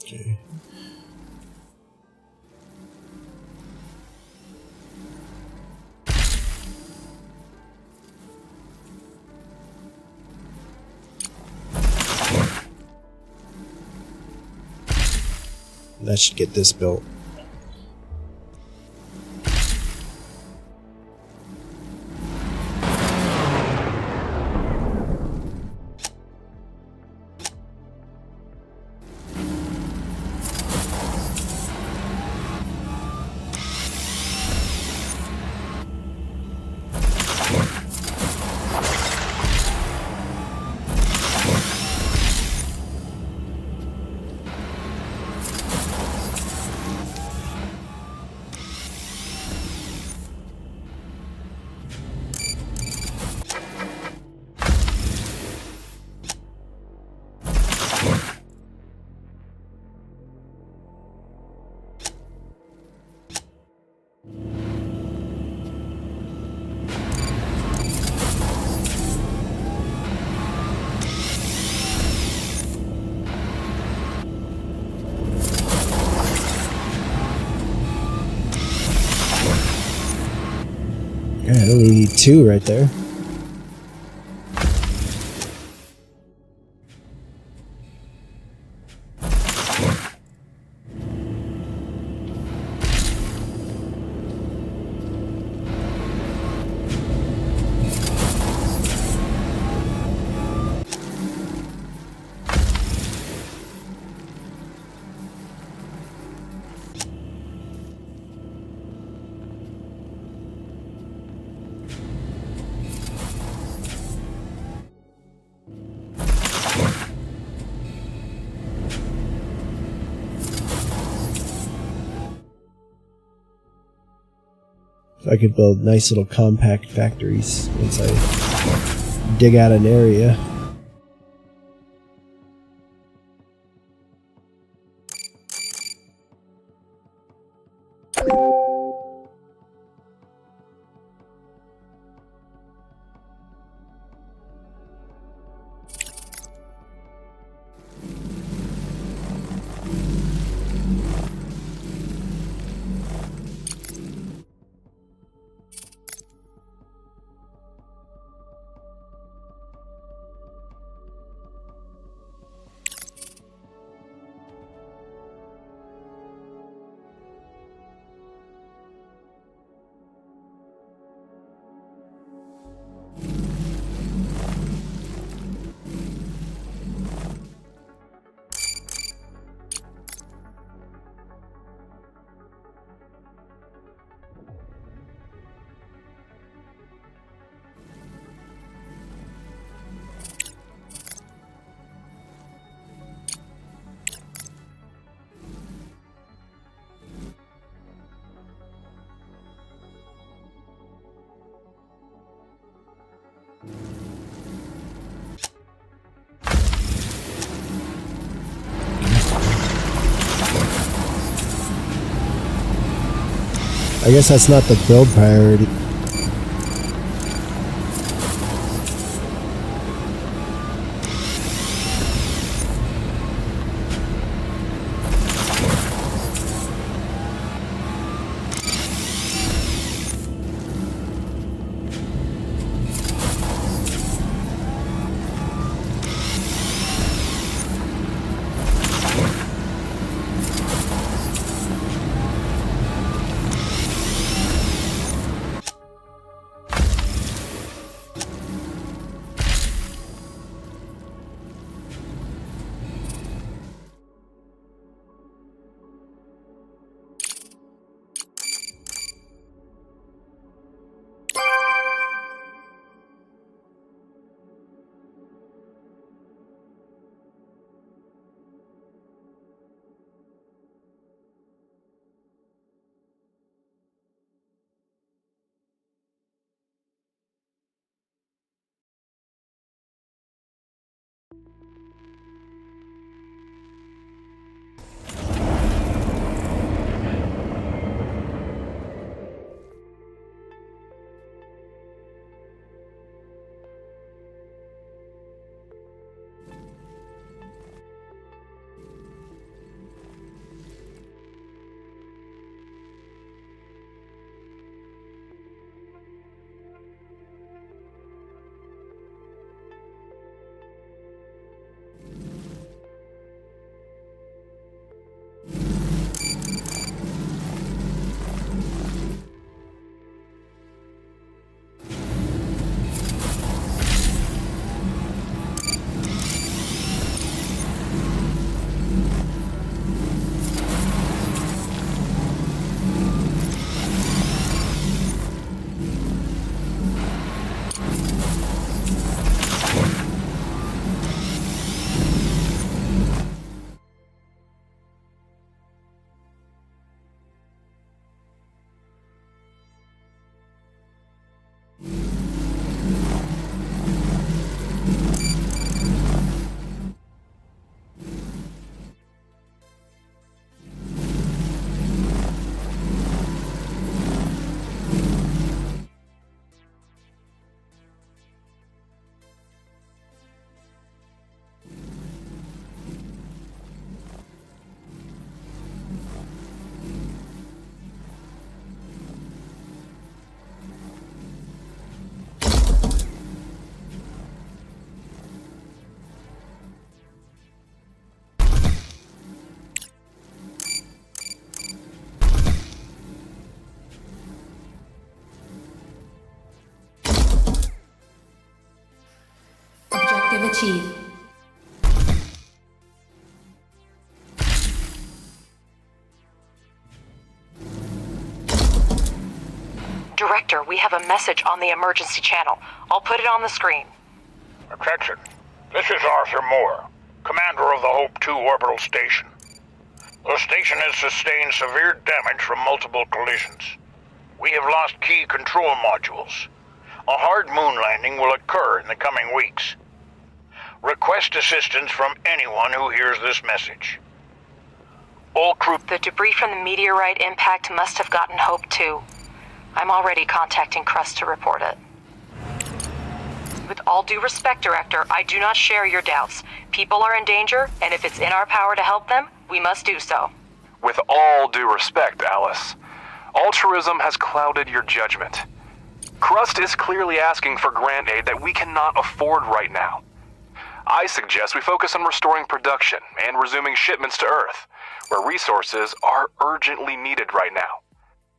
Okay. That should get this built. Yeah, I only need 2 right there. I could build nice little compact factories once I dig out an area. I guess that's not the build priority. achieved. Director, we have a message on the emergency channel. I'll put it on the screen. Attention. This is Arthur Moore, commander of the Hope 2 orbital station. The station has sustained severe damage from multiple collisions. We have lost key control modules. A hard moon landing will occur in the coming weeks. Request assistance from anyone who hears this message. All crew... The debris from the meteorite impact must have gotten Hope 2. I'm already contacting Crust to report it. With all due respect, Director, I do not share your doubts. People are in danger, and if it's in our power to help them, we must do so. With all due respect, Alice, altruism has clouded your judgment. Crust is clearly asking for grant aid that we cannot afford right now. I suggest we focus on restoring production and resuming shipments to Earth, where resources are urgently needed right now.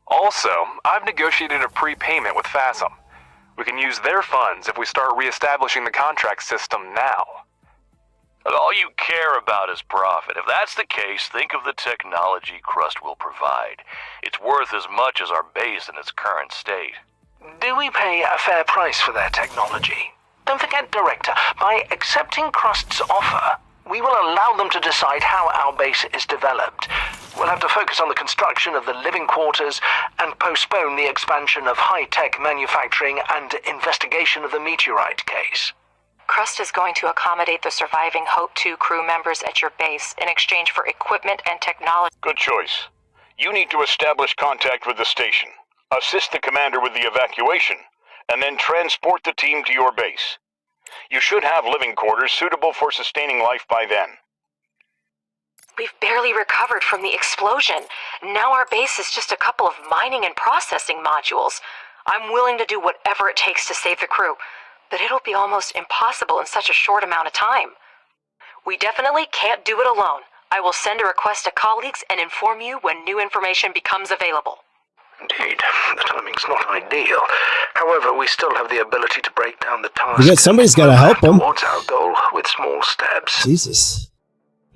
Also, I've negotiated a prepayment with FASM. We can use their funds if we start reestablishing the contract system now. But all you care about is profit. If that's the case, think of the technology Crust will provide. It's worth as much as our base in its current state. Do we pay a fair price for their technology? Don't forget, Director, by accepting Crust's offer, we will allow them to decide how our base is developed. We'll have to focus on the construction of the living quarters and postpone the expansion of high-tech manufacturing and investigation of the meteorite case. Crust is going to accommodate the surviving Hope 2 crew members at your base in exchange for equipment and technology. Good choice. You need to establish contact with the station, assist the commander with the evacuation, and then transport the team to your base. You should have living quarters suitable for sustaining life by then. We've barely recovered from the explosion. Now our base is just a couple of mining and processing modules. I'm willing to do whatever it takes to save the crew, but it'll be almost impossible in such a short amount of time. We definitely can't do it alone. I will send a request to colleagues and inform you when new information becomes available. Indeed, the timing's not ideal. However, we still have the ability to break down the task. Yeah, somebody's got to help them. Towards our goal with small steps. Jesus.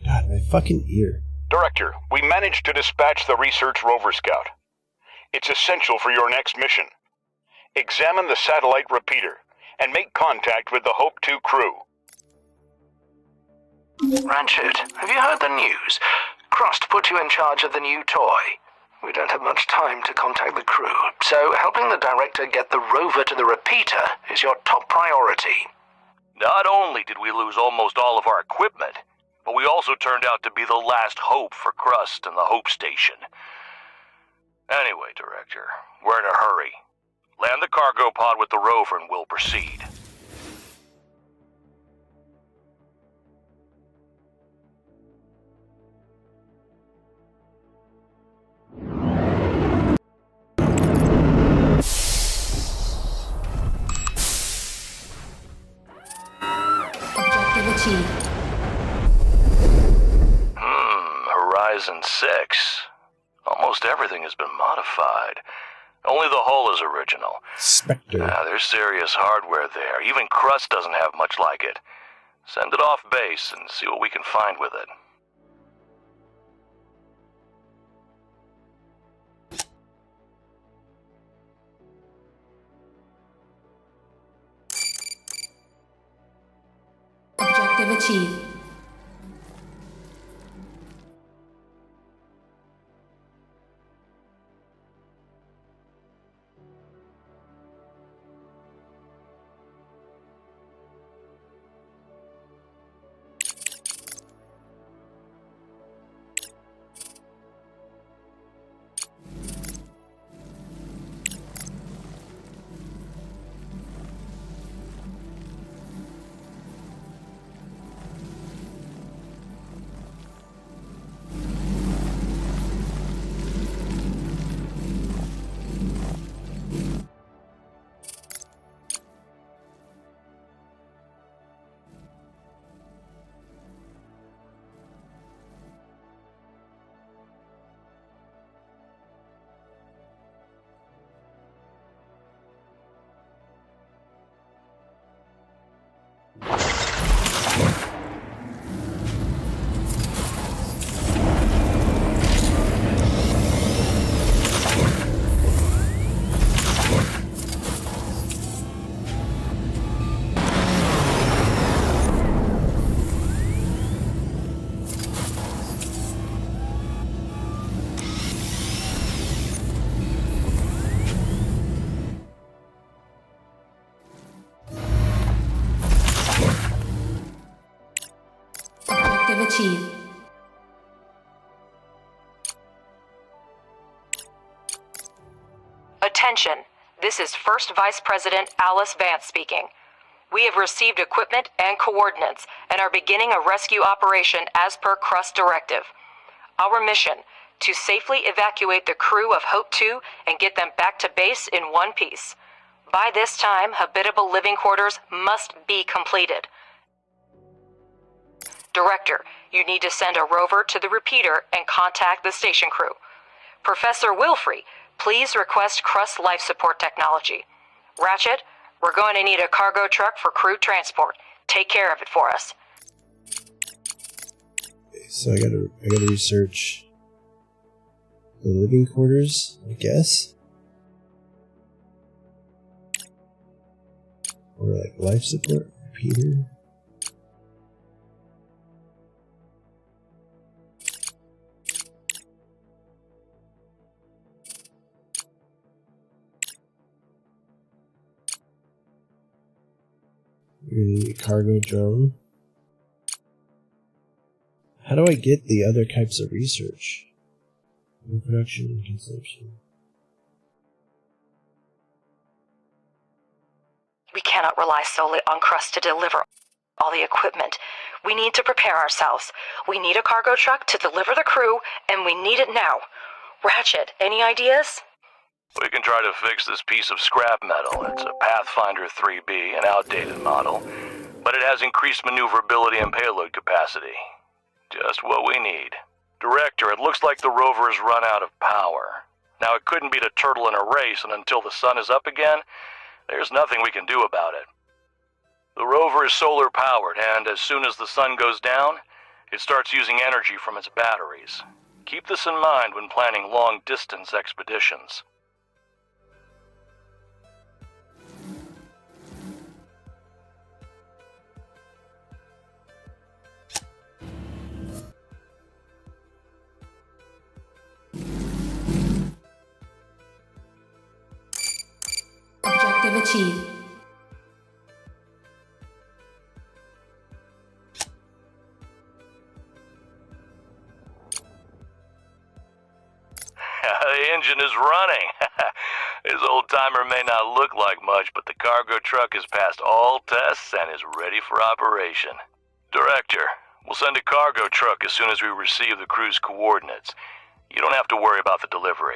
God, my fucking ear. Director, we managed to dispatch the Research Rover Scout. It's essential for your next mission. Examine the satellite repeater and make contact with the Hope 2 crew. Ranchard, have you heard the news? Crust put you in charge of the new toy. We don't have much time to contact the crew, so helping the director get the rover to the repeater is your top priority. Not only did we lose almost all of our equipment, but we also turned out to be the last hope for Crust and the Hope Station. Anyway, Director, we're in a hurry. Land the cargo pod with the rover and we'll proceed. Objective achieved. Horizon 6. Almost everything has been modified. Only the hull is original. Spectre. There's serious hardware there. Even Crust doesn't have much like it. Send it off base and see what we can find with it. Objective achieved. achieved. Attention, this is First Vice President Alice Vance speaking. We have received equipment and coordinates and are beginning a rescue operation as per Crust directive. Our mission, to safely evacuate the crew of Hope 2 and get them back to base in one piece. By this time, habitable living quarters must be completed. Director, you need to send a rover to the repeater and contact the station crew. Professor Wilfrey, please request Crust life support technology. Ratchet, we're going to need a cargo truck for crew transport. Take care of it for us. So I gotta research the living quarters, I guess. Or like life support, repeater. Cargo drone. How do I get the other types of research? Production and consumption. We cannot rely solely on Crust to deliver all the equipment. We need to prepare ourselves. We need a cargo truck to deliver the crew, and we need it now. Ratchet, any ideas? We can try to fix this piece of scrap metal. It's a Pathfinder 3B, an outdated model, but it has increased maneuverability and payload capacity. Just what we need. Director, it looks like the rover has run out of power. Now, it couldn't beat a turtle in a race, and until the sun is up again, there's nothing we can do about it. The rover is solar powered, and as soon as the sun goes down, it starts using energy from its batteries. Keep this in mind when planning long-distance expeditions. Objective achieved. The engine is running. This old timer may not look like much, but the cargo truck has passed all tests and is ready for operation. Director, we'll send a cargo truck as soon as we receive the crew's coordinates. You don't have to worry about the delivery.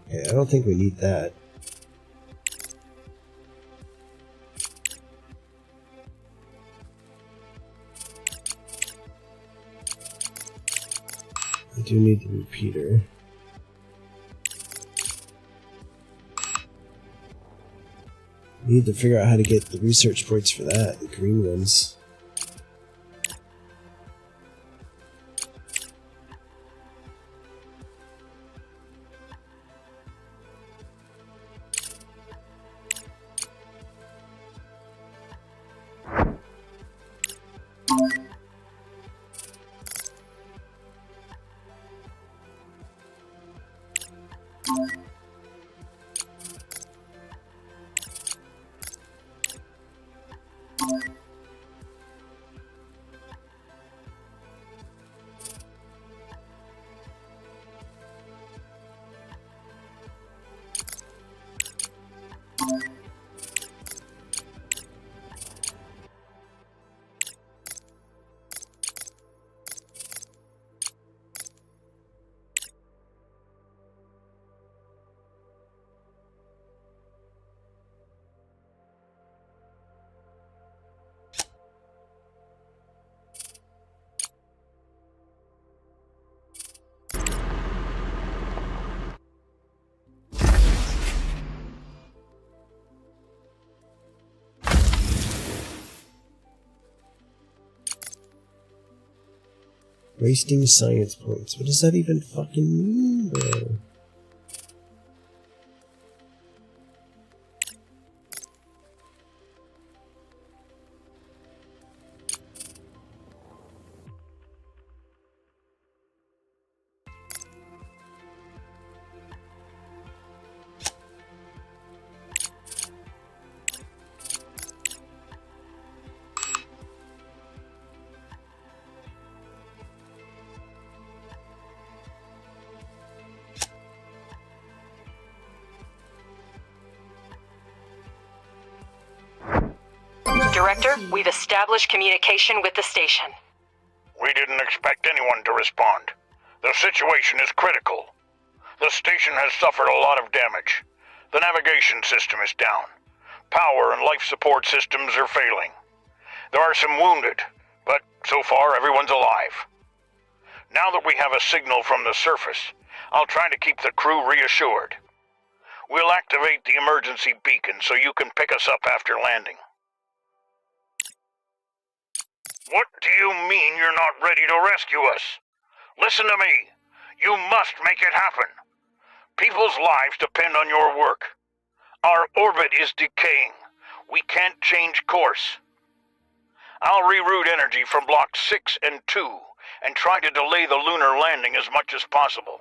Okay, I don't think we need that. I do need the repeater. I need to figure out how to get the research points for that, the green ones. Wasting science points. What does that even fucking mean, bro? Director, we've established communication with the station. We didn't expect anyone to respond. The situation is critical. The station has suffered a lot of damage. The navigation system is down. Power and life support systems are failing. There are some wounded, but so far everyone's alive. Now that we have a signal from the surface, I'll try to keep the crew reassured. We'll activate the emergency beacon so you can pick us up after landing. What do you mean you're not ready to rescue us? Listen to me. You must make it happen. People's lives depend on your work. Our orbit is decaying. We can't change course. I'll reroute energy from Block 6 and 2 and try to delay the lunar landing as much as possible.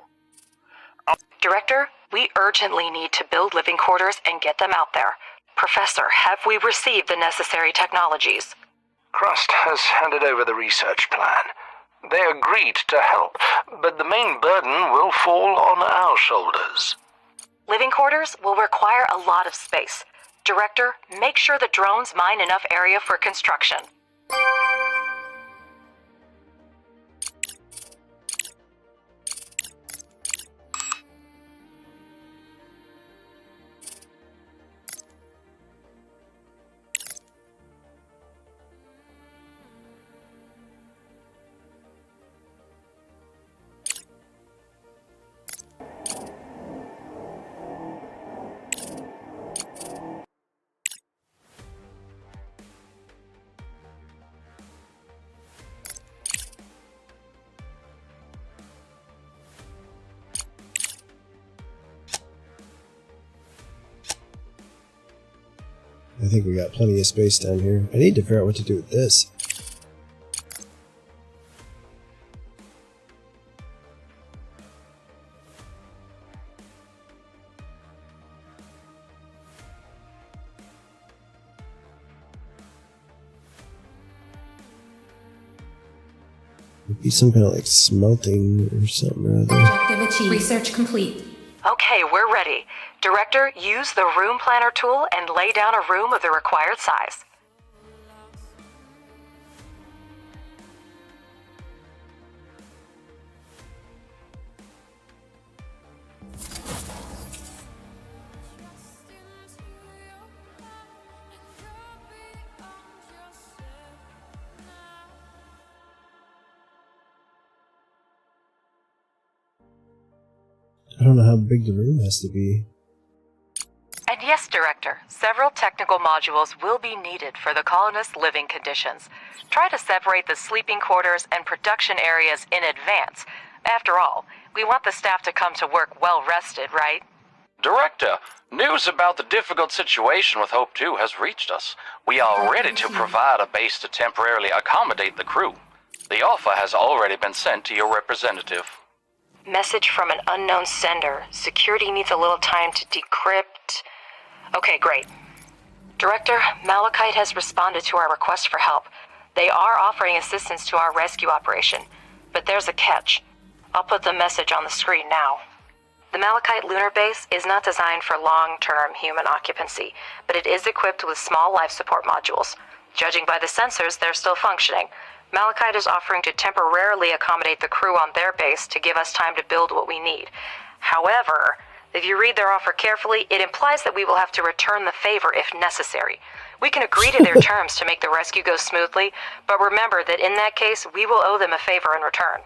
Director, we urgently need to build living quarters and get them out there. Professor, have we received the necessary technologies? Crust has handed over the research plan. They agreed to help, but the main burden will fall on our shoulders. Living quarters will require a lot of space. Director, make sure the drones mine enough area for construction. I think we got plenty of space down here. I need to figure out what to do with this. It'd be some kind of like smelting or something or other. Objective achieved. Research complete. Okay, we're ready. Director, use the room planner tool and lay down a room of the required size. I don't know how big the room has to be. And yes, Director, several technical modules will be needed for the colonists' living conditions. Try to separate the sleeping quarters and production areas in advance. After all, we want the staff to come to work well rested, right? Director, news about the difficult situation with Hope 2 has reached us. We are ready to provide a base to temporarily accommodate the crew. The offer has already been sent to your representative. Message from an unknown sender. Security needs a little time to decrypt. Okay, great. Director, Malachite has responded to our request for help. They are offering assistance to our rescue operation, but there's a catch. I'll put the message on the screen now. The Malachite lunar base is not designed for long-term human occupancy, but it is equipped with small life support modules. Judging by the sensors, they're still functioning. Malachite is offering to temporarily accommodate the crew on their base to give us time to build what we need. However, if you read their offer carefully, it implies that we will have to return the favor if necessary. We can agree to their terms to make the rescue go smoothly, but remember that in that case, we will owe them a favor in return.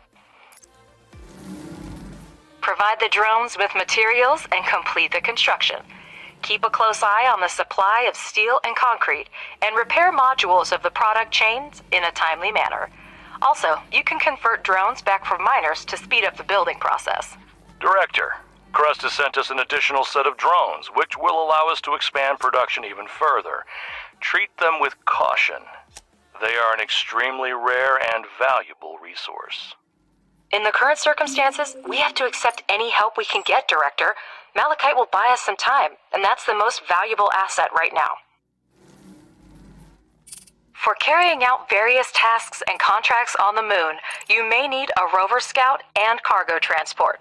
Provide the drones with materials and complete the construction. Keep a close eye on the supply of steel and concrete, and repair modules of the product chains in a timely manner. Also, you can convert drones back from miners to speed up the building process. Director, Crust has sent us an additional set of drones, which will allow us to expand production even further. Treat them with caution. They are an extremely rare and valuable resource. In the current circumstances, we have to accept any help we can get, Director. Malachite will buy us some time, and that's the most valuable asset right now. For carrying out various tasks and contracts on the moon, you may need a rover scout and cargo transport.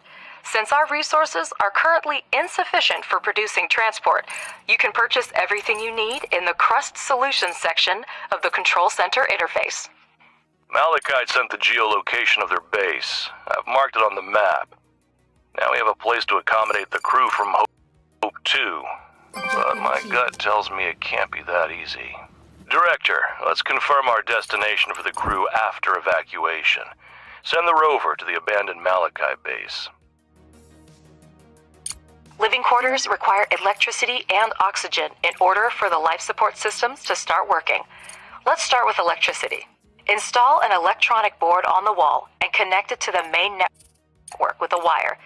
Since our resources are currently insufficient for producing transport, you can purchase everything you need in the Crust Solutions section of the Control Center interface. Malachite sent the geolocation of their base. I've marked it on the map. Now we have a place to accommodate the crew from Hope 2. But my gut tells me it can't be that easy. Director, let's confirm our destination for the crew after evacuation. Send the rover to the abandoned Malachite base. Living quarters require electricity and oxygen in order for the life support systems to start working. Let's start with electricity. Install an electronic board on the wall and connect it to the main network with a wire.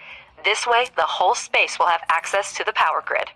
This way, the whole space will have access to the power grid.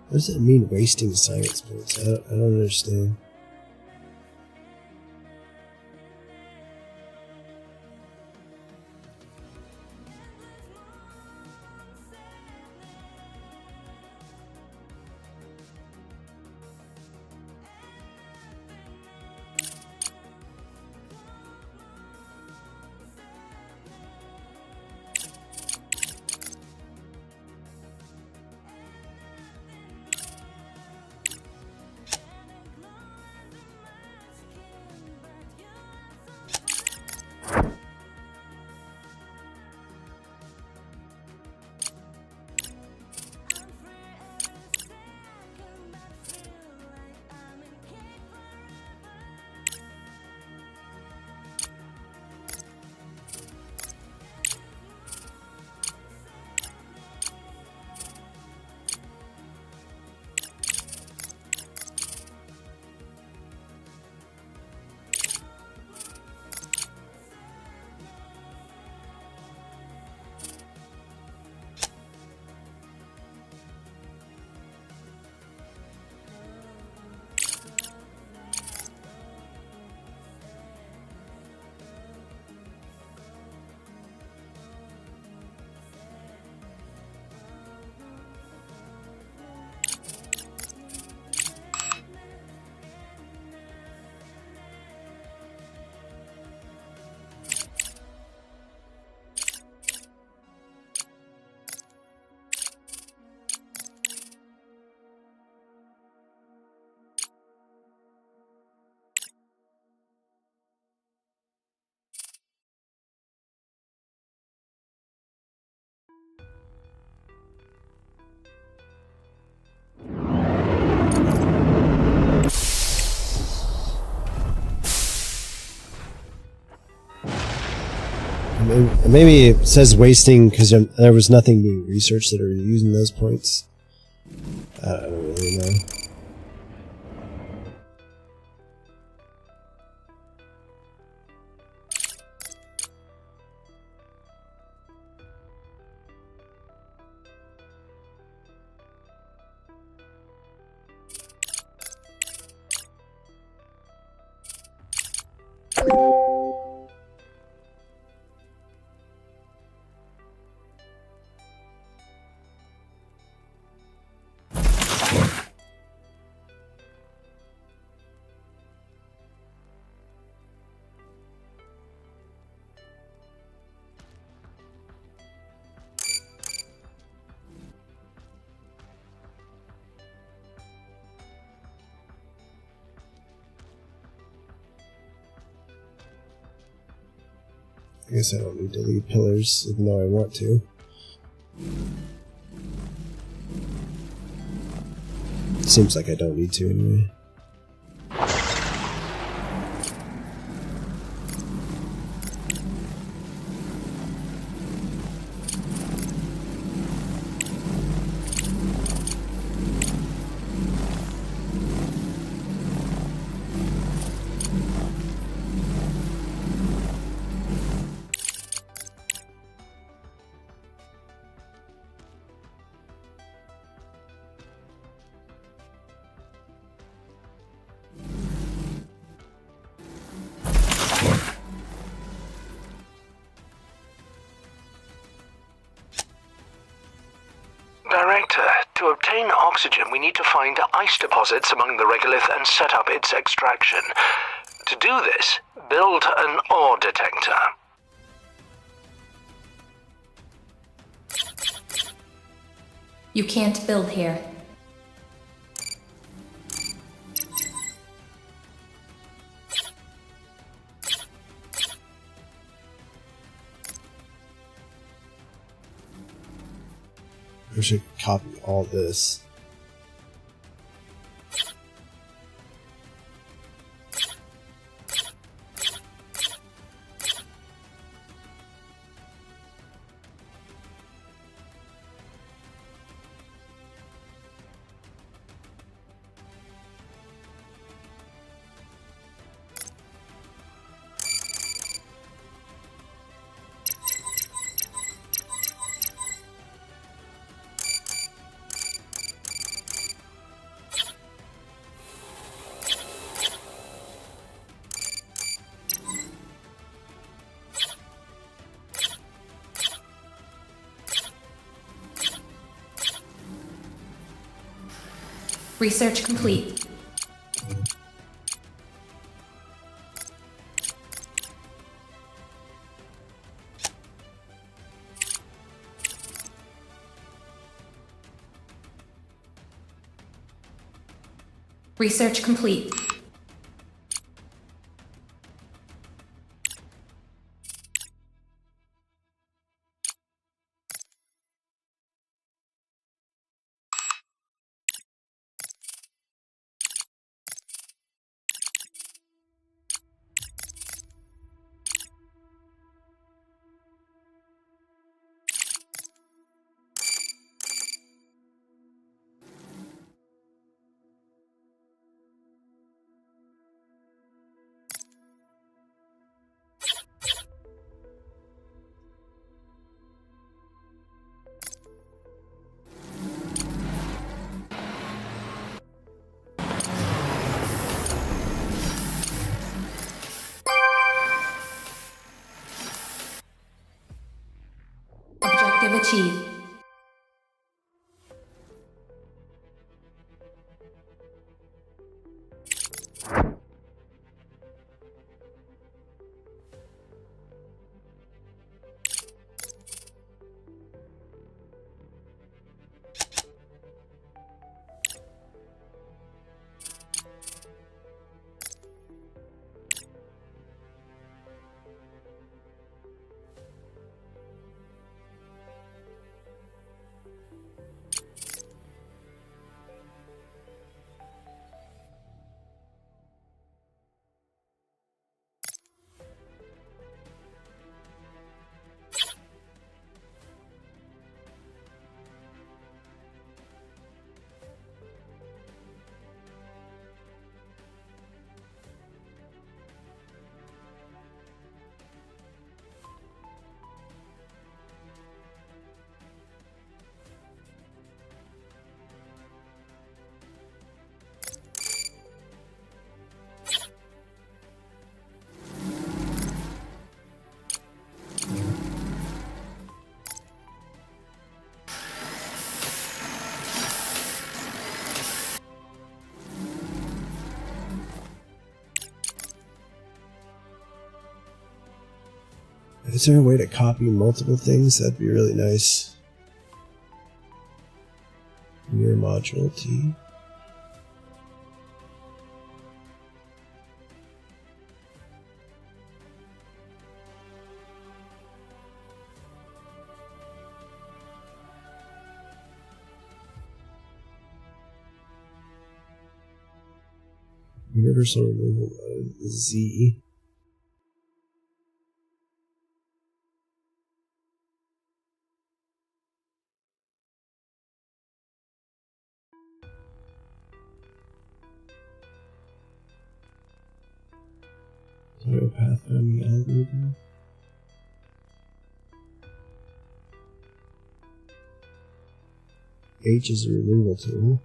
What does it mean, wasting science points? I don't understand. Maybe it says wasting because there was nothing being researched that are using those points. I don't really know. I guess I don't need to leave pillars, even though I want to. Seems like I don't need to anyway. Director, to obtain oxygen, we need to find ice deposits among the regolith and set up its extraction. To do this, build an ore detector. You can't build here. I should copy all this. Research complete. Research complete. Objective achieved. Is there a way to copy multiple things? That'd be really nice. Mirror module T. Universal removal mode Z. Auto pathfinding algorithm. H is a removal tool.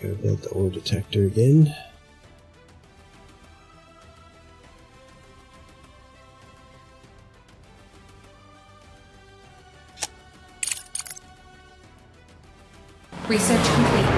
Gotta build the ore detector again. Research complete.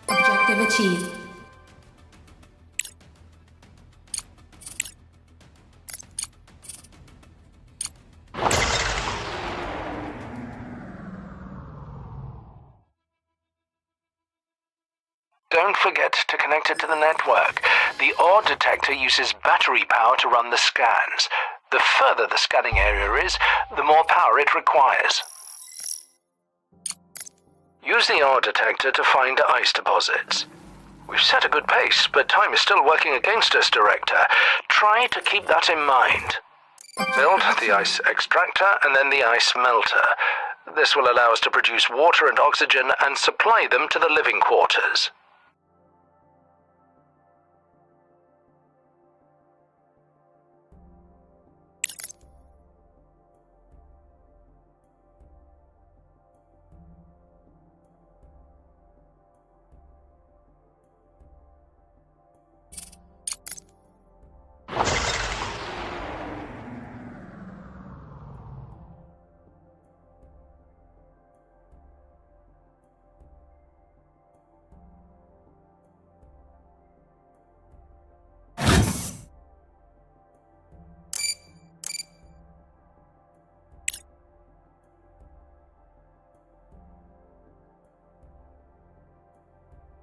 Objective achieved. Don't forget to connect it to the network. The ore detector uses battery power to run the scans. The further the scanning area is, the more power it requires. Use the ore detector to find ice deposits. We've set a good pace, but time is still working against us, Director. Try to keep that in mind. Build the ice extractor and then the ice melter. This will allow us to produce water and oxygen and supply them to the living quarters.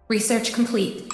Research complete.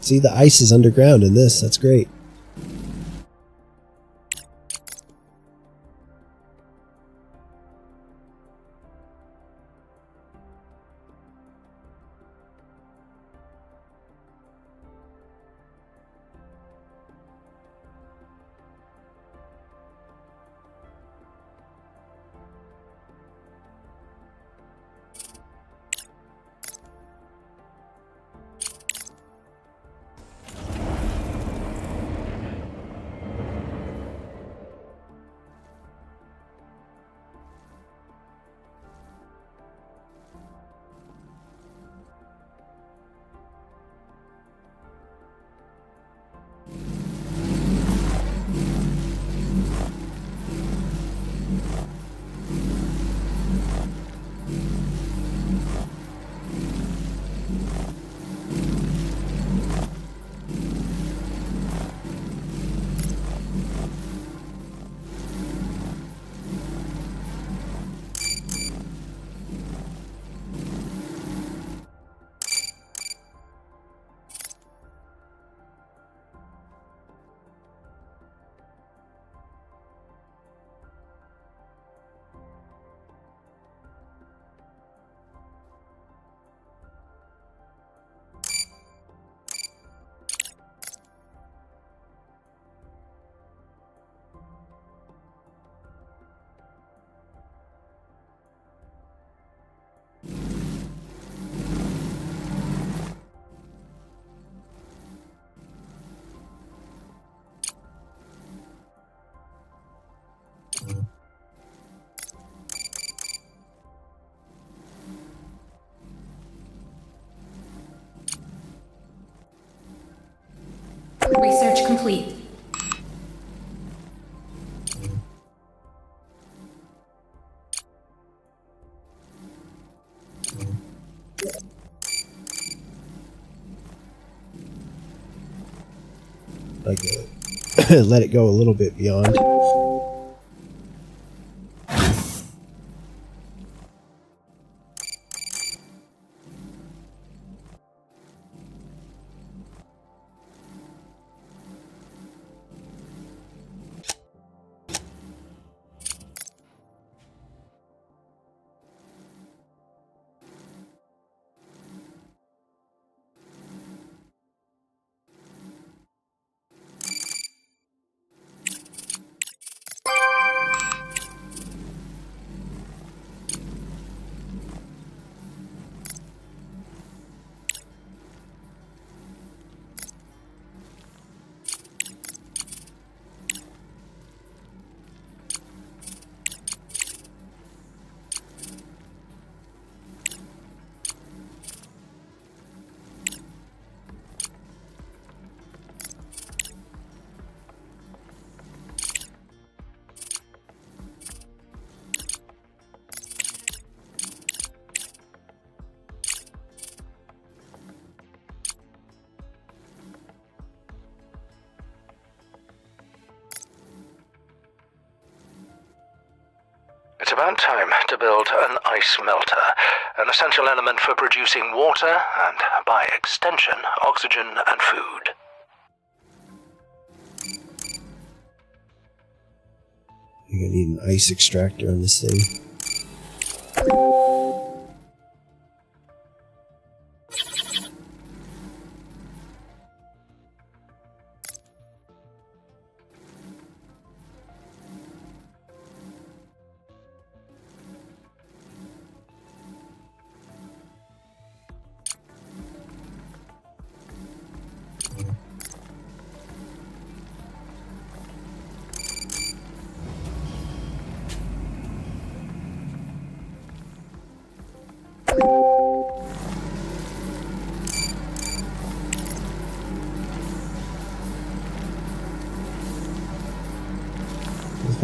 See, the ice is underground in this. That's great. Research complete. Like let it go a little bit beyond. It's about time to build an ice melter, an essential element for producing water and, by extension, oxygen and food. You're gonna need an ice extractor on this thing.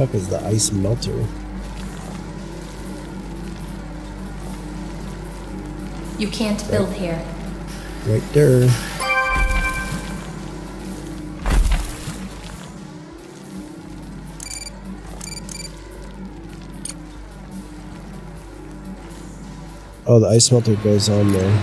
fuck is the ice melter? You can't build here. Right there. Oh, the ice melter goes on there.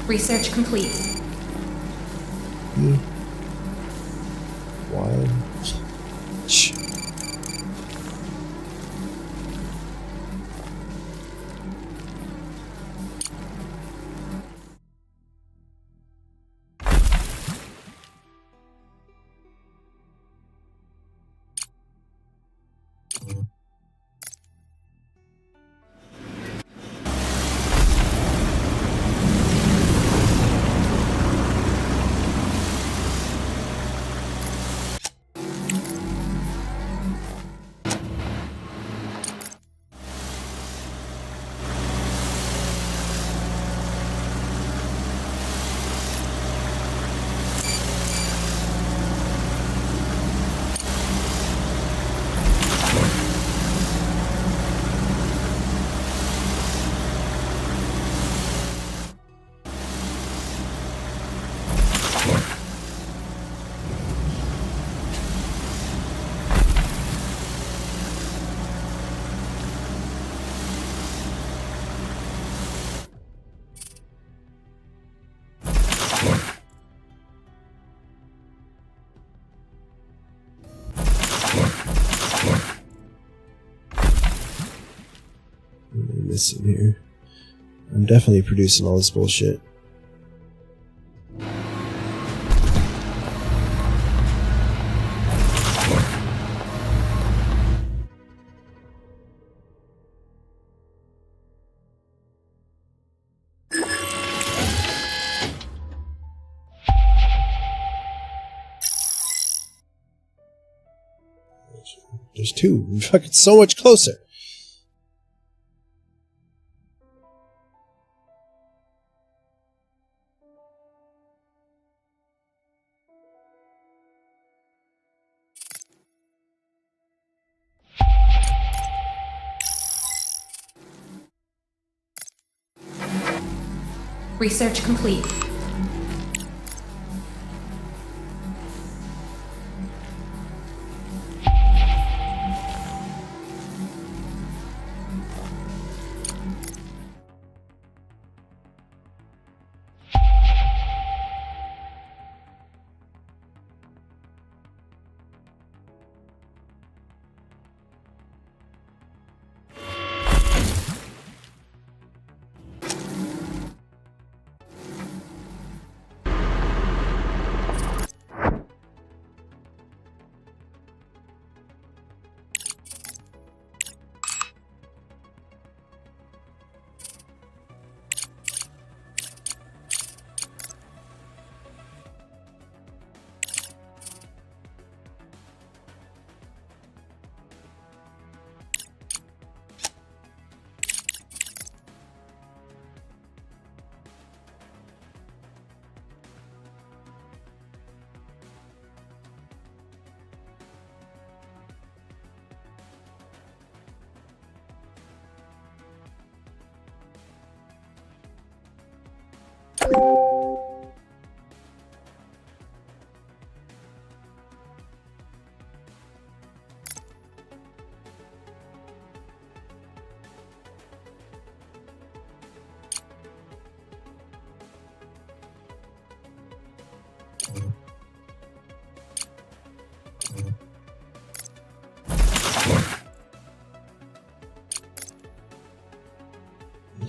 Research complete. Wild. Missing here. I'm definitely producing all this bullshit. There's two. We're fucking so much closer. Research complete.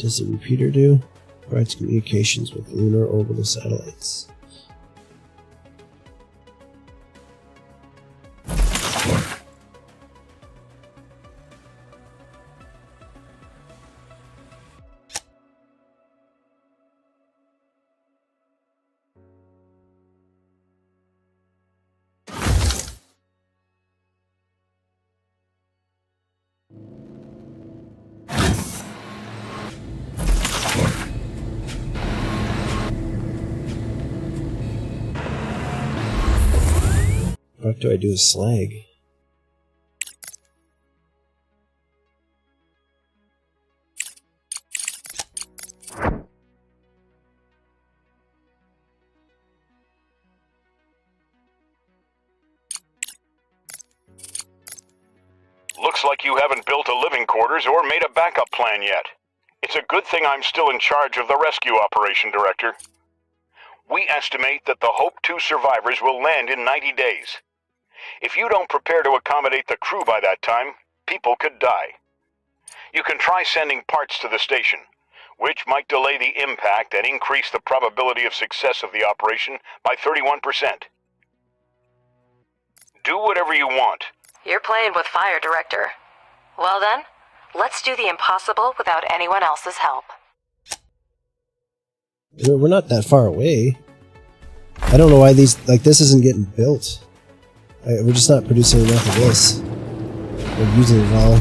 does the repeater do? Provides communications with lunar orbital satellites. What do I do with slag? Looks like you haven't built a living quarters or made a backup plan yet. It's a good thing I'm still in charge of the rescue operation, Director. We estimate that the Hope 2 survivors will land in 90 days. If you don't prepare to accommodate the crew by that time, people could die. You can try sending parts to the station, which might delay the impact and increase the probability of success of the operation by 31%. Do whatever you want. You're playing with fire, Director. Well then, let's do the impossible without anyone else's help. We're not that far away. I don't know why this isn't getting built. We're just not producing enough of this. We're using it all.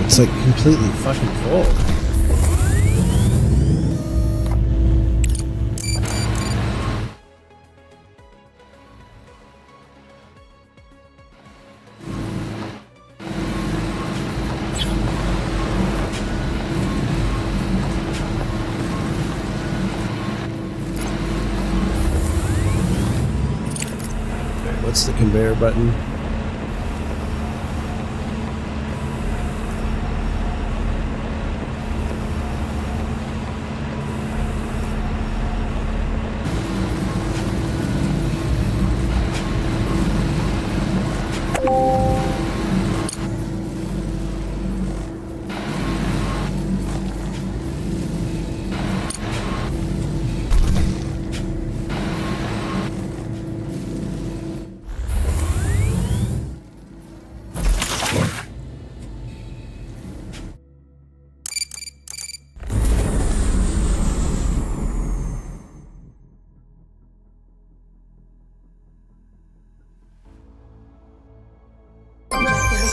It's like completely fucking full. What's the conveyor button?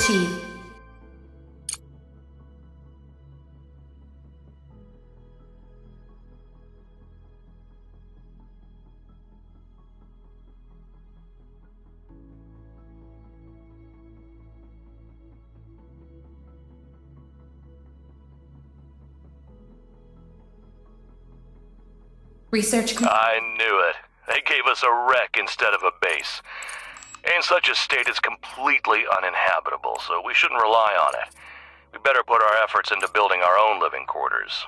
Achieved. Research I knew it. They gave us a wreck instead of a base. And such a state is completely uninhabitable, so we shouldn't rely on it. We better put our efforts into building our own living quarters.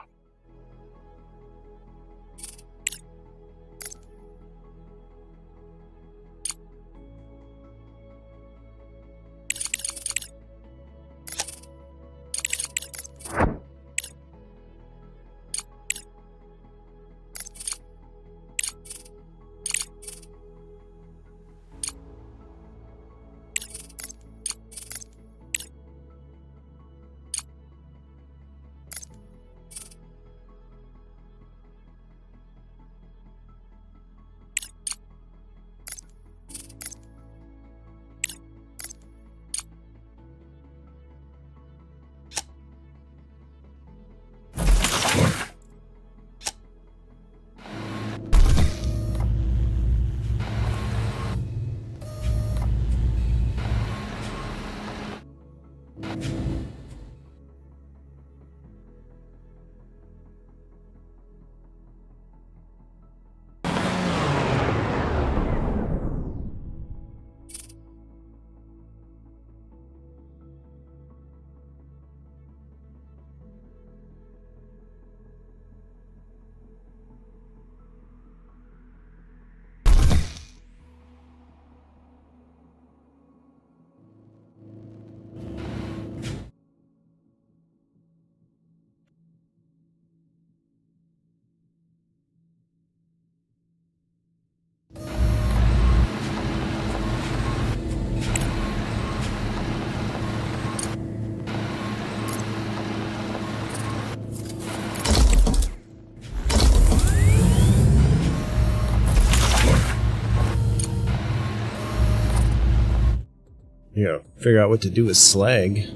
Yeah, figure out what to do with slag.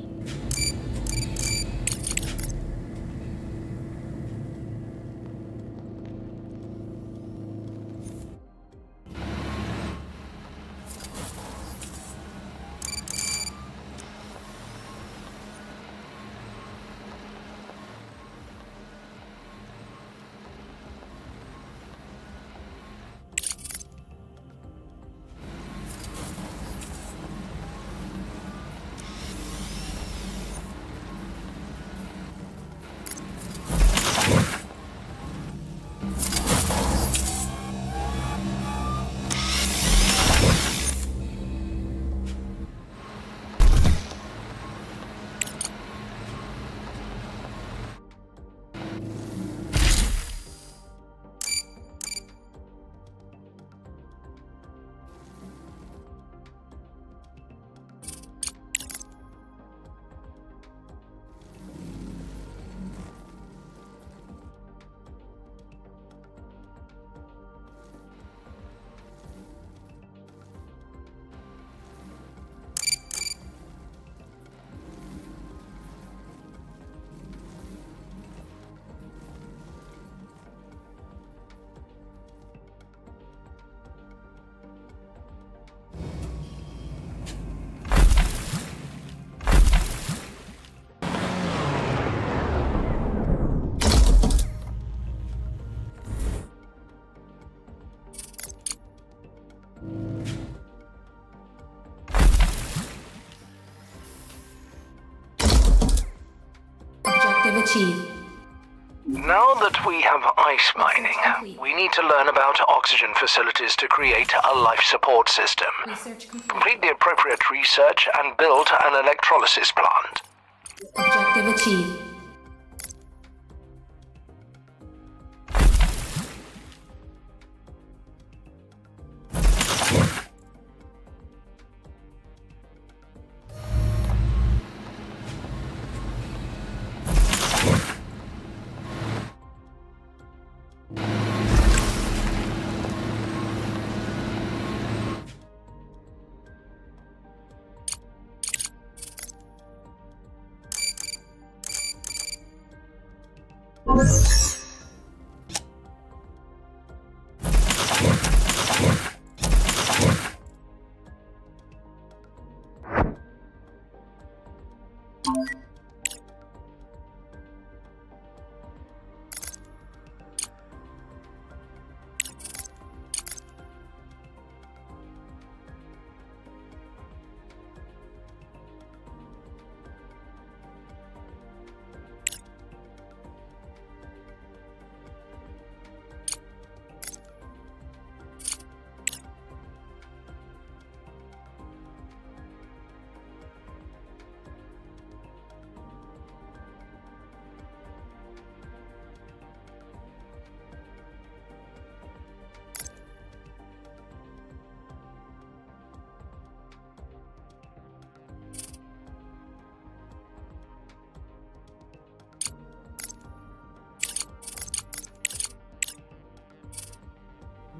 Objective achieved. Now that we have ice mining, we need to learn about oxygen facilities to create a life support system. Complete the appropriate research and build an electrolysis plant. Objective achieved.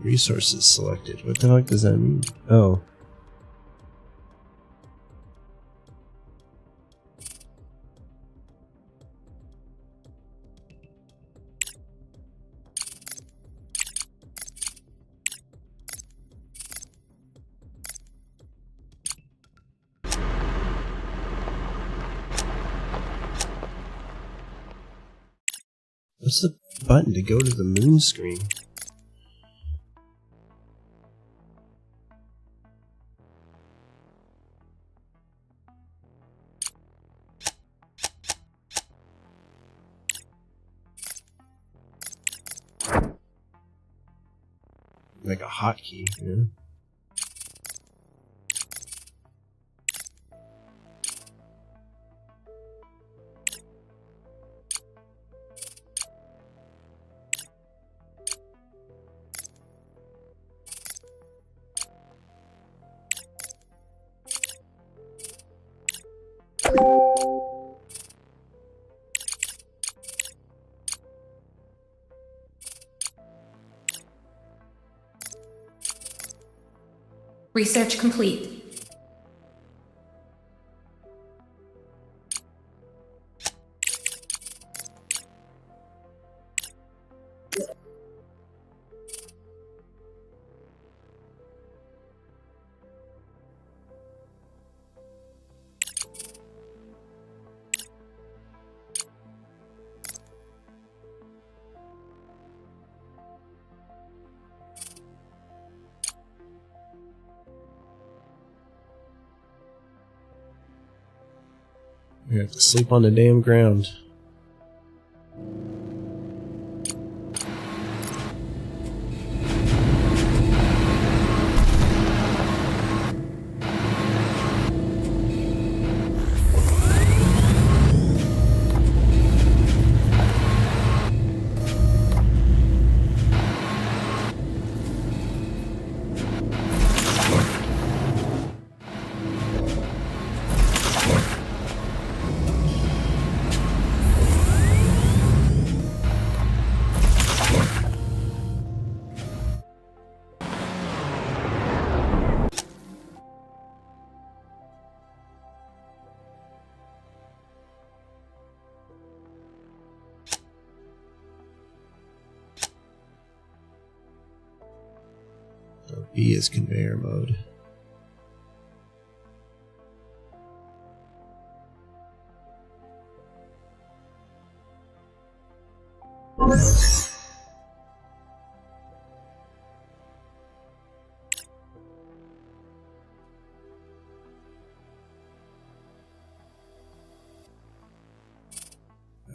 Resources selected. What the fuck does that mean? Oh. What's the button to go to the moon screen? Like a hotkey, you know? Research complete. We have to sleep on the damn ground. B is conveyor mode.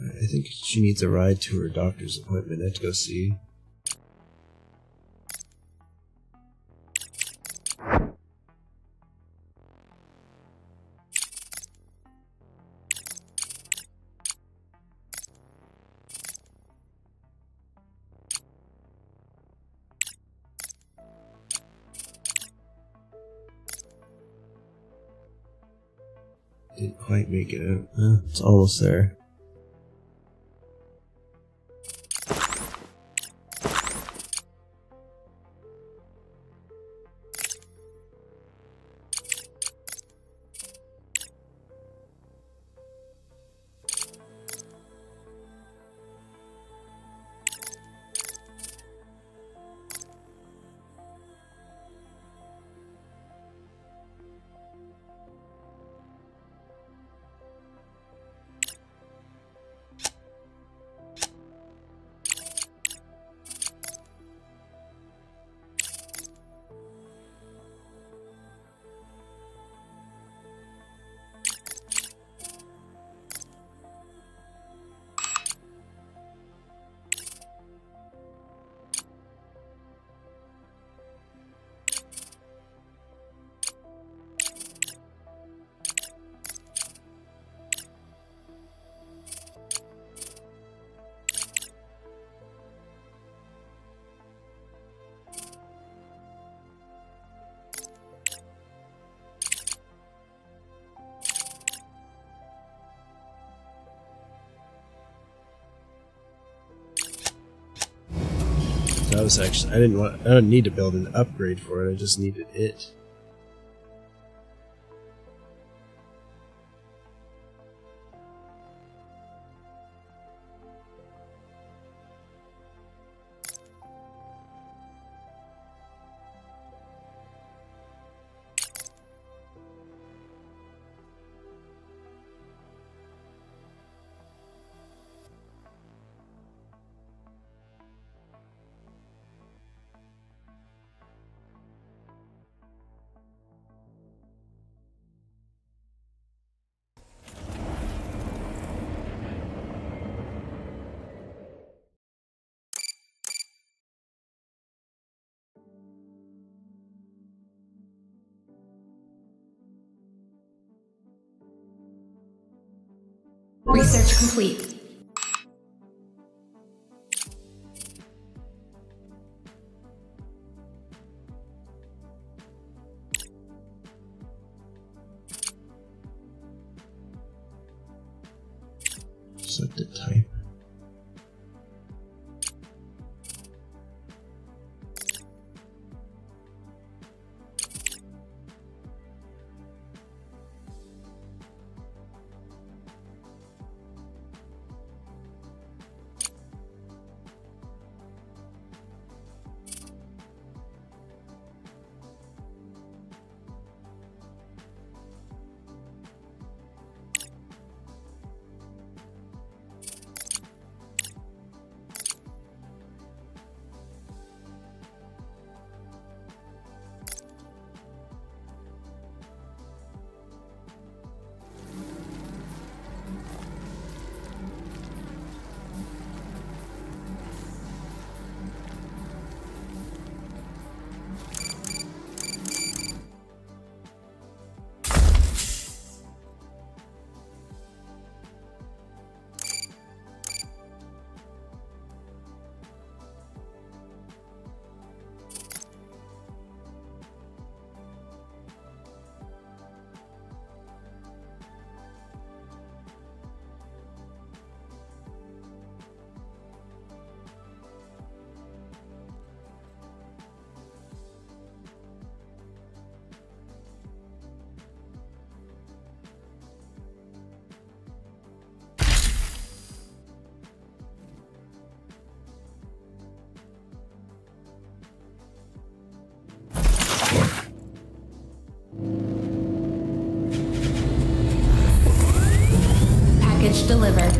I think she needs a ride to her doctor's appointment. I have to go see. Didn't quite make it out. It's almost there. That was actually, I don't need to build an upgrade for it, I just needed it. Research complete. Set the type. Package delivered.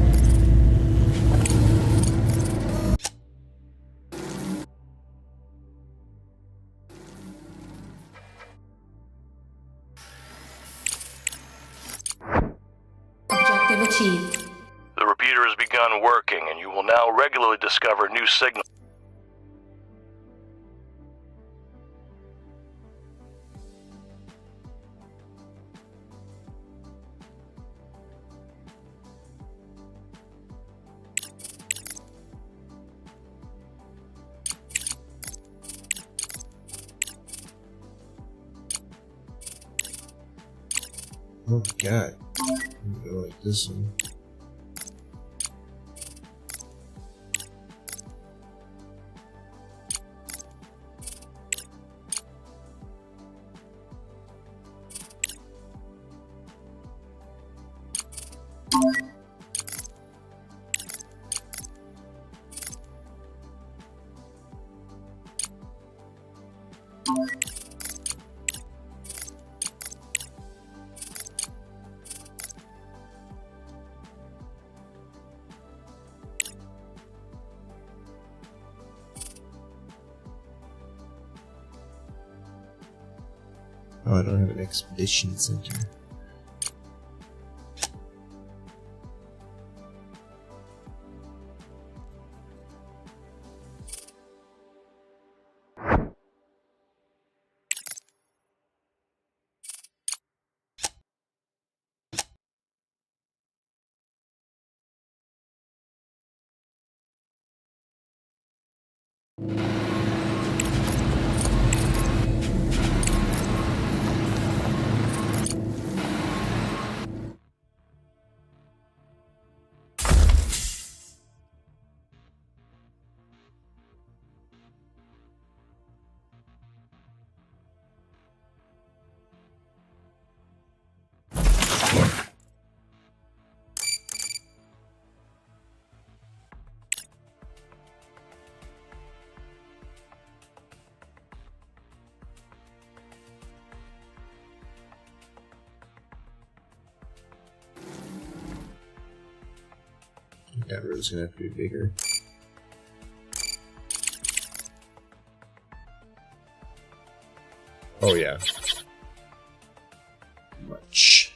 Objective achieved. The repeater has begun working, and you will now regularly discover new signals. Oh god. I'm gonna go like this one. Oh, I don't have an expedition center. That road's gonna have to be bigger. Oh yeah. Much.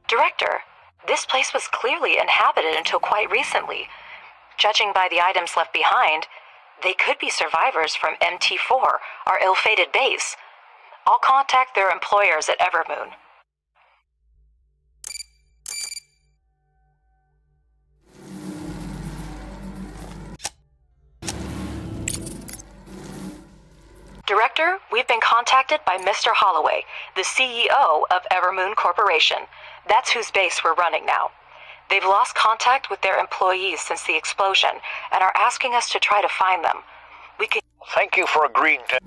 Director, this place was clearly inhabited until quite recently. Judging by the items left behind, they could be survivors from MT4, our ill-fated base. I'll contact their employers at Evermoon. Director, we've been contacted by Mr. Holloway, the CEO of Evermoon Corporation. That's whose base we're running now. They've lost contact with their employees since the explosion and are asking us to try to find them. We could... Thank you for agreeing to...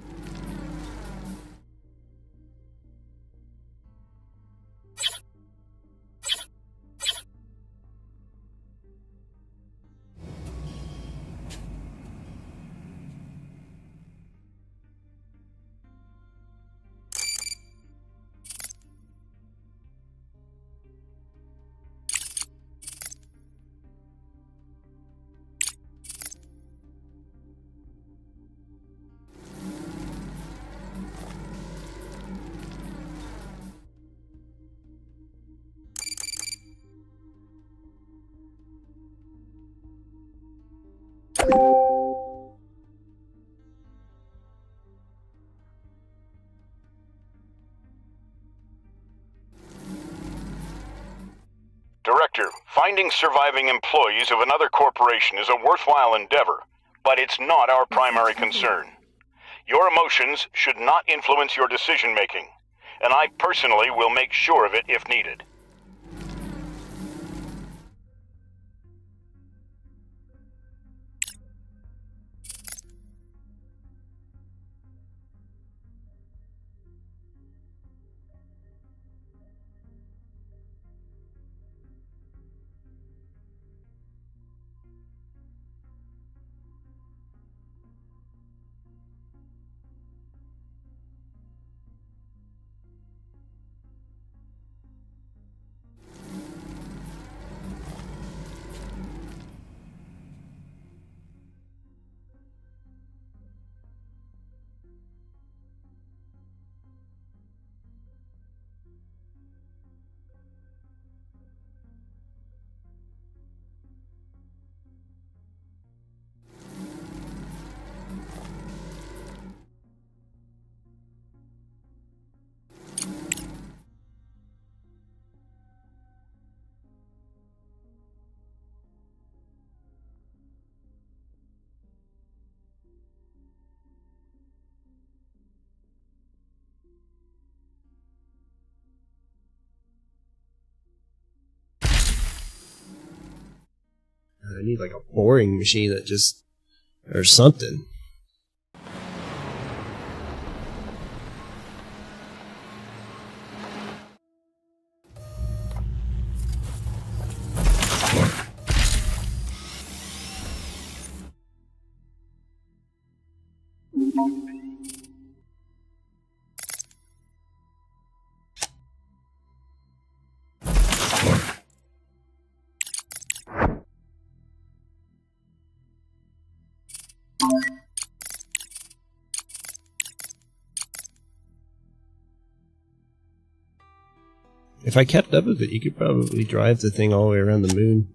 Director, finding surviving employees of another corporation is a worthwhile endeavor, but it's not our primary concern. Your emotions should not influence your decision-making, and I personally will make sure of it if needed. I need like a boring machine that just... or something. If I kept up with it, you could probably drive the thing all the way around the moon.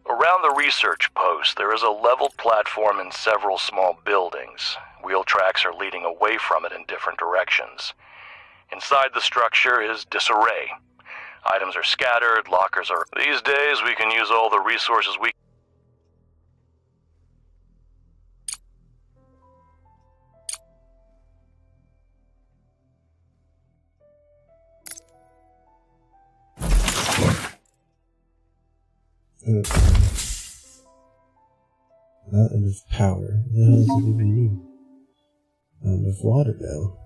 Around the research post, there is a level platform and several small buildings. Wheel tracks are leading away from it in different directions. Inside the structure is disarray. Items are scattered, lockers are... These days, we can use all the resources we... Not enough power. What the hell does it even mean? Not enough water now.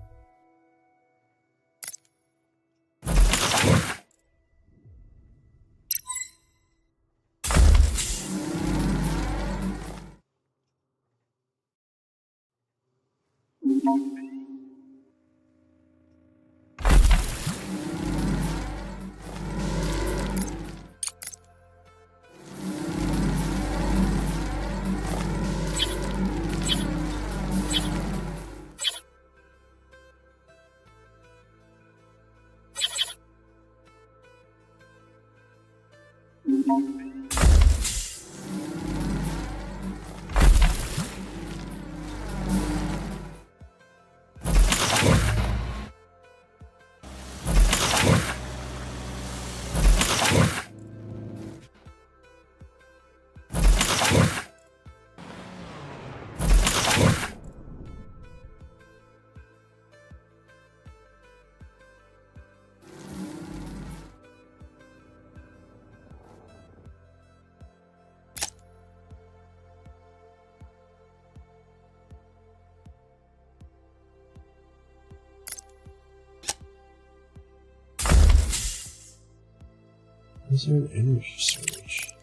Is there an energy storage?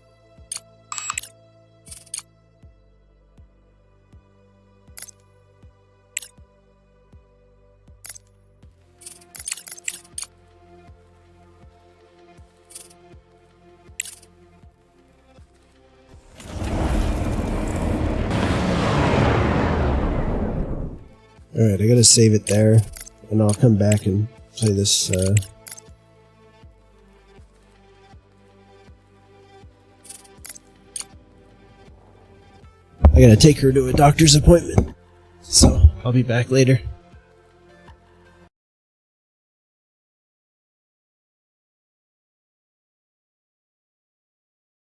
Alright, I gotta save it there, and I'll come back and play this, I gotta take her to a doctor's appointment, so I'll be back later.